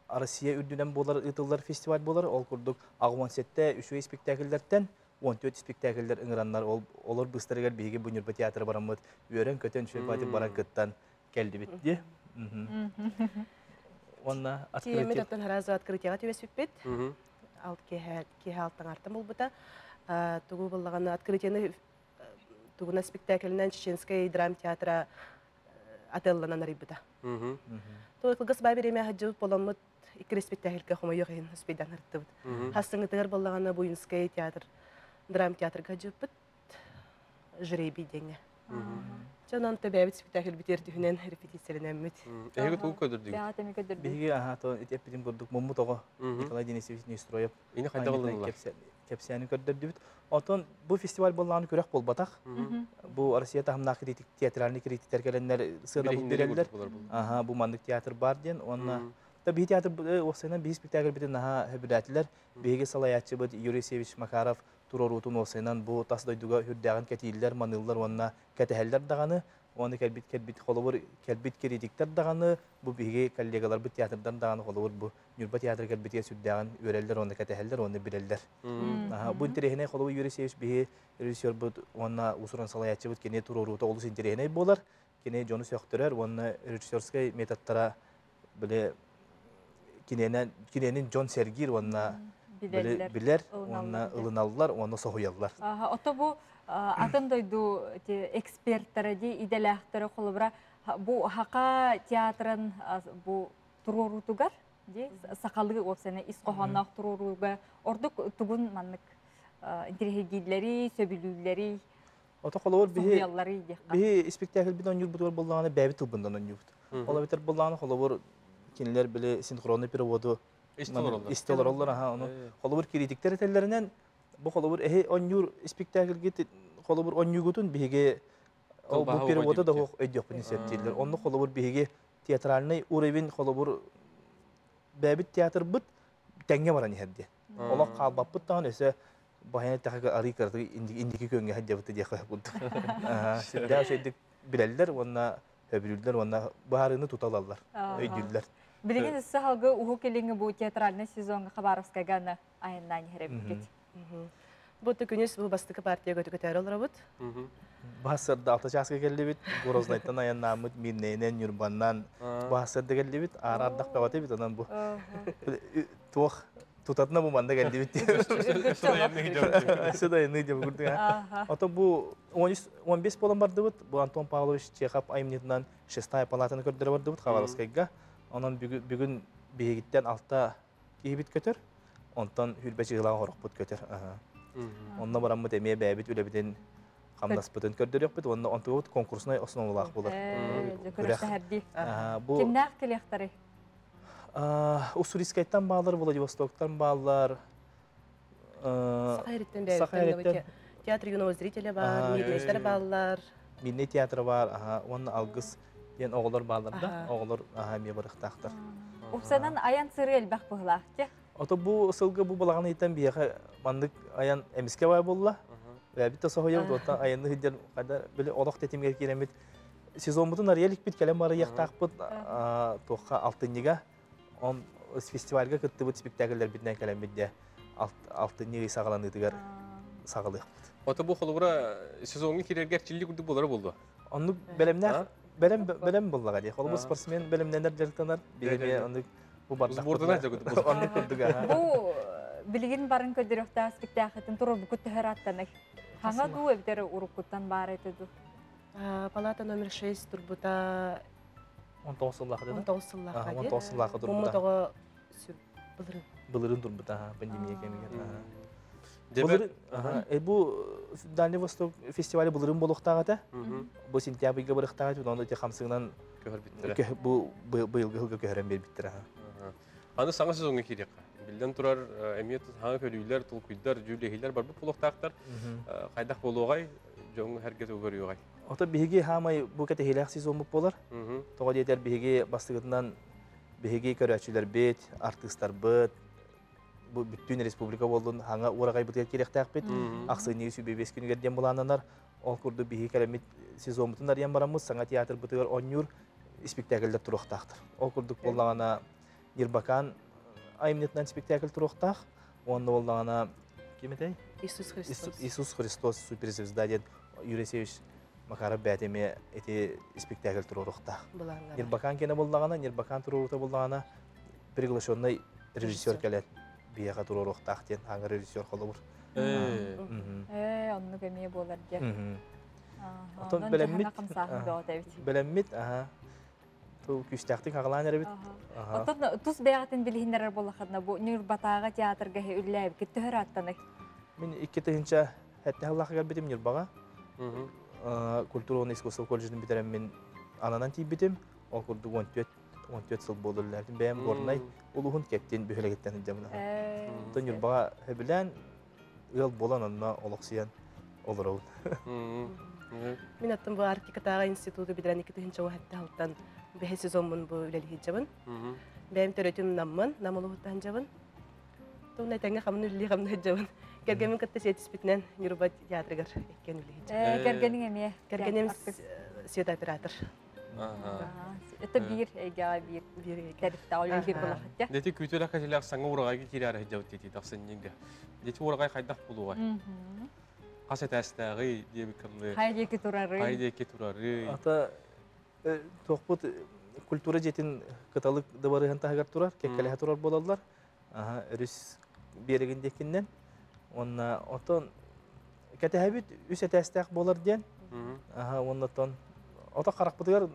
Россия үрдінен болар ұтылар фестиваль болар. Ол күрдік ағуан сетті үшуе спектакльдерден 14 спектакльдер ұңыранлар. Олар бұстарығар бейге бұнырбы театры барамыд. Өрен көтен шөлбаты баран көттен кәлі бит. Методтан харазы открытияға төбес бит. Алт кеге алттан артын бұл бұта. Тугу болғаны открытияны тугуна спектаклінен Чеченская драм театра Ателланан арибыта. Той қылғыс бай береме хаджу боламыд икре спектакльға құмай еғейін спейдан артты бұд. Хастыңы тығыр болғаны Буинская театр, драм театрға жу бұд жребий денге. Жанан төбәбіт спектакль бітер дүйінен репетициялінен мүт. Әйгі тұғы көдірдігі? Бейгі әппеден көрдік мұммы тоғы Николай Денисович Неустроев. Ені қайда қылдыңылар? Кәпсияны көрдірді біт. Отын бұл фестиваль болғаны көрек бол батақ. Бұл Россия тағымна критик, театральный критиктер кәлінлер сығына бұл берелер. Бұл мандық театр бар ден. Бейгі театр осайынан бейгі спектакль бітін хөбірәтілер. Бейгі салаятчы бұд Юрий Севич Макаров Турорутун осайынан бұл тасдойдуға хүрдәғын кәтейлер, маныллар, онына кәтәхәллер дағаны Onu kelbit holobur kelbit kritikler dağını bu bihi kollegalar bu teatrdan dağını holobur bu Nürba teatr kelbitiye süddağın öreller onu kateheller onu bileller. Bu interehine holobur yürüseyiş bihi rejissör bu ona usuran salayatçı bu kene tururuta olus interehine bolar. Kene jonu söktürer ona rejissörskay metottara böyle kinenin John Sergir ona biler ona ılınallar ona sohuyallar. Ото bu атын дойду эксперттары ди иделяхтары холобра bu haqa teatrın bu tururutугар ди сакалыгы опсене исқоханнах туруруга ордук тугун маннык интерегидлери сөбүлүлери Ото холобор bihi spektakl bidan yur budur bollanı bäbi tılbından onyu. Ola biter bollanı холобор кинилер биле синхронный переводу истолороллар onu холобор критиктер этеллеринен bu холобор онюр спектакльге холобор онюгутун биге bu переводу да хок өйдөк пенсеттилер. Онну холобор биге театральный уровень холобор бәбит театр бит тәңге баран хәдде. Ола калбаппыт тагын эсе баяны тагы ари кырды индики көнгө хәдде бит дия кылып. Синдә шәйдик биләлләр, онна хөбүлләр, онна баарыны туталалар, өйдүлләр. Билеген сахалгы уху келеңге бу театральный сезонга Хабаровскага на айннан херебит. Bu tükünüz bu bastıkı partiye götürüyor olur bu. Bahsırda altı çaska geldi bit, Goroznay'tan ayan namıt Mirne'nen Yurban'dan bahsırda geldi bit, arardak pavati bit ondan bu. Tuğ tutatına bu manda geldi bit. Sıda yanı gidiyor bu kurdu. Ata bu 15 polan vardı bit, bu Anton Pavlovich Çekhov ayımnetinden 6-й palatını gördüre vardı bit Xabarovskayga. Onun bugün bir gitten altta giyibit götür, ondan hülbeci hılan horuk bit götür. Onunla baramı demeye bäbit ülebiden kamdaspıtın kördürüyor bit, onunla ontuğut konkursuna osnovulaq bular. Bu kimler kelekleri? Ussuriskayttan bağlar, Vladivostok'tan bağlar. Sakhayritten teatr yunav zriteli var, Midneytler bağlar. Midney teatrı var, onun algıs diyen oğullar bağlar da, oğullar meye barıqtaqtır. Upsadan ayan sırı elbaq bıhlaq ki? Ota bu ısılgı bu balağını iten bir mandık ayan emiske var bolla. Ve bir tasohoyam da ayanı hidder kadar böyle olaq tetimger kiremit. Sezon butun ariyelik bit kelem barı yaqtaq bit toqa altınıga. On festivalga kıttı bu spektakller bitnen kelem bitde. Altınıga sağlanıdıgar sağlıq. Ota bu holubura sezonga kirerger çilli kurdu bolara boldu. Onu belem bollaga diye. Holubur sportsmen belemneler jartanar. Bileme onu bu bardak. Onu kurduk ha. Bu bilgin barın ködürükta spektaklın turu bu kutu herattanık. Hanga du evdere urukuttan bar etedu? Palata номер 6 turbuta 19 yıllık dedi. 19 yıllık dedi. 19 yıllık turbuta. Bu mudağı bılırın. Bılırın turbuta pandemiye kemigen. Bu Dальний Восток festivali bılırın boluqtağı bu sentyabrga barıqtağı onda te xamsıgnan bu bıyılgı hılgı köheren berbittir. Аны саңа сезонга кирек. Билден турар эмиет хаңа көлүйлөр, тулкуйдар, жүлехилер бар бу пулуктактар. Кайдак болугай, жоң херкет өгөрүгай. Ota bihi hamay bu kete hilak sezon bu bolar. Toğa yeter bihi bastığından bihi körəçülər bet, artistlar bet. Bu bütün respublika bolun hanga uragay butet kirek taqbet. Aqsını sübebes günü gerden bulananlar ol kurdu bihi kelemit sezon butunlar yan baramız sanga teatr butur onur spektakllar turuqtaqdır. Ol kurduk bolana Nirbakan ayımnetinden spektakl turuqtaq. Onda bolana kimete? Иисус Христос суперзвезда дед Юресевич Макаров бәтеме эти спектакль туруруqtaq. Нирбакан кене боллагана, Нирбакан турурута боллагана приглашенный режиссер келет. Бияга туруруqtaq ден аңа режиссер холобур. Онны кемие болар же. Отон белеммит, Ту күстәктик агалан эребит. Отон тус бәгатен билһиннәр боллахатна бу Нирбатага театрга үлләп китте аттанык. Мен 2-нче хәтта Аллаһка гәлбитем Нирбага. Культура искусство колледжын битерем мен ананан тибитем. Ол курду 14 жыл болдулар. Бәм горнай улуһун кептен бөһөлегеттен демна. Тон Нирбага хәбилән ел болан анна олоксыян олорау. Мен аттым бу Арктикадагы институты битерен 2-нче хәтта алттан бәһе сезонмун бу үлелиһи жабын. Бәм төрөтүм наммын, намылыгыттан жабын. Тонна тәңгә хамны үлли хамны жабын. Кергенмен кытта сетиспитнен Нирба театрыгар эккен үлелиһи. Кергенин эме? Кергенем свет оператор. Это бир тарифта олой бир булах. Дети күтеләк кәҗәләр саңа урагай кирәр һәҗәү тити тafsынныңга. Дети урагай кайдак булуга. Касет әстәгы дип кылды. Хайдеки турары. Хайдеки турары. Ата тохпут культура жетин каталык дабары тагар турар, кеккеле турар болалар. Рус берегиндекиннен. Онна отон кәтәһәбит үсә тәстәк булар дигән. Оннан ата карак бутыгар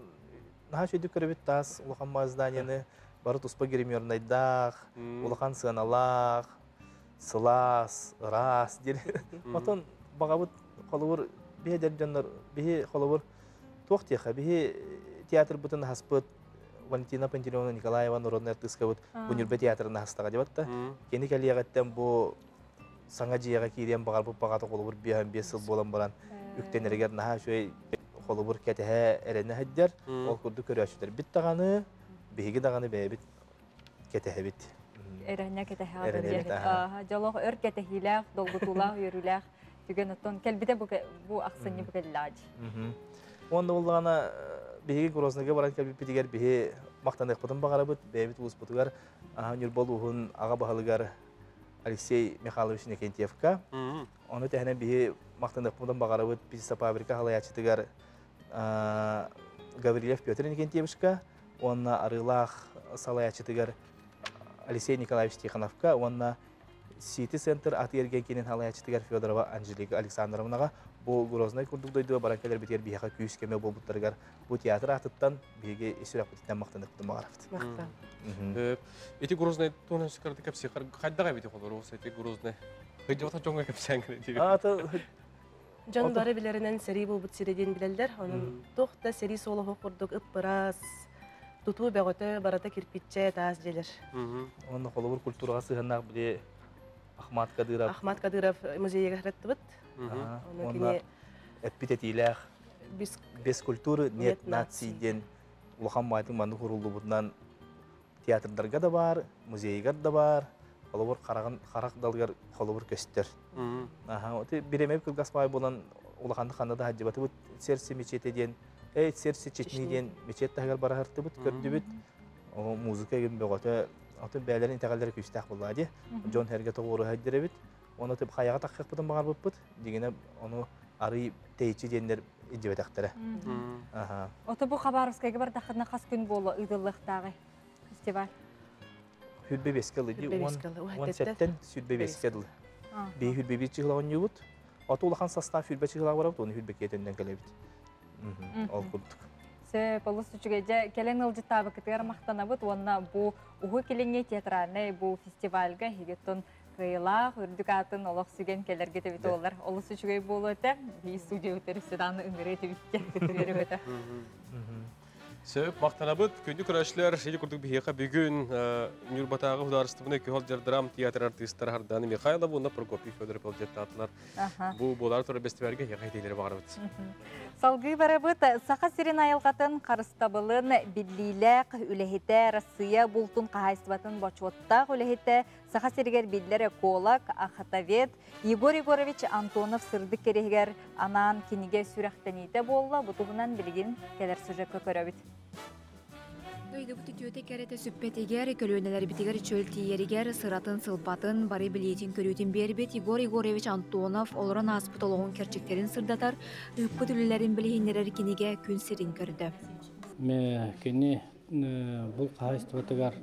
наһа шөйдүк көрөбит тас улахан зданияны бары туспа гримернайдах, улахан сыналах, сылас, рас дир. Отон багабыт холовур бие дәрҗәннәр, бие холовур тохтеха, бие театр бутын хаспыт Валентина Пантелеевна Николаева народная артистка вот Бунюрбе театрына хастага дебатта. Кени калиягаттан бу саңа жияга кирен багарбы багаты холовур бие 5 ел болан баран үктенергер наһа шөй холовур кәтәһә эрене хәддәр, ол күрдү көрәшүдер. Бит таганы, биһиге таганы бәбит кәтәһә бит. Эрене кәтәһә дигән. Җалог өр кәтәһиләр, долгутулар, йөрүләр. Түген оттон кәлбидә бу аксыны бу кәлләҗ. Онда булгана биһиге Грознага баран кәлбит битигәр биһи мактандык бутын багарабыт, бәбит улус бутугар, Нюрболуһун ага баһалыгар Алексей Михайлович Никентьевка. Оны тәһәнә биһи мактандык бутын багарабыт, пицца фабрика халаячытыгар Гаврилев Петр Никентьевичка, онна арылах салаячытыгар Алексей Николаевич Тихоновка, онна Сити центр атырген кенен халаячытыгар Федорова Анжелика Александровнаға бу Грозный курдук дойду баракалар битер бияха күйүс кеме болбуттаргар бу театр атыттан биге исүрак бутан мактандык бутан магарафт. Эти Грозный тонын сикарды кепсе кайдага бите холор осы эти Грозный. Хыжыта жоңга кепсең кире. Жон бары билеринен сери болбут сиреден билелдер. Анын тохта сери солого курдук ыппырас тутуу бөгөтө барата кирпичче таас желер. Онда холовур культурага сыгынак биле Ахмат Кадыров музейге хәрәттебет. Онда эпитетилер без культуры нет нации ден улахан майтын манды хурулду бутунан театрдарга да бар, музейгар да бар. Холовур карак далгар холовур көстөр. Оты биремеп кылгаспай болан улаханды ханада хаҗыбаты бут серси мечете ден, серси чечни ден мечет тагар барахырты бут көрдүбүт. О музыка ген бөгөтө аты бәләрен тәгалләр күстәк булды. Джон Херге тогыры хаҗдырыбыт. Оны тип хаяга таккык бутын багар бут. Дигене аны ары тейчи дендер иҗебетәктәре. Оты бу Хабаровскага бар тахына хас күн болу ыдыллыктагы фестиваль. Hüdbe beskeli di, on setten hüdbe beskeli. Bir hüdbe bir çıhılan yuvut. Atı olakan sastan hüdbe çıhılan var, onu hüdbe ketenden kelebit. Al kurduk. Se polus üçügece kelen ılcı tabi kıtır maqtanabıt, onna bu uğu kelenge teatrane bu festivalga higeton kıyıla, hürdük atın olaq sügen keler getebit olar. Olus üçüge bolu öte, bir sucu öteri sedanı ıngırı etebit. Сөп мақтанабыт, күнді күрәшілер, шейді күрдік бейеқа бүгін Нюрбатағы ұдарыстығына күйхол жардрам театр артисттар Харданы Михайлов, онна Прокопий Федор Пелджетті атылар. Бұл болар тұры бестіберге еға етейлері бағарабыт. Салғы барабыт, сақа сирен айылғатын қарыстабылын бидлиләқ үләхеті Россия бұлтын қағайсыбатын бачуаттақ үләхеті сақа сиргер бидлер эколог, Ахатавет, Егор Егорович Антонов сырды керегер анан кенеге сүрәқтәнейті болла, бұтығынан білген кәдер сүржеккі көрәбіт. Дойды бұты түйеті кәреті сүппетегер, көлөнелер бітігер чөл тиерігер, сыратын сылпатын, бары білетін көретін бербет Егор Егорович Антонов олыран аспыт олығын керчектерін сырдатар, үппі түлілерін білгенерер кенеге күн сирин көрді. Мен кені бұл қағайсты бұтығар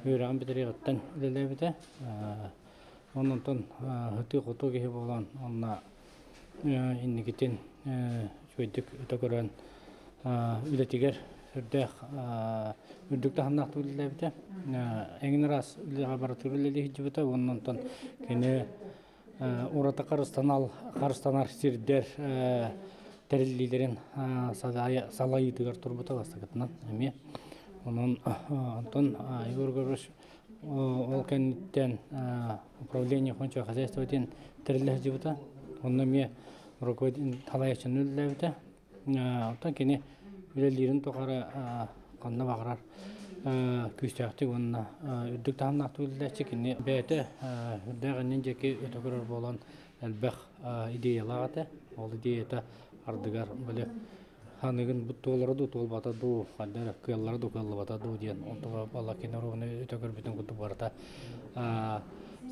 үйраған бітірегіттен үлелі біті. Онынтын ғыты құты кеге болған, онына иннекетін жөйдік өті көрген үлетігер үрдік тағымнақты үлелі біті. Әңін рас үлеға баратыр үлелі хиджі біті. Онынтын кені ората қарыстанар сирдер тәрелілерін салайытығар тұрбыта бастықытынан. Онын Антон Егор Егорович ол кәнеттен управление хончо хозяйствотен тәрелі хиджі біті. Онын ме руководин талайачын үлелі біті. Онын кені үлелерін тоқары қанна бағырар күстәқтік онына үрдік тағымнақты үлеләші кені бәйті үрдәғінен жеке өті көрір болан әлбәқ идеялағаты. Ол идеяты ардығар білі ханығын бұттуылары да тұл батаду, қаддар кыяллары да кыялы батаду дейін. Онтыға бала кенеровыны өтөгір бүтін күтті барда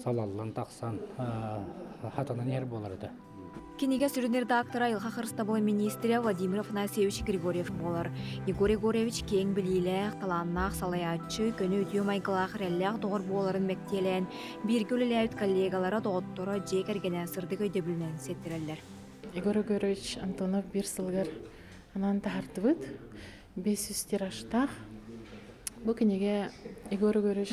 салаллан тақсан хатанан ер боларды. Кинеге сүрінер доктора Илха Хырстабылы министрі Владимир Афанасьевич Григорьев болар. Егор Егорович кең білейләқ, таланнақ, салаятчы, көні өтіу майқылақ, рәлләқ доғыр боларын мәктелен, біргі өліләйт коллегалары доғыттора жек әргенен сырды көйде білінен сеттірелер. Егор Егорович Антонов бір сылғыр анан тағартыбыд, 500 тираштақ. Бұл кенеге Егор Егорович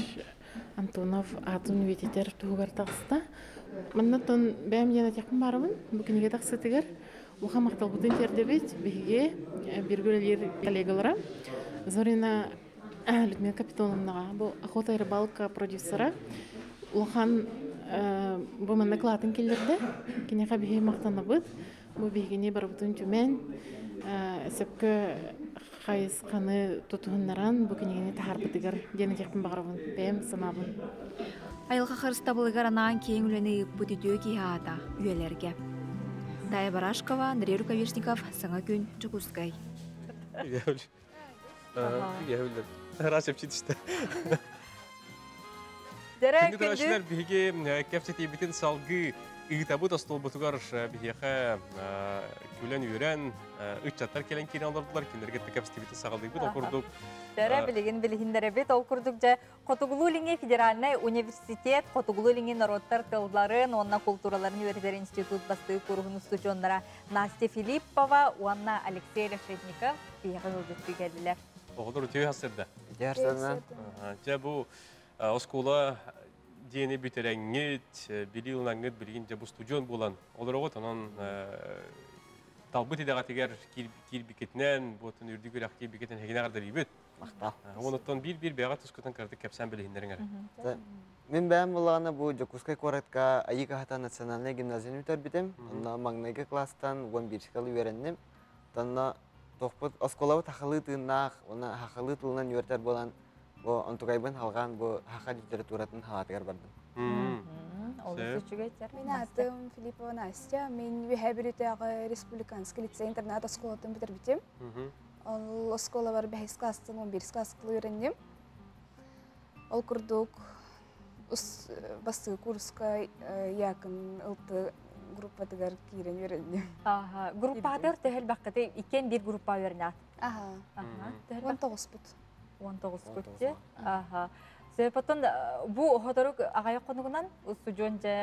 Антонов атын вететер туғар тағыста. Маннатон бәм яна текін барымын, бұл кенеге тақсытығыр. Уға мақтал бұтын тердебет, бігеге біргөлелер коллегалара. Зорина Людмила Капитоновнаға, бұл охота и рыбалка продюсера. Улхан бұл манна клатын келдерді, кенеға біге мақтаны бұд. Бұл бігене бар бұтын түмен, сөпкі қайыз қаны тұтығынларан, бұл кенегені тағар бұтығыр, дені текін бағырабын, бәм сынабын. Айылға Хырстабылығар анан кейін үлені бұтыдеу кейхаата үйелерге. Тая Барашкова, Андрей Рукавишников, Саңа күн, Чукускай. Раз өпчетішті. Күнді тұрашылар біге кәпсеті бітін салғы ұйтабы да стол бұтығар бігеға күлен үйрен ұйтчаттар келен кейін алырдылар. Кендергетті кәпсеті бітін сағалды бұд оқырдық. Дәрі білігін білігіндері бет ол күрдік жа Қотуғылу-Линге федеральный университет, Қотуғылу-Линге народтар тылдарын, онна культураларын өрдер институт басты күрігін ұстычонлара Настя Филиппова, онна Алексей Решетников бейгі жылдетті келділер. Оғылыр өтеу асырды? Дәрсәнна. Жа бұл оскола дейіне бүтерәңгет, біліліңгет білген жа бұл студион болан. Олар оғыт, онын талбыт едеға тегер келбекетінен, бұтын үрдігір ақ келбекетінен хегіне қардар ебет. Оныттан бір бәға тұскытын кірді кәпсән білігіндерің әрі. Мен бәйім болағына бұл Жокускай Коратқа Айыға Хата национальный гимназияны өтер бітем. Онна маңнайғы класстан 11-шкалы үйереннем. Онна тоқпыт осколауы тақылы тыңнақ, оны хақылы тылынан үйертер болан, онтуғайбын халған бұл хақа литературатын халатығар бардым. Мен атым Филиппова Настя. Мен Вихабиритяғы республиканский лицей-интернат осколатын бітір бітем. Ол оскола бар 5 класстан 11 классқылы үйрендем. Ол күрдік басты курска якын ұлты группатығар кейрен үйрендем. Группатығар төхіл баққыты икен бір группа үйренат? 19 бұд. 19 күтте? Сөйпаттан бұл оғытырық ағайық қонығынан студион жа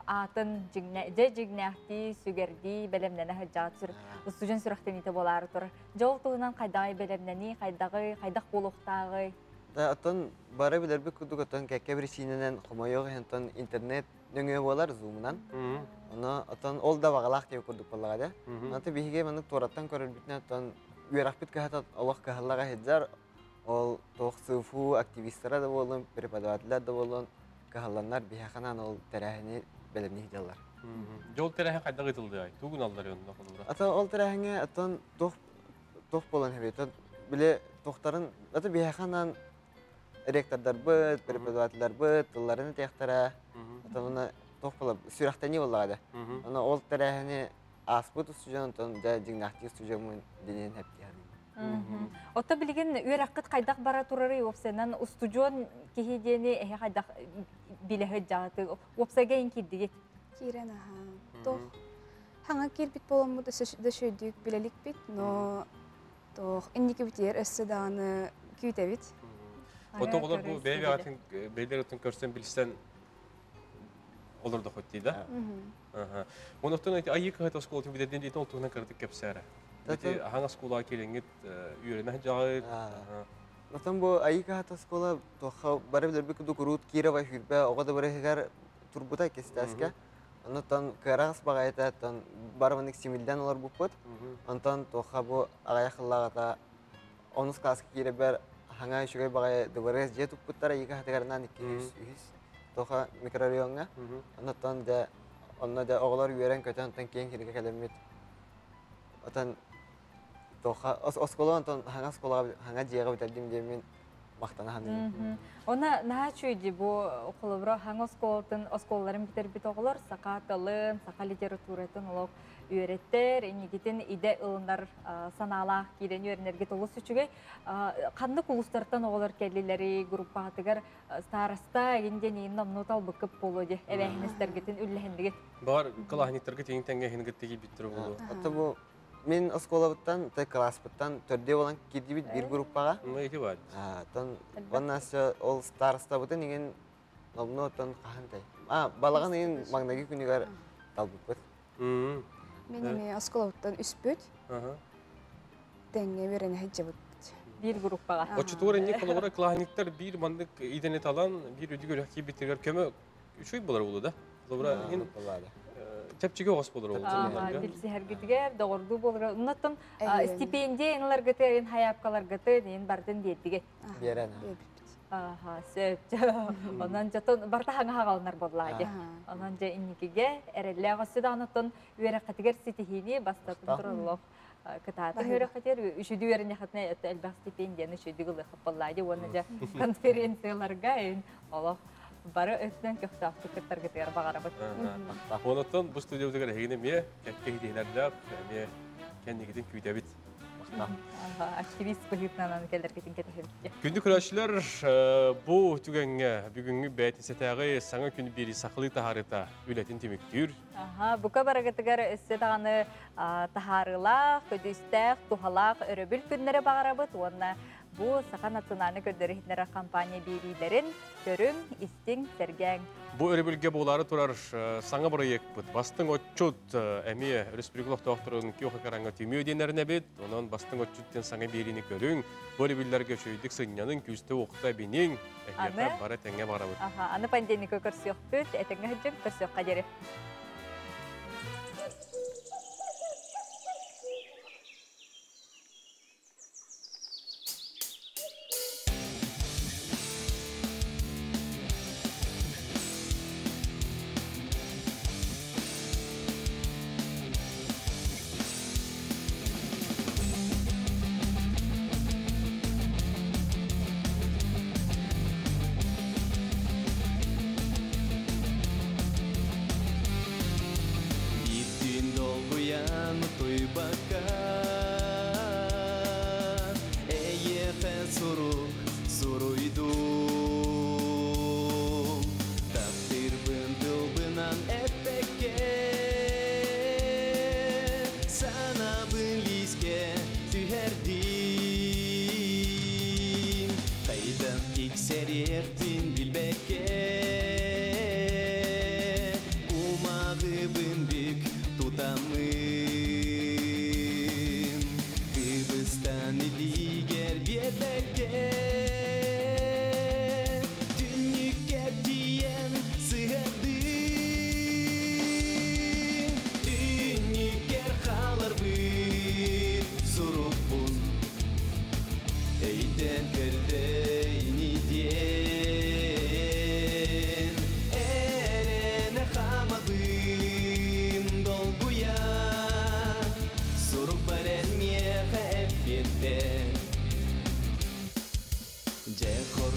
атын жигнәқті, сүгерді, бәлемнені ғаджат сүр. Студион сүріқтен еті болары тұр. Жол тұғынан қайдағы бәлемнені, қайдақ болуқтағы? Атын бары білербі күдік атын кәкке бір синенен құмайығы ентон интернет нөңе болар зумынан. Атын ол да бағалақ деп күрдік болаға. Аты бейге мәнік тораттан көрір бітіне атын үйерақ біт кәхат олық кәхаллаға хеджар. Ол тоқ сыфу активисттара да болын, преподавателер да болын, кахалланнар бихақанан ол тәрәхіне бәлемне хиджалар. Жол тәрәхін қайдағы етілді ай? Туғын алдар өңді қылды? Ата ол тәрәхіне атын тоқ болын хәбет. Біле тоқтарын, ата бихақанан ректордар бұд, преподавателер бұд, тылларыны тәқтара. Ата оны тоқ болып, сүрақтани болағады. Ол тәрәхіне аспыт ұстыжан, жигнақти ұстыжамын денен хәпті. Отта білген үйер аққыт қайдақ бара тұрары опсайнан студион кехедені әйе қайдақ білігі жағы опсайға ең кердігет? Керен аға. Тоқ хаңа кербіт боламы да шөйдік білелік бит, но тоқ әннекі бітер әсі дағаны күйті бит. Ота олар бұл бәйлер өтін көрсен білістен олар да қойт дейді? Онықтан айық қайта сколтын бідерден дейтін ол тұғынан кірдік кәпсәрі. Аңа скула келеңет үйренә жағы. Натан бұл айыға хата скола тоқа бары білер бі күрут Кирова хүрбә оғады бары хегар турбута кестәске. Натан кәрағыз бағайта барваник симилден олар бұппыт. Натан тоқа бұл ағаяқылағата 10 класс кире бәр аңа үшігай бағай дұбарыз жет ұппыттар айыға хатығарынан 200 тоқа микрорайонға. Натан да оғылар үйерен көтен кейін кереге кәлемет. Отан тоқа оскола антон хаңа скола хаңа жиға бітәрдім деймен мақтана ханы. Она начуйди бу околобро хаң осколларын битербит оголор сакатылын, сака литературатын олог үйреттер, инигитин иде ылындар санала киден үйренерге толус үчүгө кандык улустардан оголор келилери группатыгар староста эгинден номнутал быкып болоди эбехинестергитин үллехиндиги. Бар калахниктарга тең теңге хингеттеги биттер болду. Ата бу мен осколабыттан, ты класспыттан төрде болан кидибит бир группага. Эти бар. Тон ваннасы ол староста бутын еген номнутан кахантай. Балаган еген магнаги күнүгөр талбыппыт. Мен осколабыттан үспүт. Теңге берен хаджабыт. Бир группага. Очтур энне колора калахниктар бир мандык идене талан, бир өдүгөр кибиттер көмө үчүй болар болду да. Колора ин Чепчиге ос болар болду. Бир сехергитиге догорду болар. Унаттан стипендия энлер гетен хаяпкалар гетен бардын дейдиге. Берен. Сөп. Онан жатын барта хаңа хагалнар боллагы. Онан же инникиге эреллегасы да анаттан үйрәкәтигер ситихини бастатын турулук. Кытаты үйрәкәтер үшүдү үйрәне хатна элбак стипендияны үшүдүгүле хапаллагы. Оны же конференцияларга ин Аллах бары өттен көктақты кыттар кетер бағарабыт. Онаттан бұл студиябызға хегіне ме кәтке хидейнерді ме кәннегеден күйдәбіт. Активист бұлғытнанан кәлдер кетін кетер. Күнді күрәшілер бұл түгенге бүгінгі бәйті сәтәғі саңа күн бері сақылы тахарыта үләтін теміктір. Бұқа барағытығар өсі тағаны тахарылақ, көдістәқ, тухалақ, өрөбіл күнлері бағарабыт. Онына бұл сақа национальны көддері компания берейлерін көрім, істің, сәргәң. Бұл өрөбілге болары тұрар саңа бұрайек бұд. Бастың отчут әме республикалық тоқтырының кеуқы қараңға түймеу денеріне бет. Онан бастың отчуттен саңа берейіні көрің. Бұл өрөбілдерге шөйдік сыңнянын күсті оқыта бенең. Әкеті бары тәңе бара бұд. Аны пандемика көрсіоқ бүт, әтіңі хүджің көрсіоқ қадері.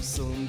Son